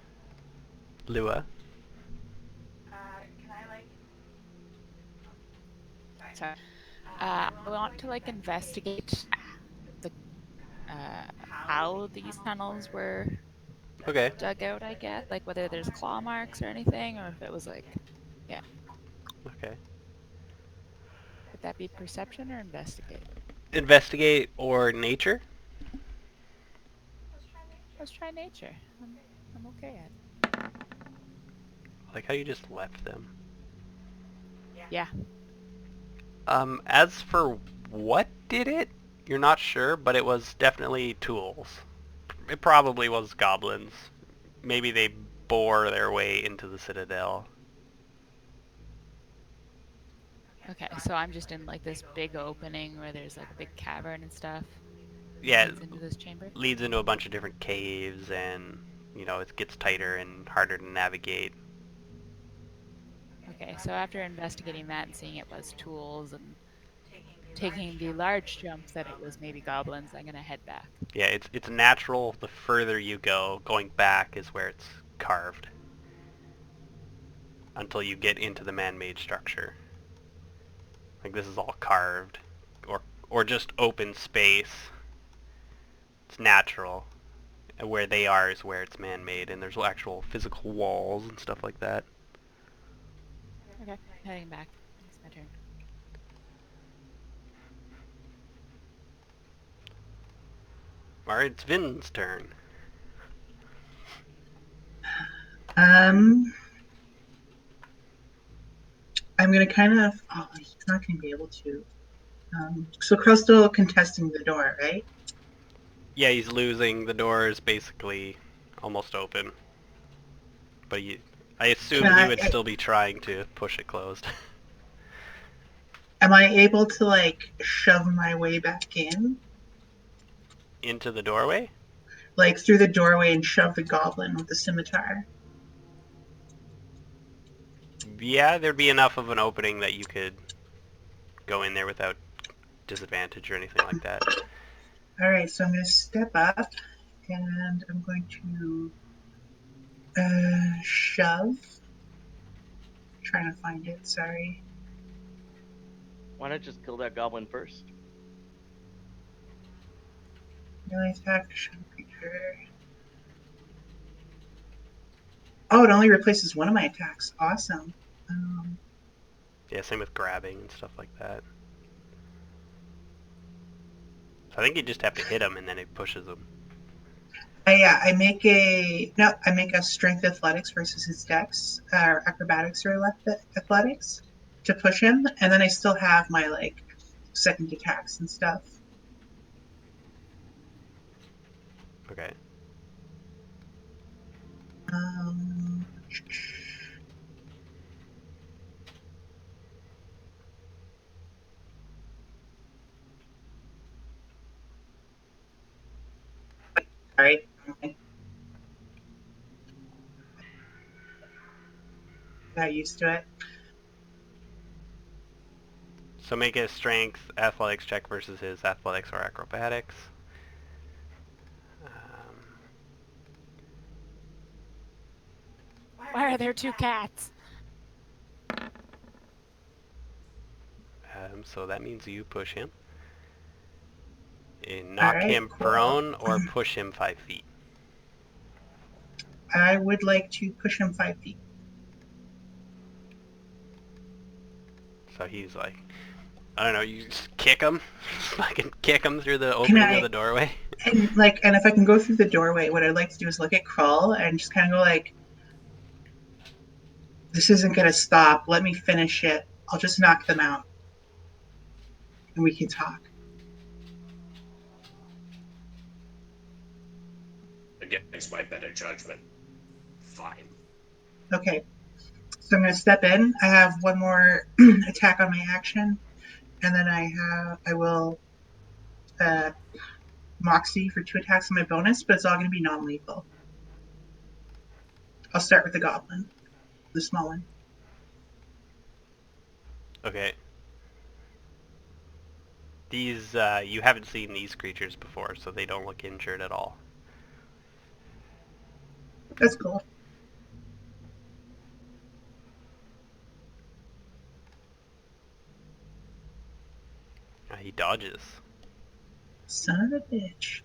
Lua. Sorry. I want to like investigate the how these tunnels were Okay. dug out. I guess like whether there's claw marks or anything, or if it was like, yeah. Okay. Would that be perception or investigate? Investigate or nature? Let's try nature. I'm okay at it. Like how you just left them. Yeah. As for what did it, you're not sure, but it was definitely tools. It probably was goblins. Maybe they bore their way into the citadel. Okay, so I'm just in like this big opening where there's like a big cavern and stuff. Yeah, Leads into this chamber. leads into a bunch of different caves, and it gets tighter and harder to navigate. Okay, so after investigating that and seeing it was tools and taking the large jump that it was maybe goblins, I'm gonna head back. Yeah, it's natural. The further you go, going back is where it's carved until you get into the man-made structure. Like this is all carved, or just open space. It's natural. And where they are is where it's man-made, and there's actual physical walls and stuff like that. Okay, heading back. It's my turn. Alright, it's Vin's turn. I'm gonna kind of. Oh, he's not gonna be able to. So Crow's still contesting the door, right? Yeah, he's losing. The door is basically almost open. But I assume Can he would still be trying to push it closed. Am I able to like shove my way back in, Into the doorway? like through the doorway, and shove the goblin with the scimitar? Yeah, there'd be enough of an opening that you could go in there without disadvantage or anything like that. All right, so I'm gonna step up, and I'm going to shove. Trying to find it. Sorry. Why not just kill that goblin first? Melee attack, shove creature. Oh, it only replaces one of my attacks. Awesome. Yeah, same with grabbing and stuff like that. So I think you just have to hit him and then it pushes him. I make a strength athletics versus his dex, or acrobatics or athletics. to push him, and then I still have my like second attacks and stuff. Okay. Um, sorry. Got used to it. So make a strength athletics check versus his athletics or acrobatics. Why are there two cats? So that means you push him. All Knock right, him cool. prone or push him 5 feet. I would like to push him 5 feet. So he's like, I don't know, you just kick him? Fucking kick him through the Can opening of the I? doorway? And if I can go through the doorway, what I'd like to do is look at Crawl and just kind of go like, this isn't gonna stop. Let me finish it. I'll just knock them out, and we can talk. Against my better judgment. Fine. Okay. So I'm gonna step in. I have one more attack on my action, and then I will uh, Moxie for 2 attacks on my bonus, but it's all gonna be non-lethal. I'll start with the goblin, the small one. Okay. These, you haven't seen these creatures before, so they don't look injured at all. That's cool. He dodges. Son of a bitch.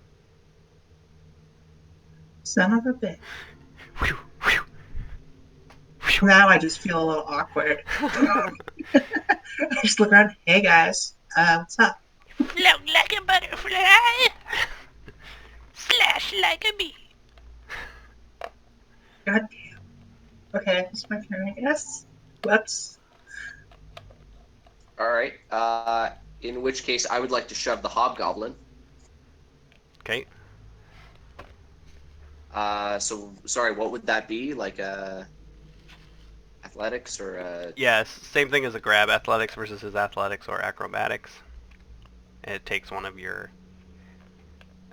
Son of a bitch. Whew, whew, whew. Now I just feel a little awkward. I just look around. Hey guys, what's up? Float like a butterfly. Slash like a bee. God damn. Okay, it's my turn, I guess. Whoops. All right. In which case, I would like to shove the hobgoblin. Okay. So sorry, what would that be? Like athletics or Yes, same thing as a grab. Athletics versus his athletics or acrobatics. And it takes one of your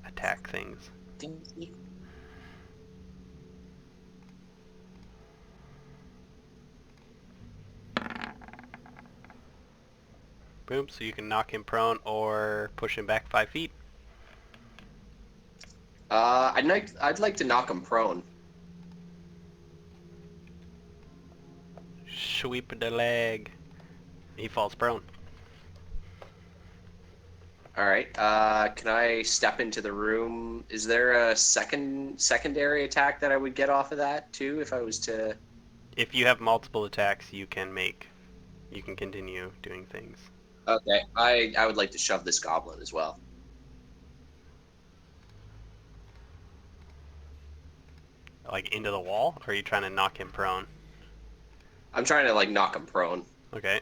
attack things. Boom, so you can knock him prone or push him back 5 feet. I'd like to knock him prone. Sweep the leg. He falls prone. All right. Can I step into the room? Is there a secondary attack that I would get off of that too if I was to? If you have multiple attacks, you can continue doing things. Okay. I would like to shove this goblin as well. Like into the wall, or are you trying to knock him prone? I'm trying to like knock him prone. Okay.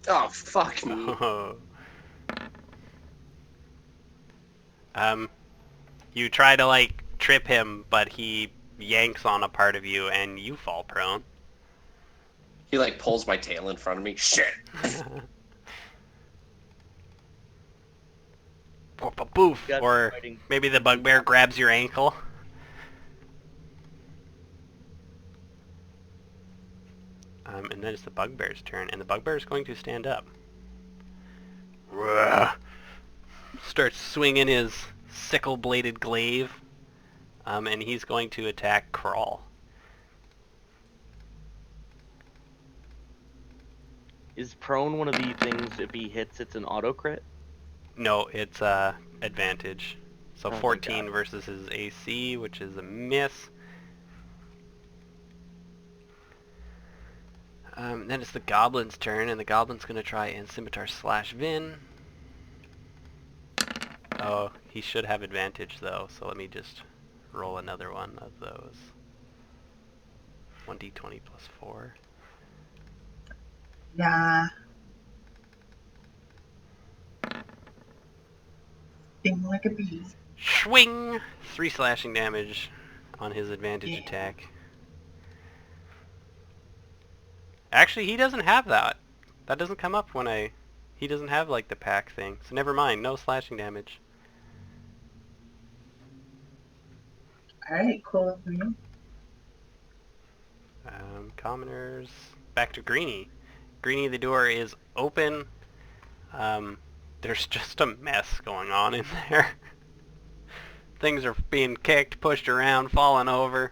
Oh fuck me. You try to like trip him, but he yanks on a part of you, and you fall prone. He like pulls my tail in front of me. Shit. Boof, Got or fighting. maybe the bugbear grabs your ankle. And then it's the bugbear's turn, and the bugbear is going to stand up. Starts swinging his sickle-bladed glaive, and he's going to attack Crawl. Is prone one of the things if he hits it's an auto crit? No, it's advantage. So Oh my 14 God. versus his AC, which is a miss. Then it's the goblin's turn, and the goblin's going to try and scimitar slash Vin. Oh, he should have advantage though, so let me just roll another one of those. 1d20 plus 4. Nah. Sting like a bee. Swing! 3 slashing damage on his advantage Yeah. attack. Actually, he doesn't have that. That doesn't come up when I... He doesn't have, like, the pack thing. So never mind, no slashing damage. Alright, cool with me. Commoners... Back to Greenie. Greenie, the door is open. There's just a mess going on in there. Things are being kicked, pushed around, falling over.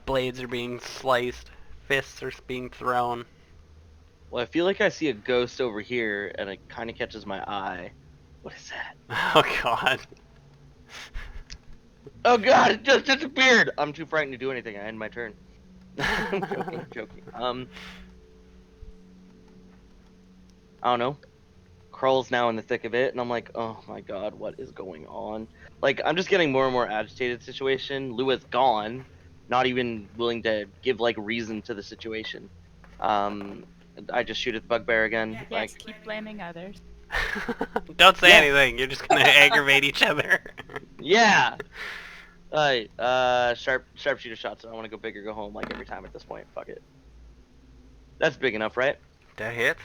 Blades are being sliced. Fists are being thrown. Well, I feel like I see a ghost over here, and it kind of catches my eye. What is that? Oh god. Oh god, it just disappeared! I'm too frightened to do anything. I end my turn. I'm joking, I'm joking. I don't know. Carl's now in the thick of it, and I'm like, oh my god, what is going on? Like, I'm just getting more and more agitated situation. Lua's gone, not even willing to give like reason to the situation. Um, I just shoot at the bugbear again. Yes, keep blaming others. Don't say Yeah. anything. You're just gonna aggravate each other. Yeah. Alright, sharpshooter shots. I want to go big or go home like every time at this point. Fuck it. That's big enough, right? That hits.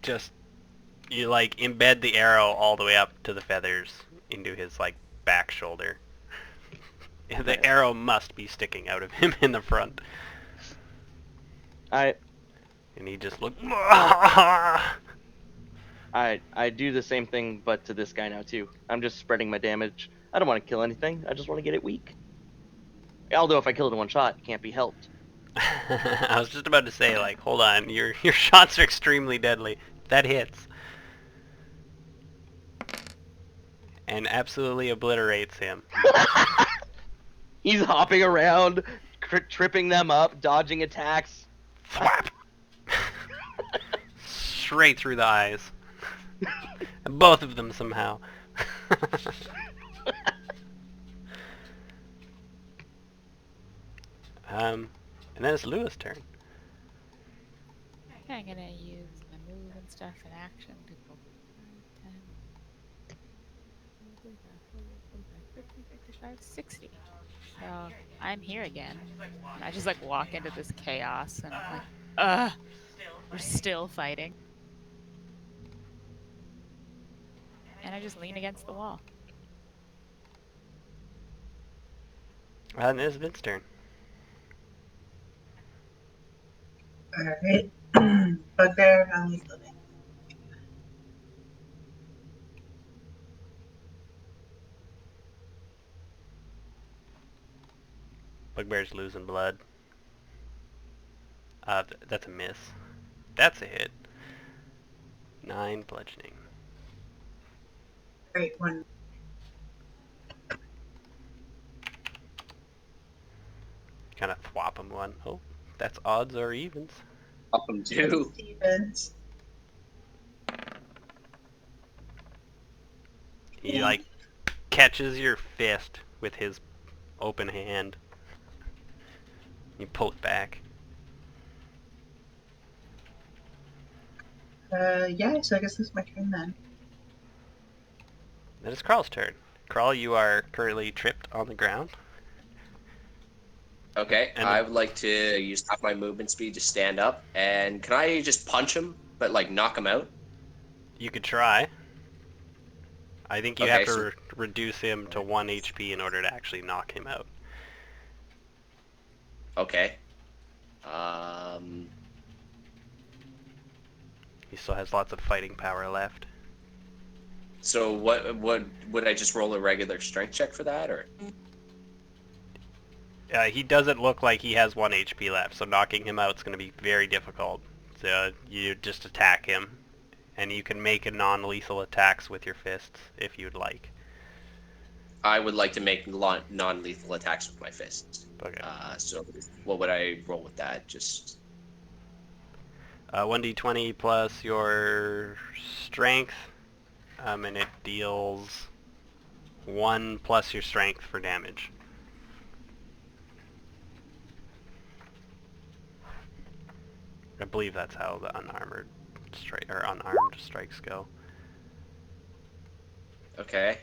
Just you like embed the arrow all the way up to the feathers into his like back shoulder. The Nice. arrow must be sticking out of him in the front, I and he just looked. I do the same thing, but to this guy now too. I'm just spreading my damage. I don't want to kill anything. I just want to get it weak. Although if I kill it in one shot, it can't be helped. I was just about to say, like, hold on, your shots are extremely deadly. That hits. And absolutely obliterates him. He's hopping around, tripping them up, dodging attacks. Thwap! Straight through the eyes. Both of them somehow. And then it's Louis' turn. Okay, I'm gonna use my move and stuff in action to go 10, 50, 55, 60. So I'm here again. And I just like walk into this chaos and I'm like, ugh, we're still fighting. And I just lean against the wall. And it's Vince's turn. Alright. Bugbear, how he's living. Bugbear's losing blood. That's a miss. That's a hit. 9 bludgeoning. Great one. Kind of thwap him one. Oh, that's odds or evens. Up him too. Stevens. He like catches your fist with his open hand. You pull it back. Yeah, so I guess this is my turn then. Then it's Carl's turn. Carl, you are currently tripped on the ground. Okay, And I would like to use half my movement speed to stand up. And can I just punch him, but like knock him out? you could try. I think you Okay, have to so- reduce him to 1 HP in order to actually knock him out. Okay. He still has lots of fighting power left. So what would I just roll a regular strength check for that, or? He doesn't look like he has 1 HP left, so knocking him out is going to be very difficult. So you just attack him, and you can make a non-lethal attacks with your fists if you'd like. I would like to make non-lethal attacks with my fist. Okay. So what would I roll with that? Just 1d20 plus your strength, and it deals 1 plus your strength for damage. I believe that's how the unarmed strikes go. Okay.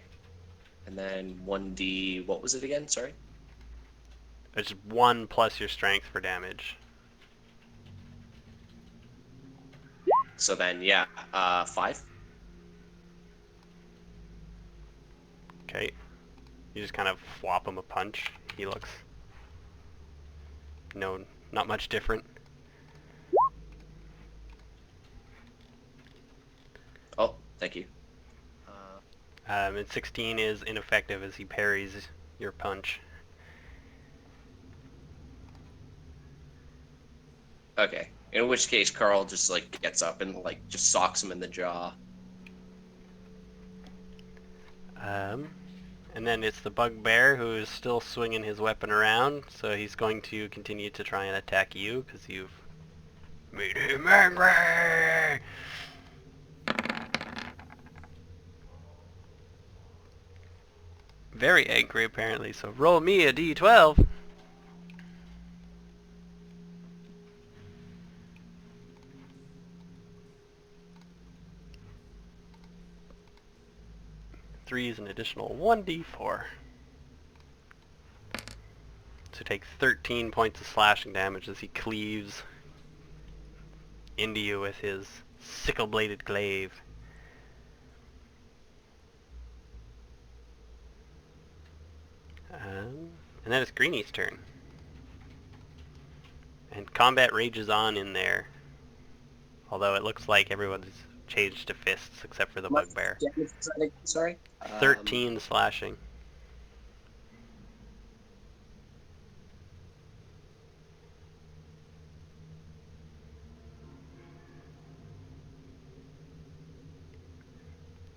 And then 1d, what was it again? Sorry? It's 1 plus your strength for damage. So then, yeah, 5. Okay. You just kind of flop him a punch. He looks... No, not much different. Oh, thank you. And 16 is ineffective as he parries your punch. Okay. In which case, Carl just, like, gets up and, like, just socks him in the jaw. And then it's the bugbear who is still swinging his weapon around, so he's going to continue to try and attack you because you've made him angry. Very angry apparently, so roll me a d12. Three is an additional 1d4. So take 13 points of slashing damage as he cleaves into you with his sickle-bladed glaive. And then it's Greenie's turn. And combat rages on in there. Although it looks like everyone's changed to fists except for the What bugbear. damage was that again? Sorry? 13 slashing.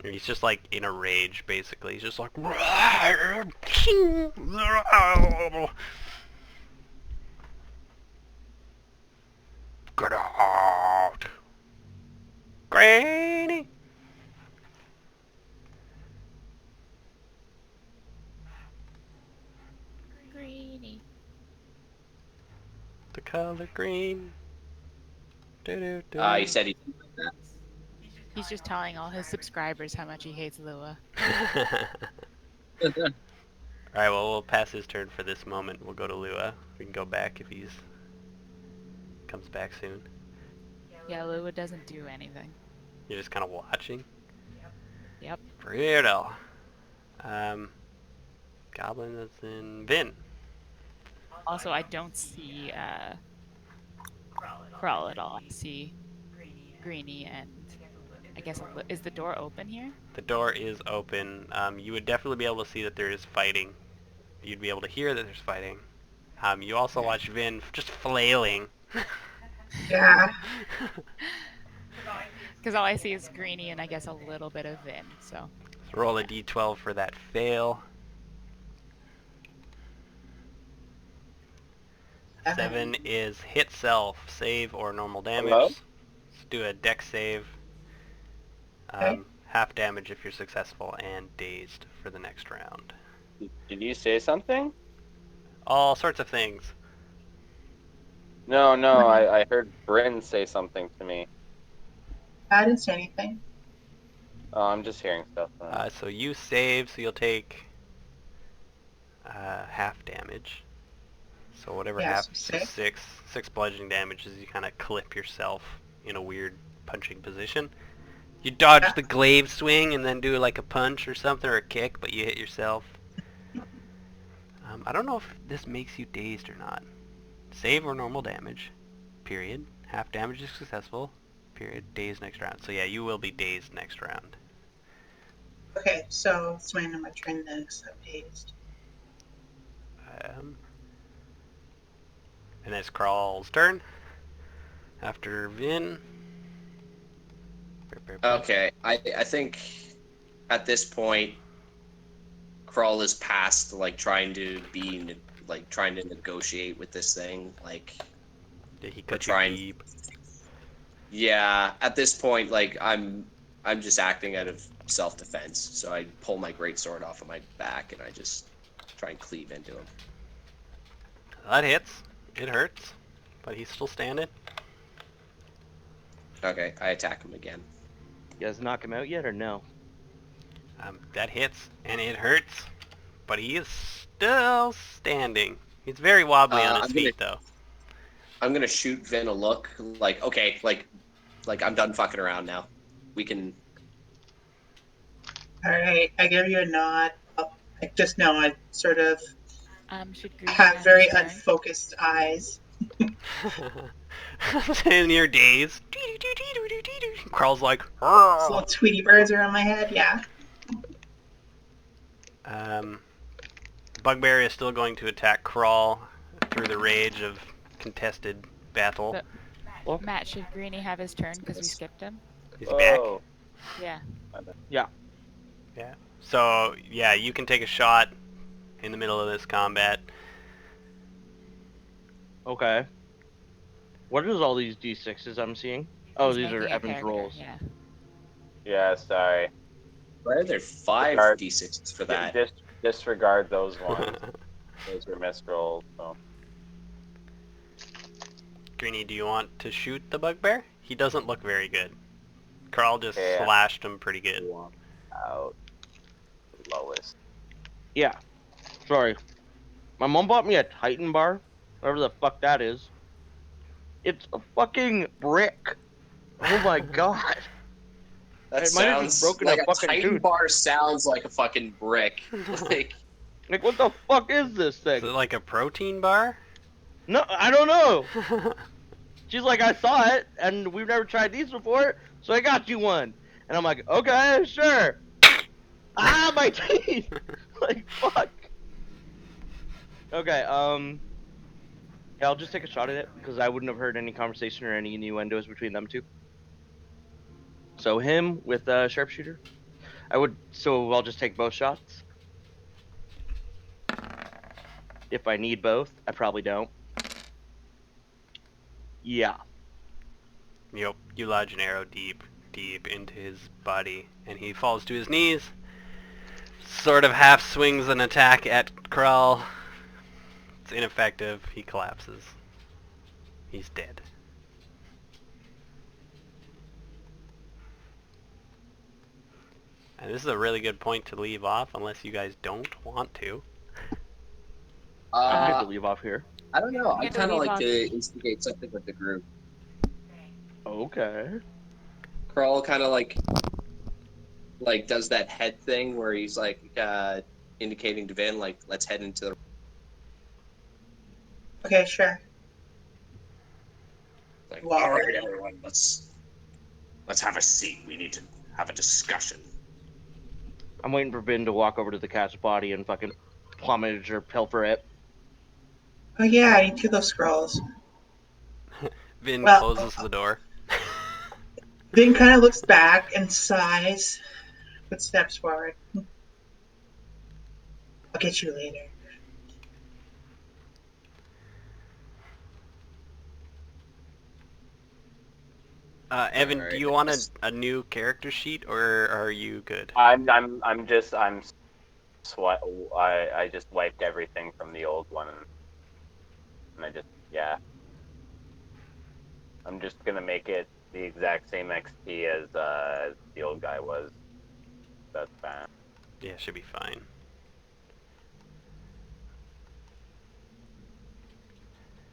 And he's just like in a rage, basically. He's just like... Get out! Granny! Greeny. The color green. He said he didn't like that. He's just telling all his subscribers how much he hates Lua. Alright, well, we'll pass his turn for this moment. We'll go to Lua. We can go back if he's... comes back soon. Yeah, Lua doesn't do anything. You're just kind of watching? Yep. Weirdo. Goblin that's in Vin. Also, I don't see Crawl at all. I see Greeny and I guess is the door open here? The door is open. You would definitely be able to see that there is fighting. You'd be able to hear that there's fighting. You also watch Vin just flailing. Yeah. Because all I see is Greeny and I guess a little bit of Vin, so. So roll a d12 for that fail. 7 is hit self, save or normal damage. Hello? Let's do a dex save. Okay. Half damage if you're successful, and dazed for the next round. Did you say something? All sorts of things. No, I heard Bryn say something to me. I didn't say anything. Oh, I'm just hearing stuff. So you save, so you'll take half damage. So whatever Yeah, half, so so six. six bludgeoning damage as you kind of clip yourself in a weird punching position. You dodge Yeah. the glaive swing and then do like a punch or something or a kick, but you hit yourself. I don't know if this makes you dazed or not. Save or normal damage, period. Half damage is successful, period. Dazed next round. So yeah, you will be dazed next round. Okay, so it's my end of my turn then, because I'm dazed. And it's Crawl's turn. After Vin. Okay, I think at this point, Krull is past like trying to negotiate with this thing. Like Did he we're cut you trying. deep? Yeah, at this point, like I'm just acting out of self-defense. So I pull my greatsword off of my back and I just try and cleave into him. That hits. It hurts, but he's still standing. Okay, I attack him again. You guys knock him out yet or no? That hits, and it hurts, but he is still standing. He's very wobbly on his feet, though. I'm gonna shoot Vin a look, like, okay, like I'm done fucking around now. We can. All right, I give you a nod. I just know I sort of Should Greeny have have very his turn? unfocused eyes. In your daze, Carl's like, Those little Tweety birds around my head. Yeah. Bugbear is still going to attack Crawl through the rage of contested battle. But Well, Matt, should Greeny have his turn because we skipped him? He's back. Oh, Yeah. yeah. Yeah. So, yeah, you can take a shot in the middle of this combat. Okay. What is all these D6s I'm seeing? Oh, He's these are making a Evan's character, rolls. Yeah. yeah, sorry. Why are there 5 Disregard- d6s for that? Disregard those ones. Those are misrolls. So. Greeny, do you want to shoot the Bugbear? He doesn't look very good. Carl just Yeah. slashed him pretty good. Out. Lowest. Yeah. Sorry. My mom bought me a Titan bar, whatever the fuck that is. It's a fucking brick. Oh my god. That It might have sounds just broken like a a fucking Titan tooth. bar sounds like a fucking brick. Like, Like, what the fuck is this Is thing? it like a protein bar? No, I don't know. She's like, I saw it, and we've never tried these before, so I got you one. And I'm like, okay, sure. Ah, my teeth! Like, fuck. Okay, yeah, I'll just take a shot at it, because I wouldn't have heard any conversation or any innuendos between them two. So him with sharpshooter. So I'll just take both shots. If I need both, I probably don't. Yeah. Yep, you lodge an arrow deep into his body, and he falls to his knees, sort of half swings an attack at Krell. It's ineffective. He collapses. He's dead. And this is a really good point to leave off, unless you guys don't want to. I'm good to leave off here. I don't know. I Good to kind of leave like off. to instigate something with the group. Okay. Carl kind of like does that head thing where he's like indicating to Vin, like, let's head into the. Okay, sure. Like, Wow. all right, everyone, let's have a seat. We need to have a discussion. I'm waiting for Vin to walk over to the cat's body and fucking plumage or pilfer it. Oh yeah, I need 2 of those scrolls. Vin Well- closes the door. Vin kind of looks back and sighs, but steps forward. I'll get you later. Evan, Alright, do you want a new character sheet, or are you good? I just wiped everything from the old one, and I just I'm just gonna make it the exact same XP as the old guy was. That's fine. Yeah, should be fine.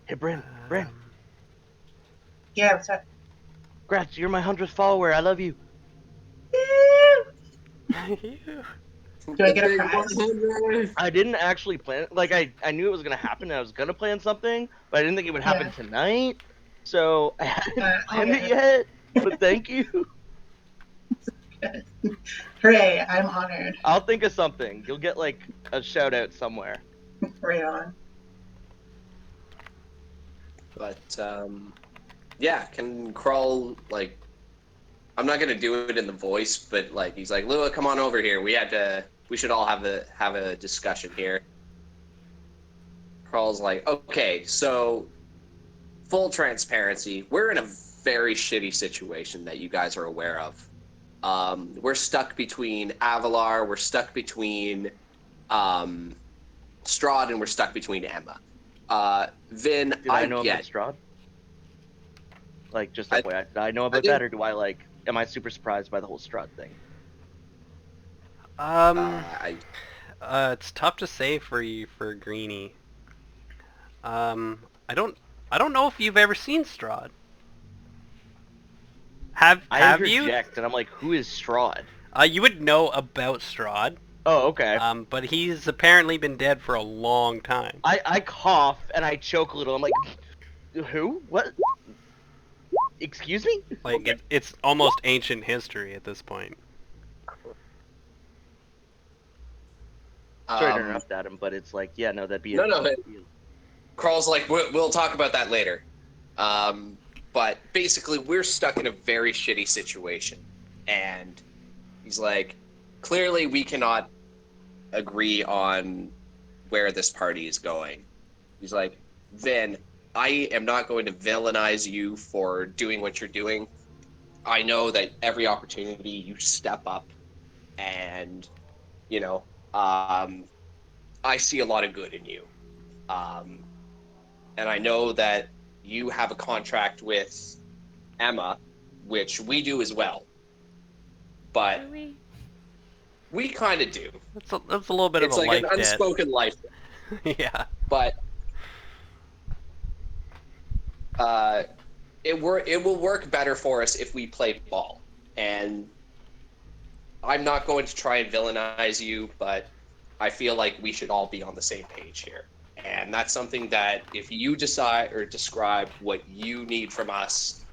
Hey, Bryn, Yeah, what's up? Grats, you're my 100th follower. I love you. Do I get a prize? I didn't actually plan. Like, I knew it was gonna happen. And I was gonna plan something, but I didn't think it would happen tonight. So I hadn't planned it yet. But thank you. Hooray, I'm honored. I'll think of something. You'll get like a shout out somewhere. Right on. But yeah, can Crawl like? I'm not gonna do it in the voice, but like he's like, Lua, come on over here. We should all have a discussion here. Crawl's like, okay, so full transparency, we're in a very shitty situation that you guys are aware of. We're stuck between Avolar, we're stuck between Strahd, and we're stuck between Emma. Vin, Did I I know about get. Strahd? Like, just I, FYI, did I know I about that, think or do I like? Am I super surprised by the whole Strahd thing? Um, I it's tough to say for you for Greenie. I don't know if you've ever seen Strahd. I Have you? interject, and I'm like, who is Strahd? You would know about Strahd. Oh, okay. But he's apparently been dead for a long time. I cough and I choke a little. I'm like, who? What? Excuse me? Like it's almost ancient history at this point. Sorry to um interrupt, Adam, but it's like, yeah, no, that'd be a no, no. big deal. Carl's like, we'll talk about that later. Um, but basically, we're stuck in a very shitty situation, and he's like, clearly, we cannot agree on where this party is going. He's like, Vin, I am not going to villainize you for doing what you're doing. I know that every opportunity you step up, and you know, I see a lot of good in you. Um, and I know that you have a contract with Emma, which we do as well, but Do we? we kind of do. That's a little bit of a It's like an life debt. unspoken life, Yeah. but uh, it will work better for us if we play ball. And I'm not going to try and villainize you, but I feel like we should all be on the same page here. And that's something that if you decide or describe what you need from us,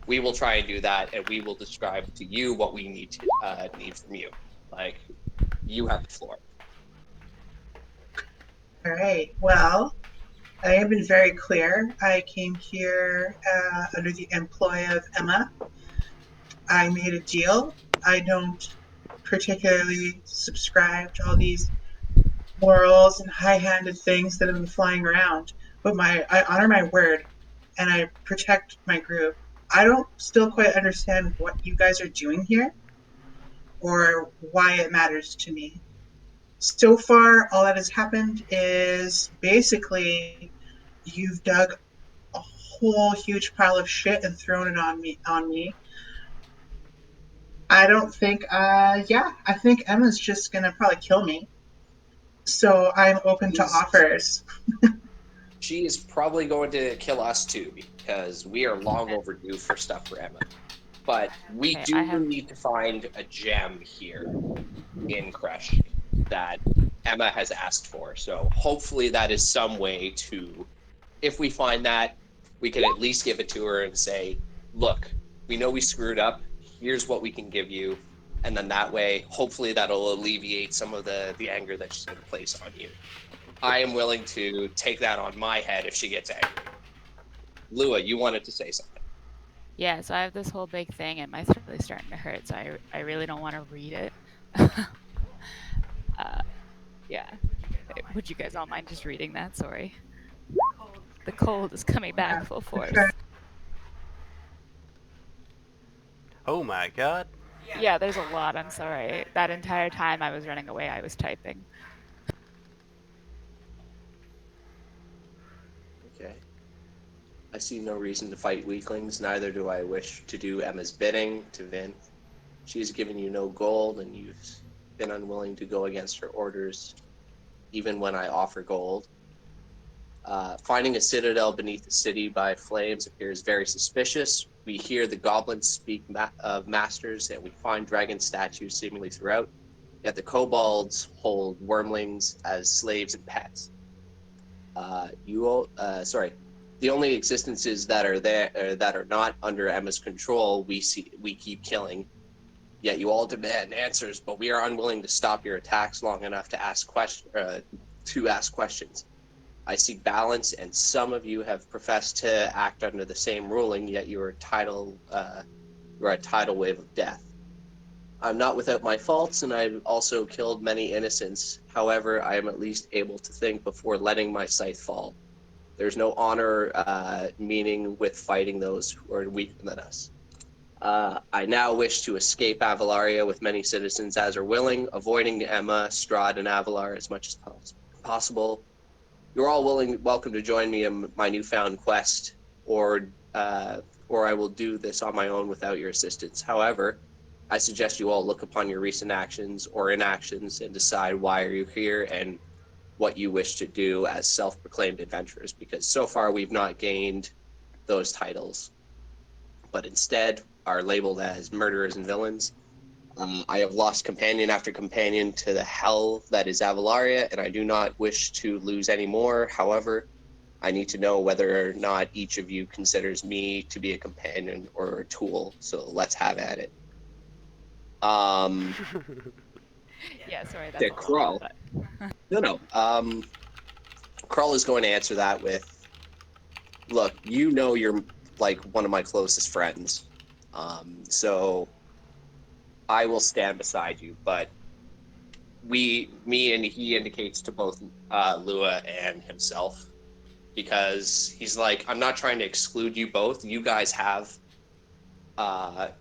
we will try and do that, and we will describe to you what we need from you. Like you have the floor. All right. Well, I have been very clear. I came here under the employ of Emma. I made a deal. I don't particularly subscribe to all these morals and high-handed things that have been flying around, but I honor my word and I protect my group. I don't still quite understand what you guys are doing here or why it matters to me. So far, all that has happened is basically you've dug a whole huge pile of shit and thrown it on me. I don't think yeah, I think Emma's just gonna probably kill me. So I'm open to She's offers. she is probably going to kill us too because we are long Okay. overdue for stuff for Emma. But we Okay, I do have. need to find a gem here in Crush that Emma has asked for. So hopefully that is some way to, if we find that, we can at least give it to her and say, look, we know we screwed up. Here's what we can give you. And then that way, hopefully that'll alleviate some of the anger that she's going to place on you. I am willing to take that on my head if she gets angry. Lua, you wanted to say something. Yeah, so I have this whole big thing, and my throat really starting to hurt. So I really don't want to read it. Yeah. Would you guys all mind just reading that? Sorry. The cold is coming back full force. Oh my god. Yeah, there's a lot. I'm sorry. That entire time I was running away, I was typing. Okay. I see no reason to fight weaklings, neither do I wish to do Emma's bidding to Vin. She has given you no gold, and you've been unwilling to go against her orders, even when I offer gold. Finding a citadel beneath the city by flames appears very suspicious. We hear the goblins speak of masters, and we find dragon statues seemingly throughout. Yet the kobolds hold wormlings as slaves and pets. Sorry, the only existences that are there that are not under Emma's control, we keep killing. Yet you all demand answers, but we are unwilling to stop your attacks long enough to ask questions. I see balance, and some of you have professed to act under the same ruling, yet you are a tidal wave of death. I'm not without my faults, and I've also killed many innocents. However, I am at least able to think before letting my scythe fall. There's no honor meaning with fighting those who are weaker than us. I now wish to escape Avalaria with many citizens as are willing, avoiding Emma, Strahd, and Avalar as much as possible. You're all welcome to join me in my newfound quest, or I will do this on my own without your assistance. However, I suggest you all look upon your recent actions or inactions and decide why are you here and what you wish to do as self-proclaimed adventurers, because so far we've not gained those titles, but instead are labeled as murderers and villains. I have lost companion after companion to the hell that is Avalaria, and I do not wish to lose any more. However, I need to know whether or not each of you considers me to be a companion or a tool. So let's have at it. Yeah, sorry, To that's a lot, Krull. but No. Krull is going to answer that with, look, you know you're like one of my closest friends. So I will stand beside you, but me and he indicates to both Lua and himself, because he's like, I'm not trying to exclude you both. You guys have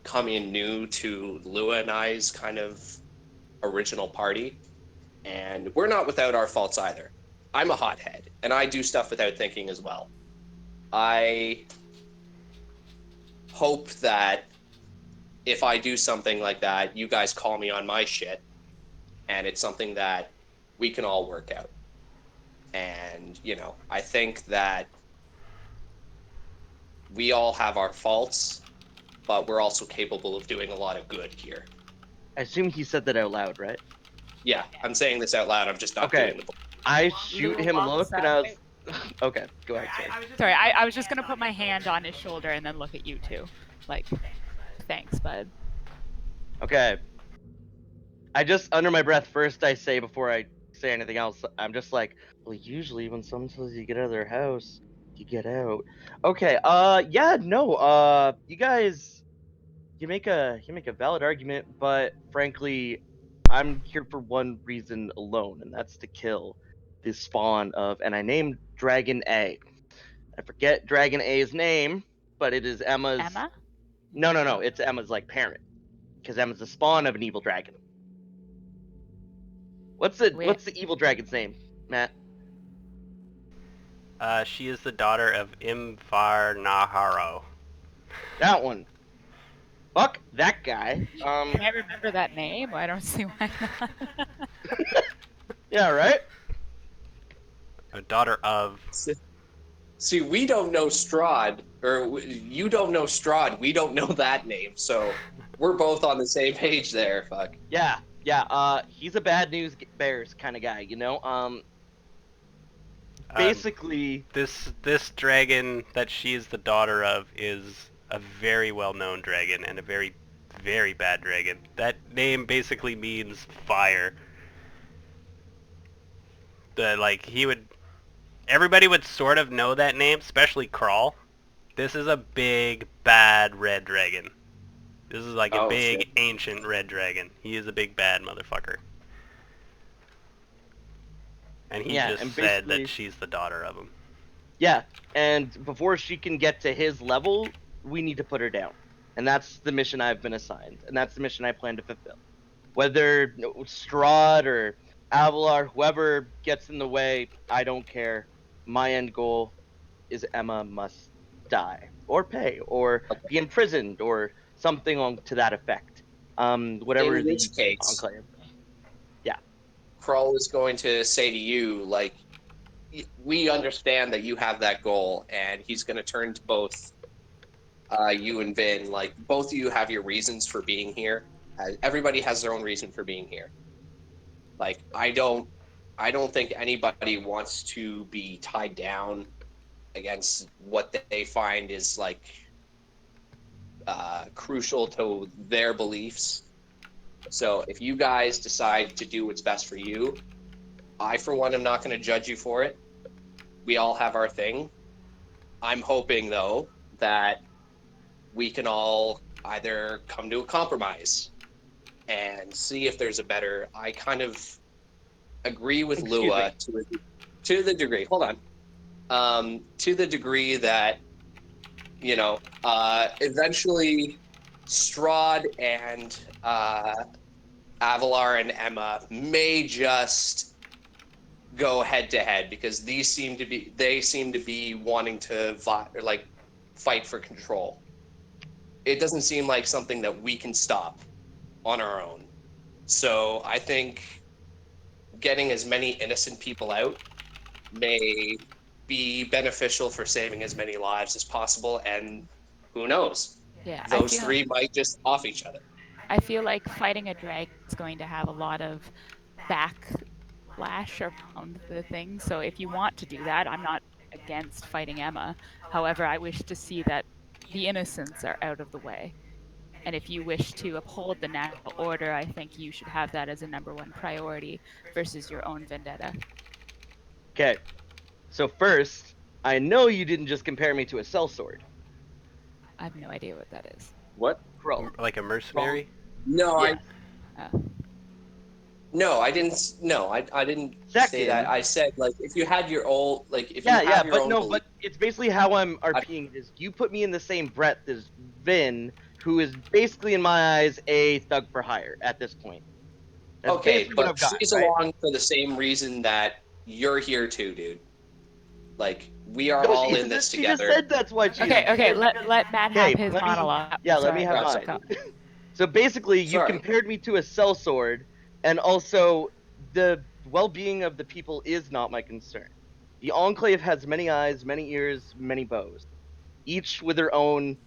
come in new to Lua and I's kind of original party, and we're not without our faults either. I'm a hothead, and I do stuff without thinking as well. I hope that if I do something like that, you guys call me on my shit, and it's something that we can all work out. And, I think that we all have our faults, but we're also capable of doing a lot of good here. I assume he said that out loud, right? Yeah, I'm saying this out loud. I'm just not Okay. doing the. I shoot him a look, and I was. alongside. Okay, go ahead. Sorry. Sorry, I was just gonna put my hand on his shoulder and then look at you two. Like, thanks, bud. Okay. I just under my breath first I say before I say anything else. I'm just like, well, usually when someone says you get out of their house, you get out. Okay. Yeah. No. You guys, you make a valid argument, but frankly, I'm here for one reason alone, and that's to kill the spawn of, and I named Dragon A. I forget Dragon A's name, but it is Emma's. Emma? No. It's Emma's like parent, because Emma's the spawn of an evil dragon. What's the Wait, what's the evil dragon's name, Matt? She is the daughter of Imvar Naharo. That one. Fuck that guy. can't remember that name. I don't see why not. Yeah, right. A daughter of. See, we don't know Strahd, or you don't know Strahd. We don't know that name, so we're both on the same page there. Fuck. Yeah. He's a bad news bears kind of guy, you know. Basically, This dragon that she is the daughter of is a very well-known dragon and a very, very bad dragon. That name basically means fire. Everybody would sort of know that name, especially Krull. This is a big, bad red dragon. This is like a Oh, big, shit. ancient red dragon. He is a big, bad motherfucker. And he Yeah, just and said basically- that she's the daughter of him. yeah. And before she can get to his level, we need to put her down, and that's the mission I've been assigned, and that's the mission I plan to fulfill. Whether Strahd or Avolar, whoever gets in the way, I don't care. My end goal is Emma must die, or pay, or be imprisoned, or something to that effect. Whatever In which the case, enclave. Krull is going to say to you, like, we understand that you have that goal, and he's going to turn to both you and Vin. Like, both of you have your reasons for being here. Everybody has their own reason for being here. Like, I don't think anybody wants to be tied down against what they find is like crucial to their beliefs. So if you guys decide to do what's best for you, I for one am not going to judge you for it. We all have our thing. I'm hoping though that we can all either come to a compromise and see if there's a better. I kind of agree with Excuse Lua me. to the degree. Hold on. To the degree that eventually Strahd and Avalar and Emma may just go head to head because they seem to be wanting to fight for control. It doesn't seem like something that we can stop on our own. So I think getting as many innocent people out may be beneficial for saving as many lives as possible. And who knows? Yeah, Those three might just off each other. I feel like fighting a dragon is going to have a lot of backlash around the thing. So if you want to do that, I'm not against fighting Emma. However, I wish to see that the innocents are out of the way. And if you wish to uphold the natural order, I think you should have that as a number one priority versus your own vendetta. Okay. So first, I know you didn't just compare me to a sellsword. I have no idea what that is. What? Crow. Like a mercenary? No, Yes. I didn't. No, I didn't say that. Second, I said like if you had your own but no, belief. but it's basically how I'm RPing is you put me in the same breadth as Vin, who is basically in my eyes a thug for hire at this point. That's Okay, basically what but I've got, she's right? along for the same reason that you're here too, dude. Like we are No, she all in isn't. this She just together. said that's why she Okay, is. okay, let Matt have Okay, his let me monologue. let me Sorry, have Yeah, mine. go. So basically, you've Sorry. compared me to a sellsword, and also the well-being of the people is not my concern. The Enclave has many eyes, many ears, many bows, each with their own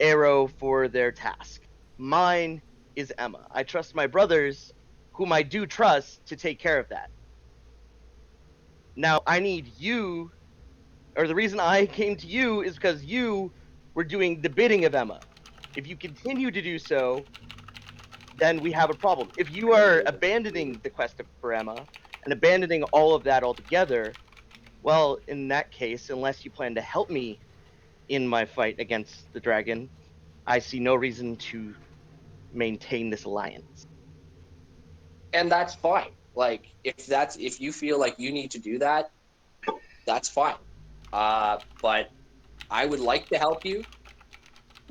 arrow for their task. Mine is Emma. I trust my brothers, whom I do trust, to take care of that. Now, I need you, or the reason I came to you is because you were doing the bidding of Emma. If you continue to do so, then we have a problem. If you are abandoning the quest for Emma and abandoning all of that altogether, well, in that case, unless you plan to help me in my fight against the dragon, I see no reason to maintain this alliance. And that's fine. Like if you feel like you need to do that, that's fine. But I would like to help you,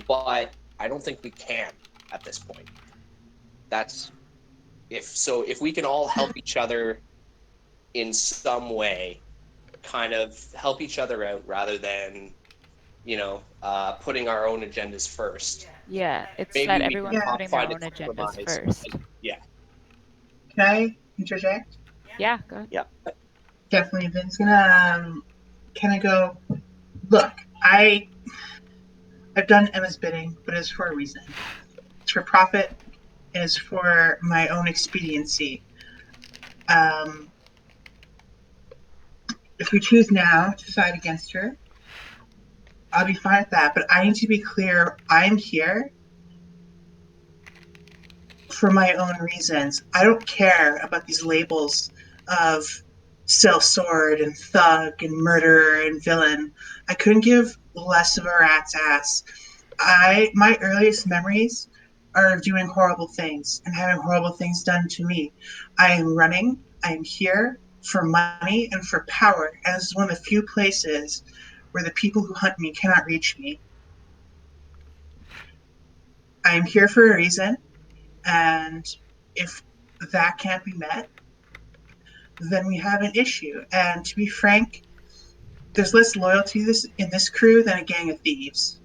but I don't think we can at this point. That's if we can all help each other in some way, kind of help each other out rather than putting our own agendas first. Yeah, it's that Maybe we everyone's can Yeah. putting their find a own agendas compromise. first. Yeah. Can I interject? Yeah, go ahead. Yeah. Definitely. Vin's gonna kind of go. Look, I've done Emma's bidding, but it's for a reason. It's for profit. It's for my own expediency. Um, if we choose now to side against her, I'll be fine with that. But I need to be clear. I'm here for my own reasons. I don't care about these labels of sellsword and thug and murderer and villain. I couldn't give less of a rat's ass. My earliest memories are of doing horrible things and having horrible things done to me. I am running. I am here for money and for power. And this is one of the few places where the people who hunt me cannot reach me. I am here for a reason. And if that can't be met, then we have an issue. And to be frank, there's less loyalty in this crew than a gang of thieves.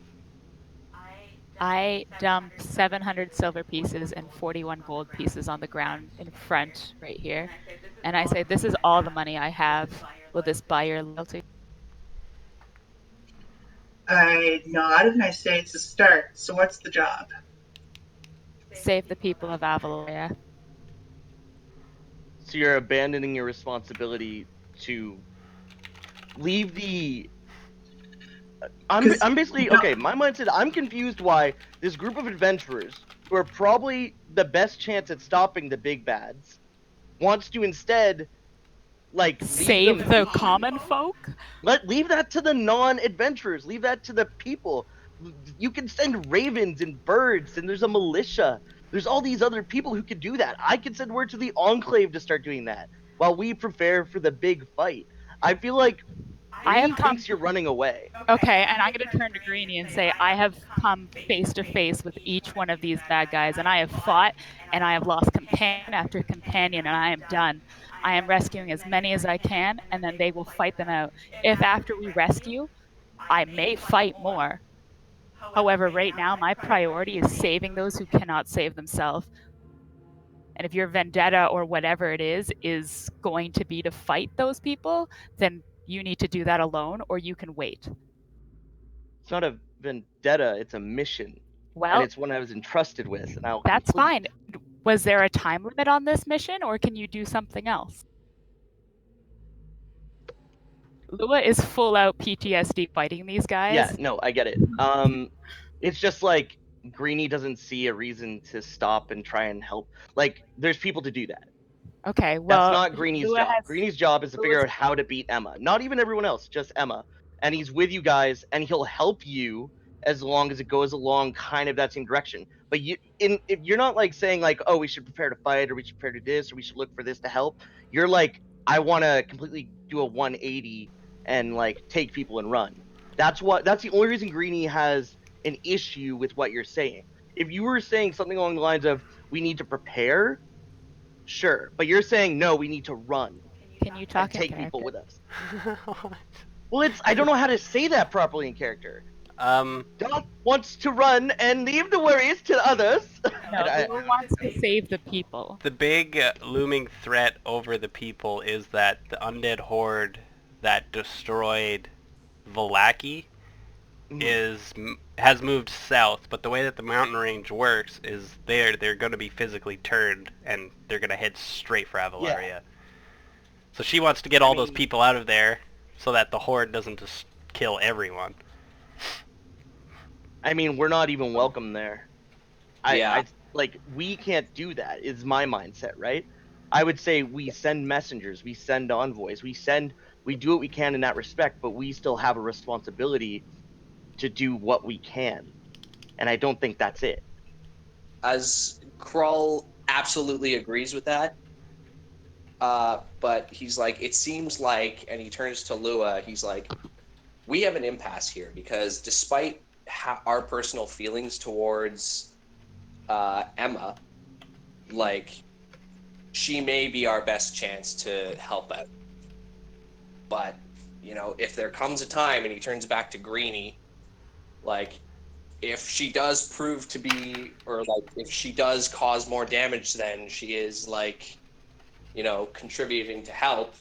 I dump 700 silver pieces and 41 gold pieces on the ground in front right here. And I say, this is all the money I have. Will this buy your loyalty? I nod and I say it's a start. So what's the job? Save the people of Avolar. So you're abandoning your responsibility to leave the. Because I'm basically no, okay. My mindset. I'm confused why this group of adventurers, who are probably the best chance at stopping the big bads, wants to instead leave them Save the be. common folk? Leave that to the non-adventurers. Leave that to the people. You can send ravens and birds, and there's a militia. There's all these other people who could do that. I could send word to the Enclave to start doing that while we prepare for the big fight. I feel like I have Greenie come. thinks you're running away. Okay, and I'm going to turn to Greenie and say, I have come face to face with each one of these bad guys, and I have fought, and I have lost companion after companion, and I am done. I am rescuing as many as I can, and then they will fight them out. If after we rescue, I may fight more. However, right now, my priority is saving those who cannot save themselves. And if your vendetta or whatever it is going to be to fight those people, then you need to do that alone, or you can wait. It's not a vendetta, it's a mission. And Well, it's one I was entrusted with, and I'll that's complete. fine. Was there a time limit on this mission, or can you do something else? Lua is full out PTSD fighting these Yeah, guys. no, I get it. It's just like Greenie doesn't see a reason to stop and try and help. Like, there's people to do that. Okay, That's well, not Greenie's Lua job. has Greenie's job is to figure Lua's out how to beat Emma. Not even everyone else, just Emma. And he's with you guys, and he'll help you as long as it goes along kind of that same direction. But if you're not like saying like, oh, we should prepare to fight, or we should prepare to this, or we should look for this to help. You're like, I want to completely do a 180 and like take people and run. That's the only reason Greenie has an issue with what you're saying. If you were saying something along the lines of, we need to prepare, sure. But you're saying, no, we need to run Can you and talk in take people character? with us. Well, I don't know how to say that properly in character. um, Dot wants to run and leave the worries to others. No, Lua wants to save the people. the big looming threat over the people is that the undead horde that destroyed Valaki has moved south, but the way that the mountain range works is they're going to be physically turned and they're going to head straight for Avalaria. Yeah. So she wants to get all those people out of there so that the horde doesn't just kill everyone. I mean, we're not even welcome there. Yeah. I like we can't do that. Is my mindset, right? I would say we send messengers, we send envoys, we do what we can in that respect, but we still have a responsibility to do what we can. And I don't think that's it. As Krull absolutely agrees with that. But he's like, it seems like, and he turns to Lua, he's like, we have an impasse here because despite our personal feelings towards Emma, like, she may be our best chance to help out. But, if there comes a time, and he turns back to Greenie, like, if she does prove to be, or like, if she does cause more damage than she is, like, contributing to help,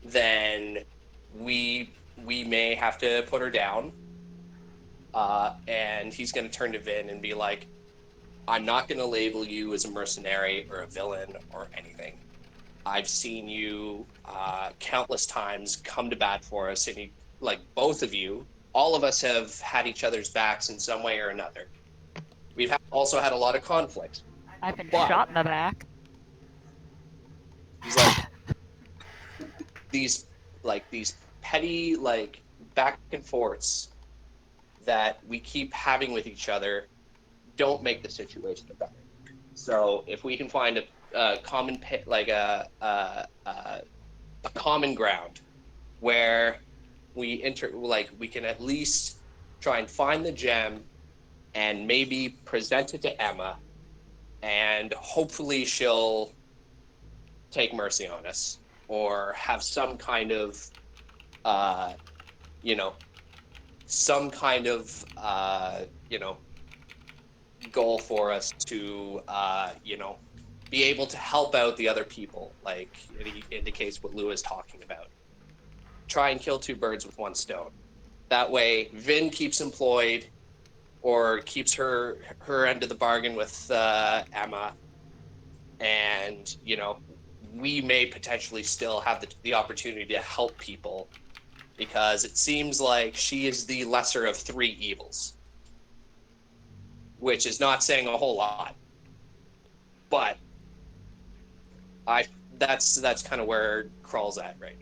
then we may have to put her down. And he's going to turn to Vin and be like, I'm not going to label you as a mercenary or a villain or anything. I've seen you countless times come to bat for us, and like both of you, all of us have had each other's backs in some way or another. We've also had a lot of conflict. I've been But shot in the back. he's like, these petty like back and forths that we keep having with each other don't make the situation better. So if we can find a common like a common ground where we can at least try and find the gem and maybe present it to Emma, and hopefully she'll take mercy on us or have some kind of uh you know some kind of goal for us to be able to help out the other people, like it indicates what Lou is talking about. Try and kill two birds with one stone. That way Vin keeps employed, or keeps her end of the bargain with Emma, and we may potentially still have the opportunity to help people, because it seems like she is the lesser of three evils, which is not saying a whole lot. But that's kind of where Krull's at right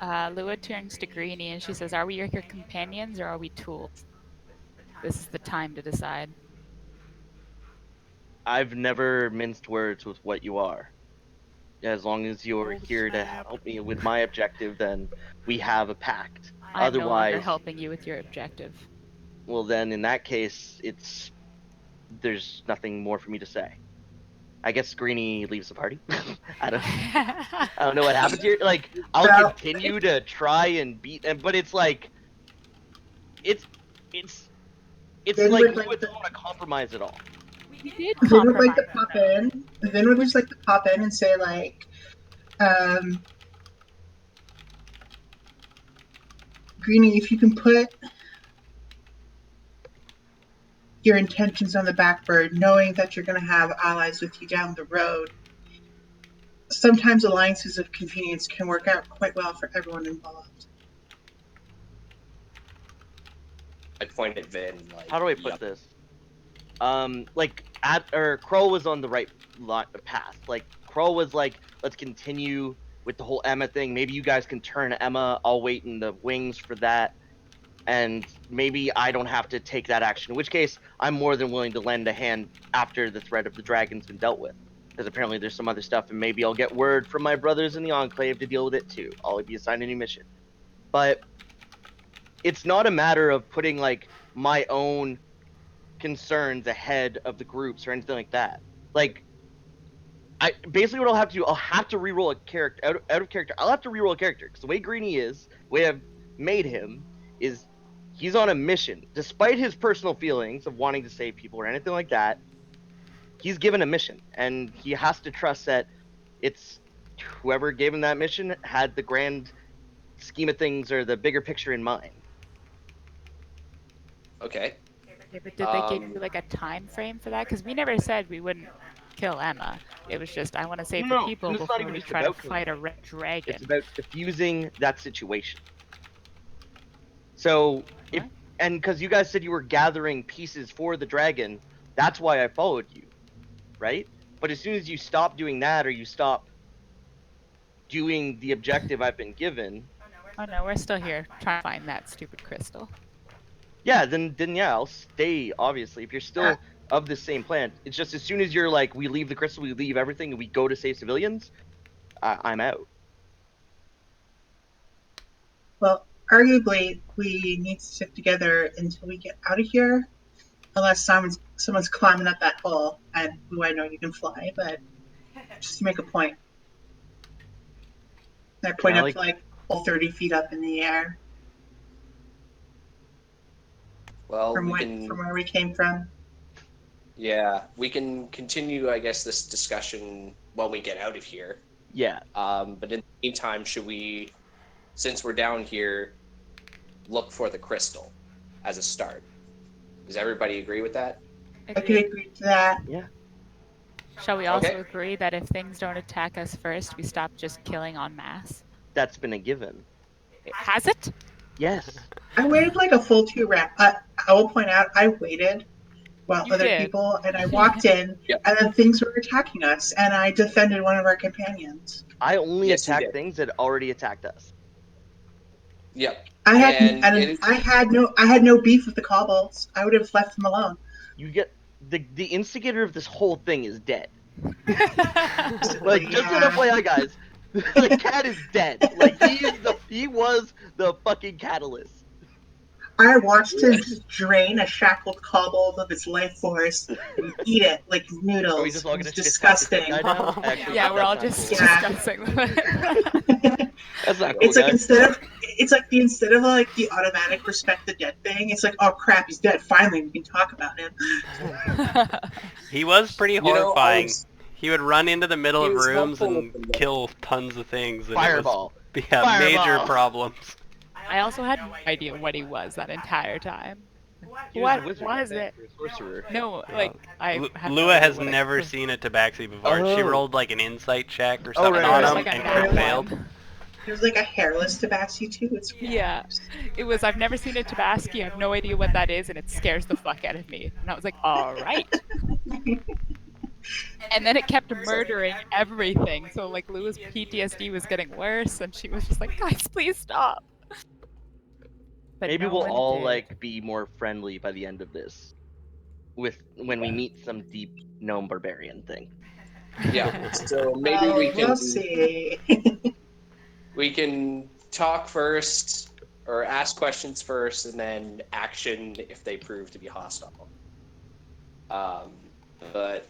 now. Lua turns to Greenie and she says, are we your companions or are we tools? This is the time to decide. I've never minced words with what you are. As long as you're Oh, here to snap. help me with my objective, then we have a pact. I am no longer Otherwise, helping you with your objective. well, then in that case, there's nothing more for me to say. I guess Greenie leaves the party. I don't I don't know what happened here. Like, I'll Well, continue to try and beat them, but it's like it's it's it's Vin like would Lua like doesn't to want to compromise at all. We did Vin would like to compromise. pop in. Vin would just like to pop in and say like, um, Greenie, if you can put your intentions on the back burner, knowing that you're going to have allies with you down the road. Sometimes alliances of convenience can work out quite well for everyone involved. I point at Vin like, How do I put yep. this? Like Kroll was on the right path. Like Kroll was like, let's continue with the whole Emma thing. Maybe you guys can turn Emma. I'll wait in the wings for that, and maybe I don't have to take that action. In which case, I'm more than willing to lend a hand after the threat of the dragon's been dealt with. Because apparently there's some other stuff, and maybe I'll get word from my brothers in the Enclave to deal with it too. I'll be assigned a new mission. But it's not a matter of putting like my own concerns ahead of the groups or anything like that. Like, I basically what I'll have to do, I'll have to reroll a character out of character. I'll have to reroll a character because the way Greenie is, the way I've made him is he's on a mission, despite his personal feelings of wanting to save people or anything like that. He's given a mission, and he has to trust that it's whoever gave him that mission had the grand scheme of things or the bigger picture in mind. Okay. Yeah, but did they give you like a time frame for that? Because we never said we wouldn't kill Emma. It was just I want to save the No, people it's not before even we just try to about killing fight a Emma. red dragon. It's about diffusing that situation. So if What? and because you guys said you were gathering pieces for the dragon, that's why I followed you, right? But as soon as you stop doing that or you stop doing the objective I've been given, Oh no, we're still here trying to find that stupid crystal. yeah, then yeah, I'll stay. Obviously, if you're still of the same plan, it's just as soon as you're like, we leave the crystal, we leave everything, and we go to save civilians, I'm out. Well, arguably, we need to stick together until we get out of here, unless someone's climbing up that hole. And who I know you can fly, but just to make a point, I Can point I up like? to like all 30 feet up in the air Well, from we from can, where we came from. yeah, we can continue, I guess, this discussion when we get out of here. Yeah, But in the meantime, should we, since we're down here, look for the crystal as a start? Does everybody agree with that? I could Agreed. agree to that. yeah. Shall we Okay. also agree that if things don't attack us first, we stop just killing en masse? That's been a given. Has it? Yes. I waited like a full 2 rounds. I will point out I waited while You other did. people, and I walked in, Yep. and then things were attacking us, and I defended one of our companions. I only Yes, you attack did. things that already attacked us. Yep. I had And it and is, I had no beef with the kobolds. I would have left them alone. You get the instigator of this whole thing is dead. Basically, Like, just an yeah. FYI, guys, the cat is dead. Like, he was the fucking catalyst. I watched him just drain a shackled kobold of its life force and eat it like Are we noodles. just It all was gonna shit talk the dead disgusting. guy now? I actually Yeah, think we're all that's not just cool. Yeah. discussing. That's not cool, It's like guys. instead of like the automatic respect the dead thing, it's like, oh crap, he's dead. Finally, we can talk about him. He was pretty you know, horrifying. He would run into the middle he of was rooms helpful with and the kill tons of things. And Fireball. It was, yeah, major Fireball. problems. I also had no idea what he was that entire time. He was a What wizard, was I think, it? or a sorcerer. No, like I have no Lua idea has what never seen a tabaxi before. She Oh. rolled like an insight check or Oh, something right, on right, him like a and nat crit failed. one. There's like a hairless tabaxi too. It's Yeah, it was. I've never seen a Tabasco. I have no idea what that is, and it scares the fuck out of me. And I was like, all right. And then it kept murdering everything. So like Lou's PTSD was getting worse, and she was just like, guys, please stop. But Maybe no we'll one all did. like be more friendly by the end of this, with when we meet some deep gnome barbarian thing. Yeah. So maybe we can We'll see. talk first or ask questions first, and then action if they prove to be hostile. But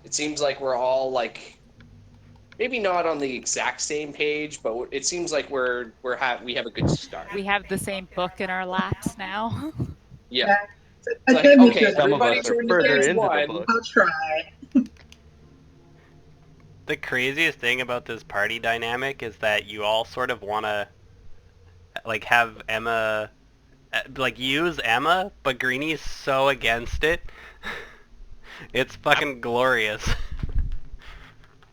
it seems like we're all like maybe not on the exact same page, but it seems like we have a good start. We have the same book in our laps now. Yeah. Yeah. It's like, Attempt me to okay, Some of everybody us are turn to further page into the one. book. I'll try. The craziest thing about this party dynamic is that you all sort of want to like have Emma like use Emma, but Greenie's so against it. It's fucking glorious.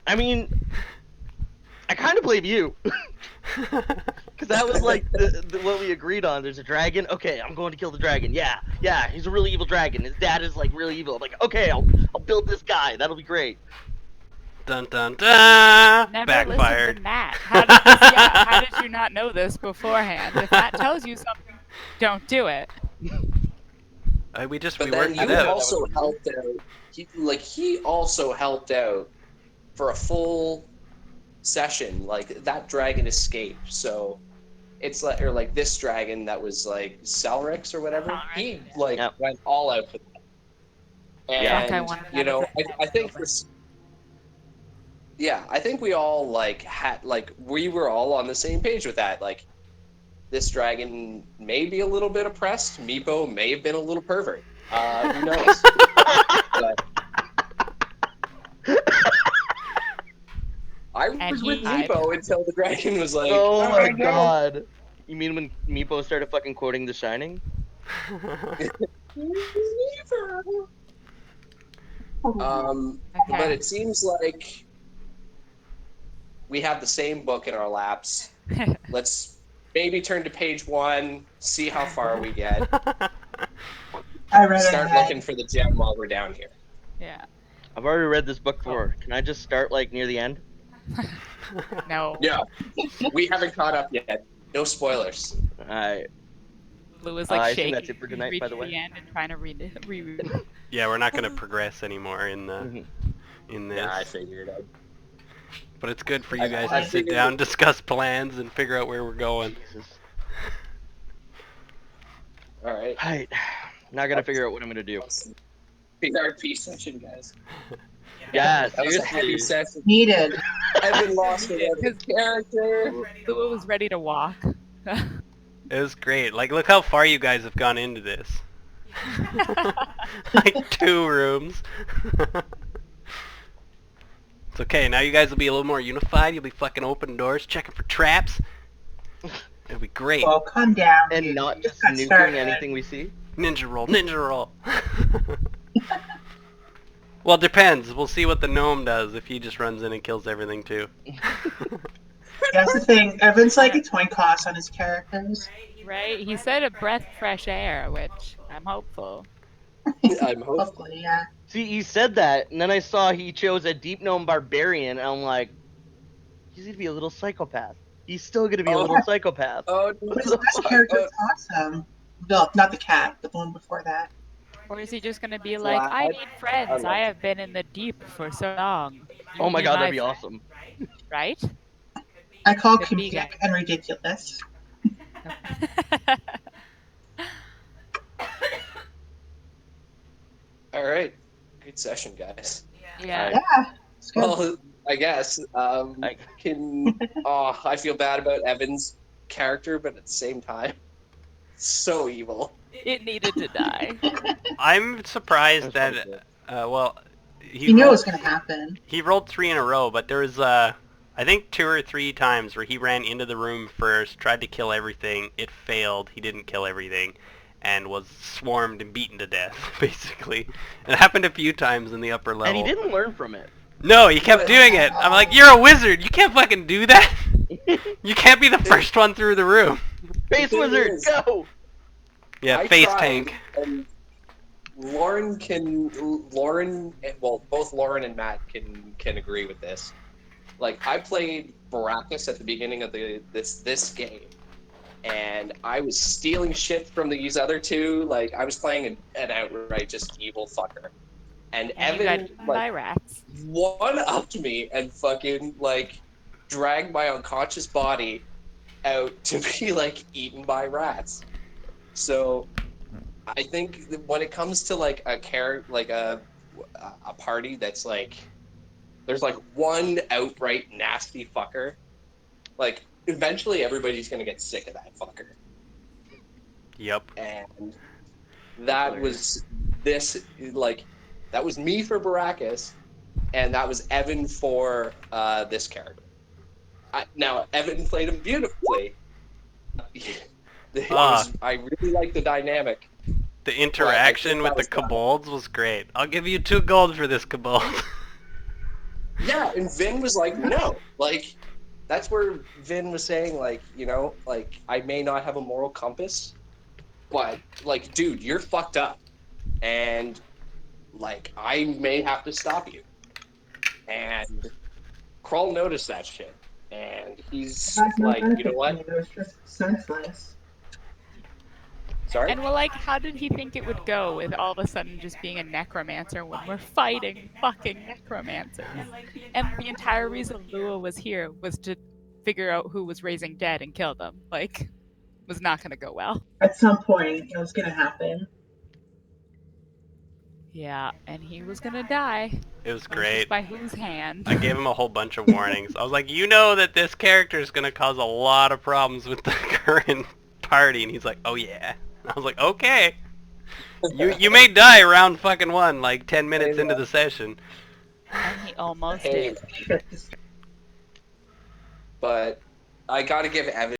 I mean, I kind of blame you. Because that was like what we agreed on. There's a dragon. Okay, I'm going to kill the dragon. Yeah, he's a really evil dragon. His dad is like really evil. I'm like, okay, I'll build this guy. That'll be great. Dun dun dun! Never listen Backfired. to Matt. How did this, yeah, how did you not know this beforehand? If Matt tells you something, don't do it. But We then worked you it out. also helped out. He also helped out for a full session. Like that dragon escaped, so it's like or like this dragon that was like Celrix or whatever. He like Yep. went all out for that. Yeah. Fuck, I And wanted you that know, as a I think building. this. Yeah, I think we all like had like we were all on the same page with that. Like this dragon may be a little bit oppressed. Meepo may have been a little pervert. Who knows? But I And was with he- Meepo until the dragon was like, Oh my no." god. You mean when Meepo started fucking quoting The Shining? But Okay. it seems like we have the same book in our laps. Let's maybe turn to page one, see how far we get. I read Start ahead. looking for the gem while we're down here. Yeah. I've already read this book before. Can I just start like near the end? No. Yeah, we haven't caught up yet. No spoilers. Alright. Lou was I like think shaking. that's it for tonight, by the way. The end and trying to read it. Yeah, we're not gonna progress anymore in Mhm. this. Yeah, I figured. But it's good for you I- guys I to sit figured down, it- discuss plans, and figure out where we're going. Jesus. All right. Alright. Now I gotta figure out what I'm gonna do. PRP session, guys. Yeah, That was a heavy seriously. session. Needed. Evan lost another character. Lou was ready to walk. It was great. Like, look how far you guys have gone into this. Like 2 rooms. It's okay. Now you guys will be a little more unified. You'll be fucking opening doors, checking for traps. It'll be great. Well, calm down. And dude. not We just got nuking started. anything we see. Ninja roll, ninja roll. Well, it depends. We'll see what the gnome does if he just runs in and kills everything too. That's the thing. Evan's like a coin toss on his characters. Right? He said a breath of fresh air, which I'm hopeful. I'm hoping. Hopefully, yeah. See, he said that, and then I saw he chose a deep gnome barbarian, and I'm like, he's gonna be a little psychopath. He's still gonna be a Oh. little psychopath. Oh, But his last character was awesome. No, not the cat, but the one before that. Or is he just gonna be like, I need friends. I have been in the deep for so long. You Oh my be god, that'd be friend." awesome. Right? I call Could be, comedic guys. and ridiculous. all right. Good session, guys. Yeah. Yeah, it's good. Well, I guess. I- I feel bad about Evan's character, but at the same time, so evil. It needed to die. I'm surprised That's that, pretty well, You knew it rolled- was going to happen. He rolled 3 in a row, but there was, I think 2 or 3 times where he ran into the room first, tried to kill everything, it failed, he didn't kill everything, and was swarmed and beaten to death, basically. It happened a few times in the upper level. And he didn't learn from it. No, he kept doing it. I'm like, you're a wizard, you can't fucking do that! You can't be the first one through the room. Face The thing wizard, is- go! Yeah, I face tried, tank. And both Lauren and Matt can agree with this. Like, I played Baracus at the beginning of this game, and I was stealing shit from these other two. Like, I was playing an outright just evil fucker. And And you got Evan eaten like by rats. one-upped me and fucking like dragged my unconscious body out to be like eaten by rats. So I think when it comes to like a like a party that's like there's like one outright nasty fucker, like eventually everybody's gonna get sick of that fucker. Yep. And Of that course. was this like that was me for Baracus, and that was Evan for this character. Now Evan played him beautifully. It Ah, was I really liked the dynamic, the but I think interaction that with the was done. kobolds was great. I'll give you 2 gold for this kobold. Yeah, and Vin was like, no, like that's where Vin was saying, like, like I may not have a moral compass, but like, dude, you're fucked up, and like I may have to stop you. And Krull noticed that shit, and It he's has no like, you know benefit to what? me. It was just senseless. Sorry. And we're like, how did he think it would go with all of a sudden just being a necromancer when we're fighting fucking necromancers? And the entire reason Lua was here was to figure out who was raising dead and kill them. Like, was not going to go well. At some point, it was going to happen. Yeah, and he was going to die. It was It was just great. by whose hand? I gave him a whole bunch of warnings. I was like, you know that this character is going to cause a lot of problems with the current party. And he's like, oh yeah. And I was like, okay. You may die round fucking 1, like 10 Hey, minutes into the session. And he almost hey, did. Shit. but I got to give Evan